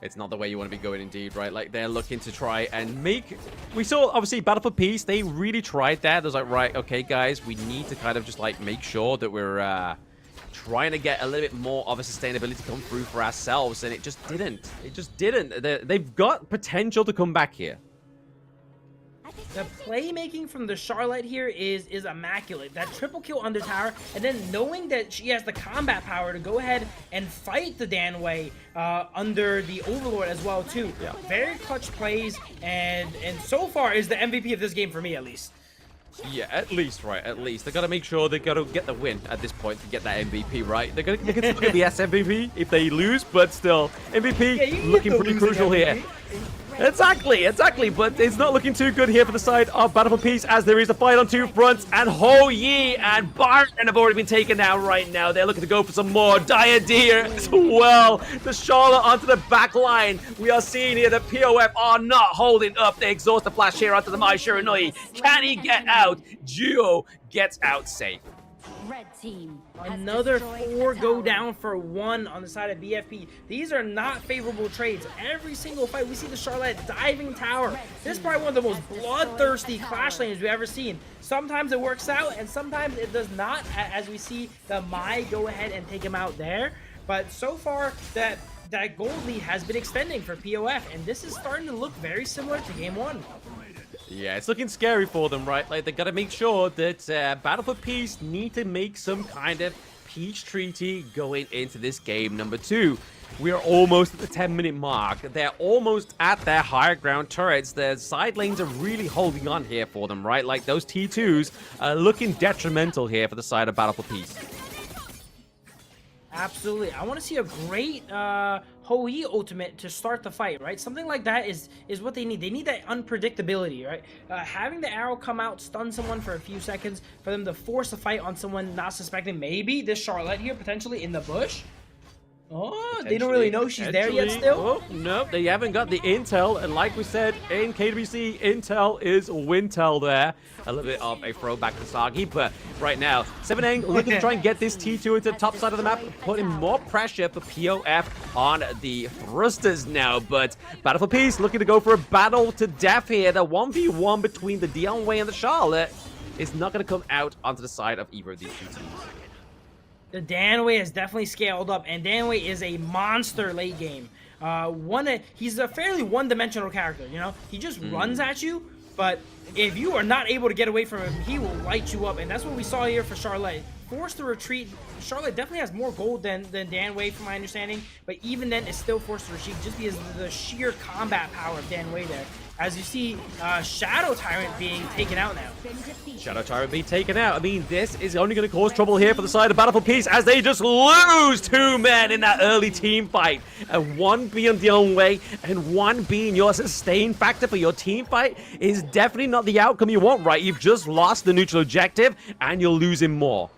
It's not the way you want to be going indeed, right? Like, they're looking to try and make... We saw, obviously, Battle for Peace. They really tried that. They was like, right, okay, guys, we need to kind of just, like, make sure that we're trying to get a little bit more of a sustainability come through for ourselves, and it just didn't. It just didn't. They've got potential to come back here. The playmaking from the Charlotte here is immaculate. That triple kill under tower, and then knowing that she has the combat power to go ahead and fight the Danwei under the Overlord as well too. Yeah. Very clutch plays, and so far is the MVP of this game for me, at least. Yeah, at least, right? At least. They got to make sure they got to get the win at this point to get that MVP, right? They can still get the SMVP if they lose, but still, MVP looking pretty crucial here. Exactly, but it's not looking too good here for the side of Battle for Peace as there is a fight on 2 fronts, and HoYi and Barton have already been taken down right now. They're looking to go for some more. Diadeer as well. The Charlotte onto the back line. We are seeing here that POF are not holding up. They exhaust the flash here onto the Mai Shiranui. Can he get out? Geo gets out safe. Red team Another 4 go down for 1 on the side of BFP. These are not favorable trades. Every single fight, we see the Charlotte diving tower. This is probably one of the most bloodthirsty clash lanes we've ever seen. Sometimes it works out, and sometimes it does not, as we see the Mai go ahead and take him out there. But so far, that gold lead has been extending for POF, and this is starting to look very similar to Game 1. Yeah, it's looking scary for them, right? Like, they got to make sure that Battle for Peace need to make some kind of peace treaty going into this game number 2. We are almost at the 10-minute mark. They're almost at their higher ground turrets. Their side lanes are really holding on here for them, right? Like, those T2s are looking detrimental here for the side of Battle for Peace. Absolutely. I want to see a great HoYi ultimate to start the fight, right? Something like that is what they need. They need that unpredictability, right? Having the arrow come out, stun someone for a few seconds, for them to force a fight on someone not suspecting. Maybe this Charlotte here, potentially in the bush. Oh, they don't really know she's there yet still? Oh, no, they haven't got the intel. And like we said, in KWC, intel is Wintel there. A little bit of a throwback to Sagi, but right now, 7ang looking to try and get this T2 into the top side of the map, putting more pressure for POF on the thrusters now. But Battle for Peace looking to go for a battle to death here. The 1v1 between the Dionwei and the Charlotte is not going to come out onto the side of either of these two teams. The Danwei has definitely scaled up, and Danwei is a monster late game. He's a fairly one-dimensional character, you know? He just runs at you, but if you are not able to get away from him, he will light you up, and that's what we saw here for Charlotte. Forced to retreat. Charlotte definitely has more gold than Danwei, from my understanding, but even then, it's still forced to retreat just because of the sheer combat power of Danwei there. As you see, Shadow Tyrant being taken out now. Shadow Tyrant being taken out. I mean, this is only going to cause trouble here for the side of Battle for Peace as they just lose 2 men in that early team fight. And 1 being the own way and 1 being your sustain factor for your team fight is definitely not the outcome you want, right? You've just lost the neutral objective and you're losing more.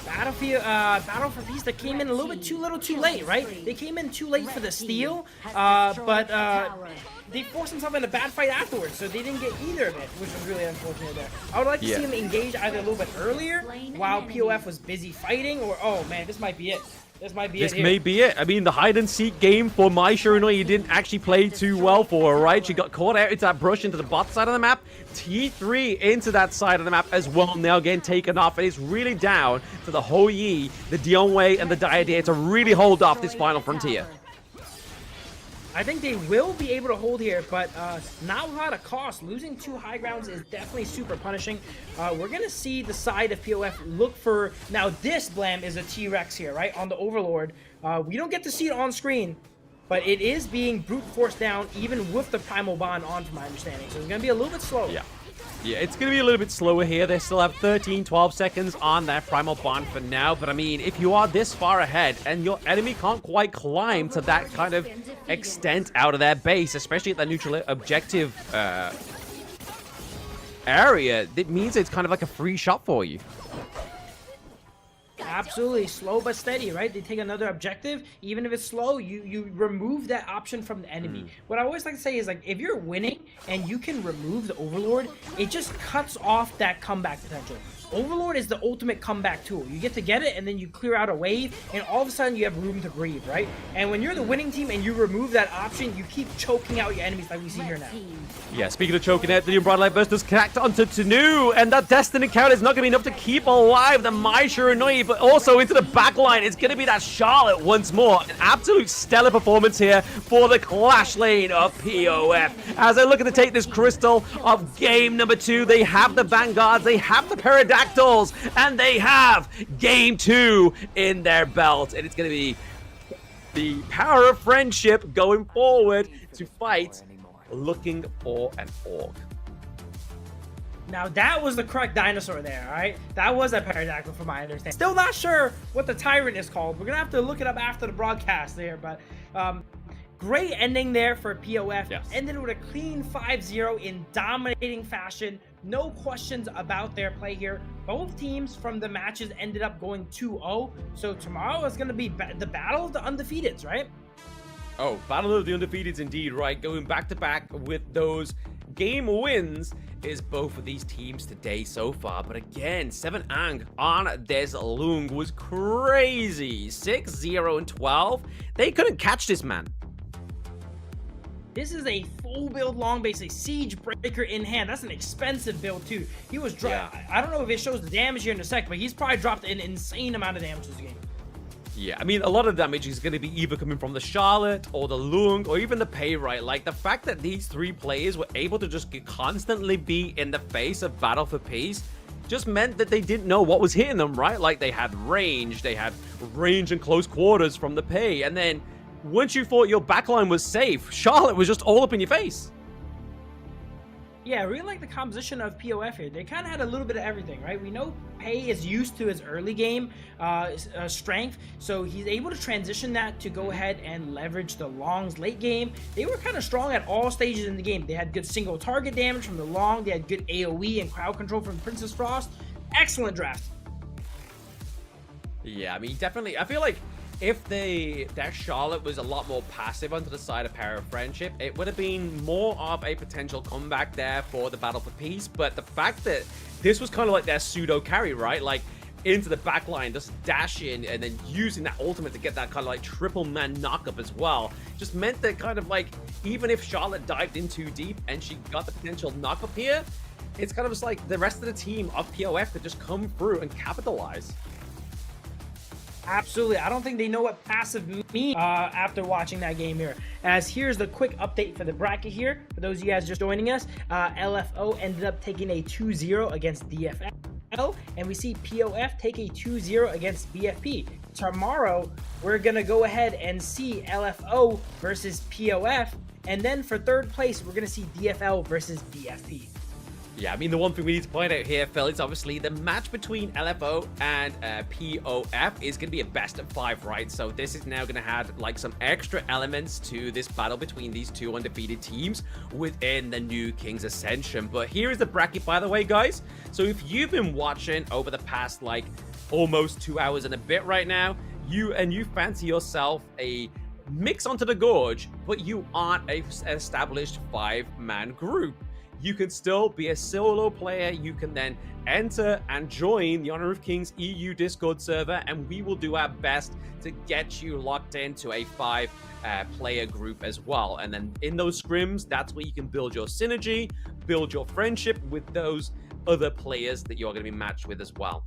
Battle for Peace that came in a little bit too late, right? They came in too late for the steal, but they forced themselves in a bad fight afterwards, so they didn't get either of it, which was really unfortunate there. I would like to see them engage either a little bit earlier while POF was busy fighting, or, oh man, this might be it. This might be it. This may be it. I mean, the hide-and-seek game for Mai Shiranui didn't actually play too well for her, right? She got caught out into that brush into the bot side of the map. T3 into that side of the map as well, now getting taken off. And it's really down to the HoYi, the Dionwei, and the Diadeer to really hold off this final frontier. I think they will be able to hold here, but not without a cost. Losing 2 high grounds is definitely super punishing. We're going to see the side of POF look for... Now, this Blam is a T-Rex here, right? On the Overlord. We don't get to see it on screen, but it is being brute forced down, even with the Primal Bond on, from my understanding. So it's going to be a little bit slow. Yeah, it's going to be a little bit slower here. They still have 13, 12 seconds on their Primal Bond for now. But, I mean, if you are this far ahead and your enemy can't quite climb to that kind of extent out of their base, especially at the neutral objective area, it means it's kind of like a free shot for you. Absolutely, slow but steady, right? They take another objective, even if it's slow, you remove that option from the enemy. What I always like to say is, like, if you're winning and you can remove the Overlord, it just cuts off that comeback potential. Overlord is the ultimate comeback tool. You get to get it, and then you clear out a wave, and all of a sudden you have room to breathe, right? And when you're the winning team and you remove that option, you keep choking out your enemies like we see here now. Yeah, speaking of choking out, the Umbrella Light Burst does connect onto Tanu, and that Destiny count is not going to be enough to keep alive the Mai Shiranui, but also into the back line. It's going to be that Charlotte once more. An absolute stellar performance here for the Clash lane of POF. As they're looking to take this crystal of game number 2, they have the Vanguards, they have the Pterodactyls, and they have game 2 in their belt. And it's going to be the power of friendship going forward to fight, looking for an orc. Now, that was the correct dinosaur there, all right? That was a pterodactyl from my understanding. Still not sure what the tyrant is called. We're going to have to look it up after the broadcast there, but great ending there for POF. Yes. Ended with a clean 5-0 in dominating fashion. No questions about their play here. Both teams from the matches ended up going 2-0. So tomorrow is going to be the battle of the undefeateds, right? Oh, battle of the undefeateds indeed, right? Going back to back with those game wins is both of these teams today so far. But again, 7-Ang on Des Lung was crazy. 6-0 and 12. They couldn't catch this man. This is a full build long base, a siege breaker in hand. That's an expensive build too. He was I don't know if it shows the damage here in a sec, but he's probably dropped an insane amount of damage this game. Yeah, I mean, a lot of damage is going to be either coming from the Charlotte or the Lung or even the Pei, right? Like, the fact that these 3 players were able to just constantly be in the face of Battle for Peace just meant that they didn't know what was hitting them, right? Like, they had range and close quarters from the Pei, and then once you thought your backline was safe, Charlotte was just all up in your face. Yeah, I really like the composition of POF here. They kind of had a little bit of everything, right? We know Pei is used to his early game strength, so he's able to transition that to go ahead and leverage the Long's late game. They were kind of strong at all stages in the game. They had good single target damage from the Long. They had good AoE and crowd control from Princess Frost. Excellent draft. Yeah, I mean, definitely. I feel like if their Charlotte was a lot more passive onto the side of Power of Friendship, it would have been more of a potential comeback there for the Battle for Peace. But the fact that this was kind of like their pseudo carry, right? Like, into the back line, just dash in and then using that ultimate to get that kind of like triple man knockup as well, just meant that kind of like, even if Charlotte dived in too deep and she got the potential knockup here, it's kind of just like the rest of the team of POF could just come through and capitalize. Absolutely. I don't think they know what passive means after watching that game here. As here's the quick update for the bracket here. For those of you guys just joining us, LFO ended up taking a 2-0 against DFL, and we see POF take a 2-0 against BFP. Tomorrow, we're going to go ahead and see LFO versus POF, and then for third place, we're going to see DFL versus BFP. Yeah, I mean, the one thing we need to point out here, Phil, is obviously the match between LFO and POF is going to be a best of 5, right? So this is now going to add like some extra elements to this battle between these 2 undefeated teams within the new Kings Ascension. But here is the bracket, by the way, guys. So if you've been watching over the past like almost 2 hours and a bit right now, you fancy yourself a mix onto the Gorge, but you aren't an established 5-man group, you can still be a solo player. You can then enter and join the Honor of Kings EU Discord server, and we will do our best to get you locked into a 5-player group as well. And then in those scrims, that's where you can build your synergy, build your friendship with those other players that you're going to be matched with as well.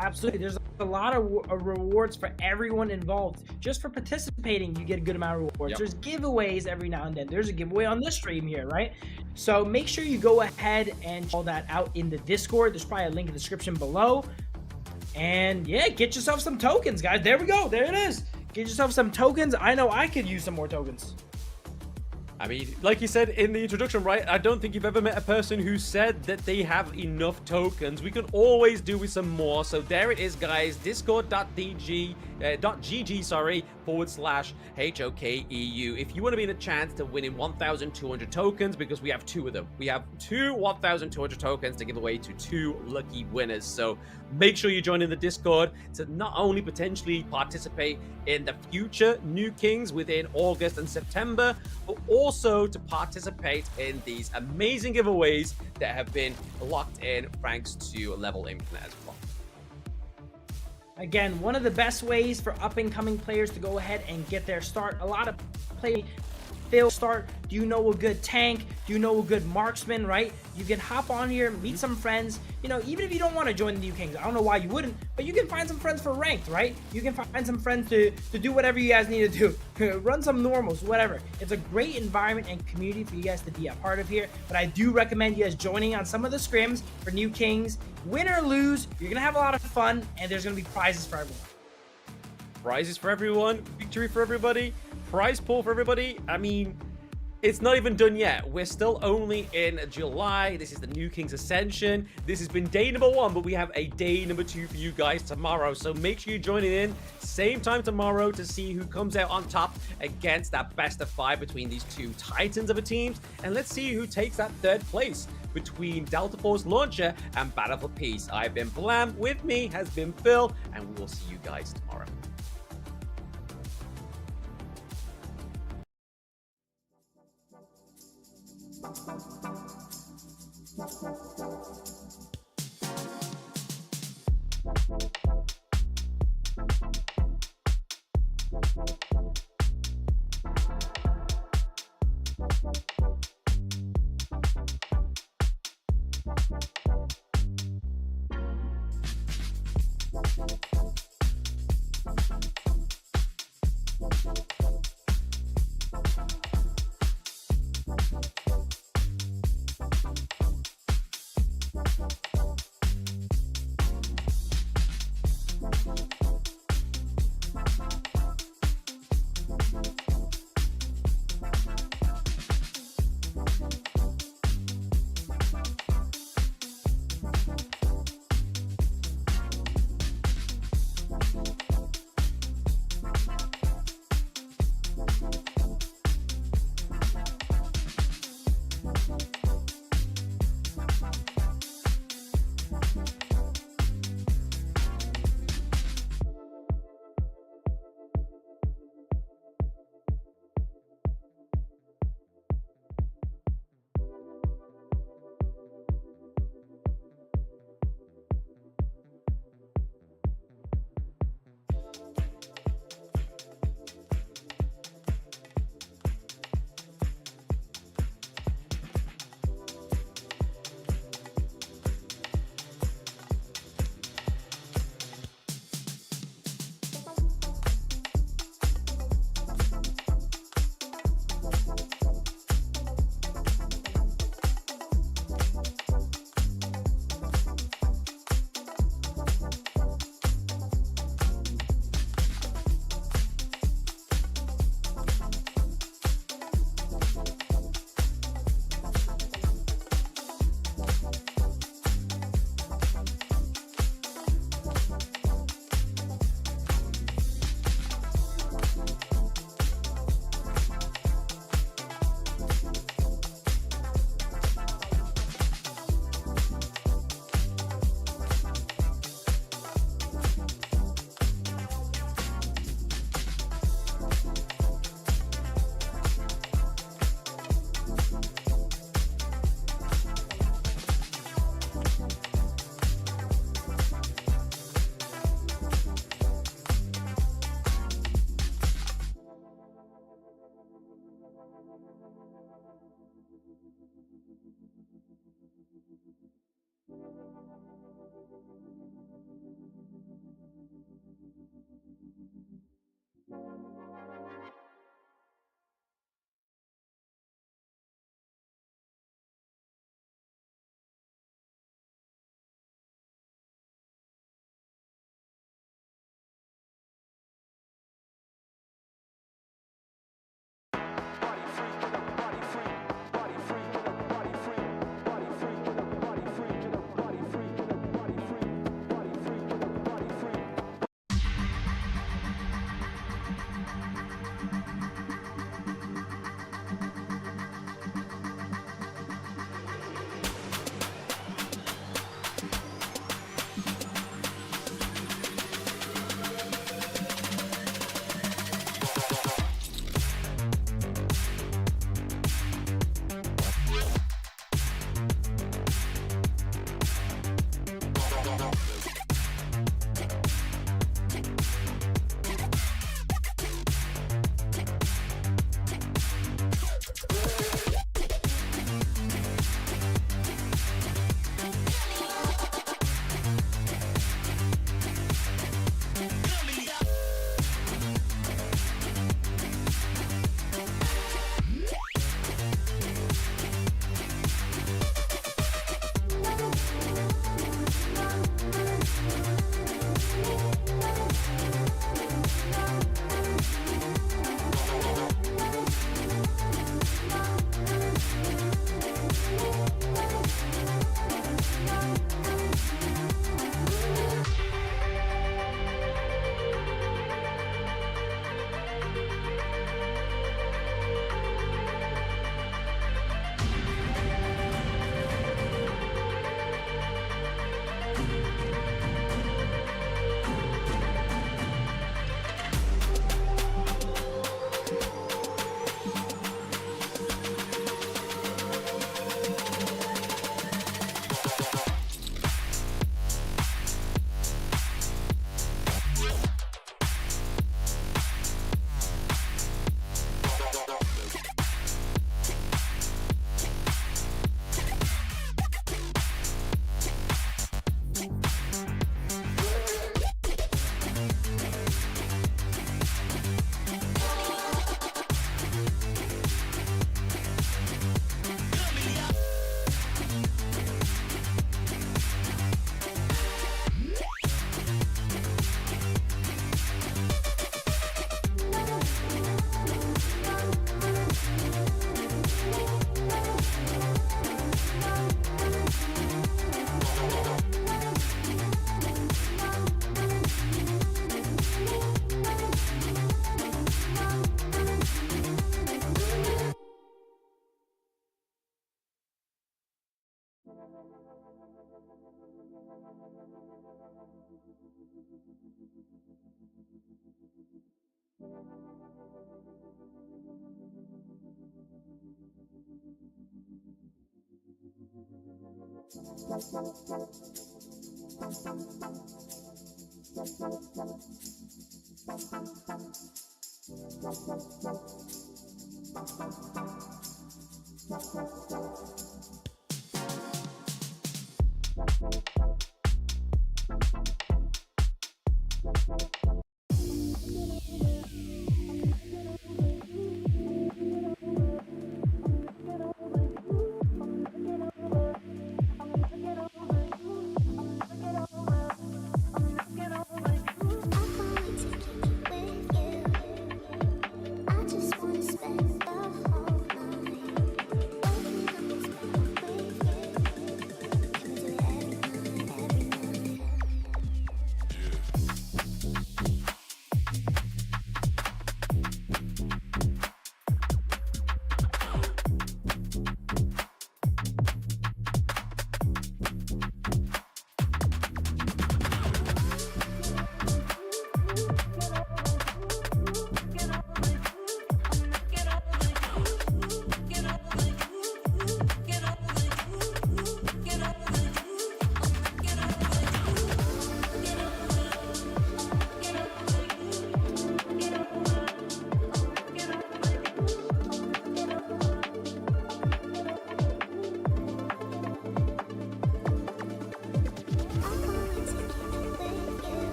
Absolutely. There's a lot of rewards for everyone involved. Just for participating, you get a good amount of rewards. Yep. There's giveaways every now and then. There's a giveaway on this stream here, right? So make sure you go ahead and check all that out in the Discord. There's probably a link in the description below. And yeah, get yourself some tokens, guys. There we go. There it is. Get yourself some tokens. I know I could use some more tokens. I mean, like you said in the introduction, right? I don't think you've ever met a person who said that they have enough tokens. We can always do with some more. So there it is, guys. Discord.gg, /HOKEU. If you want to be in a chance to win in 1,200 tokens, because we have 2 of them. We have 2 1,200 tokens to give away to 2 lucky winners. So make sure you join in the Discord to not only potentially participate in the future New Kings within August and September, but also to participate in these amazing giveaways that have been locked in thanks to Level Infinite as well. Again, one of the best ways for up-and-coming players to go ahead and get their start. A lot of players fail start. Do you know a good tank? Do you know a good marksman, right? You can hop on here, meet some friends. You know, even if you don't want to join the New Kings, I don't know why you wouldn't, but you can find some friends for ranked, right? You can find some friends to do whatever you guys need to do. Run some normals, whatever. It's a great environment and community for you guys to be a part of here, but I do recommend you guys joining on some of the scrims for New Kings. Win or lose, you're going to have a lot of fun, and there's going to be prizes for everyone. Prizes for everyone, victory for everybody, prize pool for everybody. I mean, it's not even done yet. We're still only in July. This is the New Kings Ascension. This has been day number 1, but we have a day number 2 for you guys tomorrow. So make sure you're joining in same time tomorrow to see who comes out on top against that best of 5 between these 2 titans of a teams. And let's see who takes that 3rd place between Delta Force Launcher and Battle for Peace. I've been Blam. With me has been Phil, and we will see you guys tomorrow.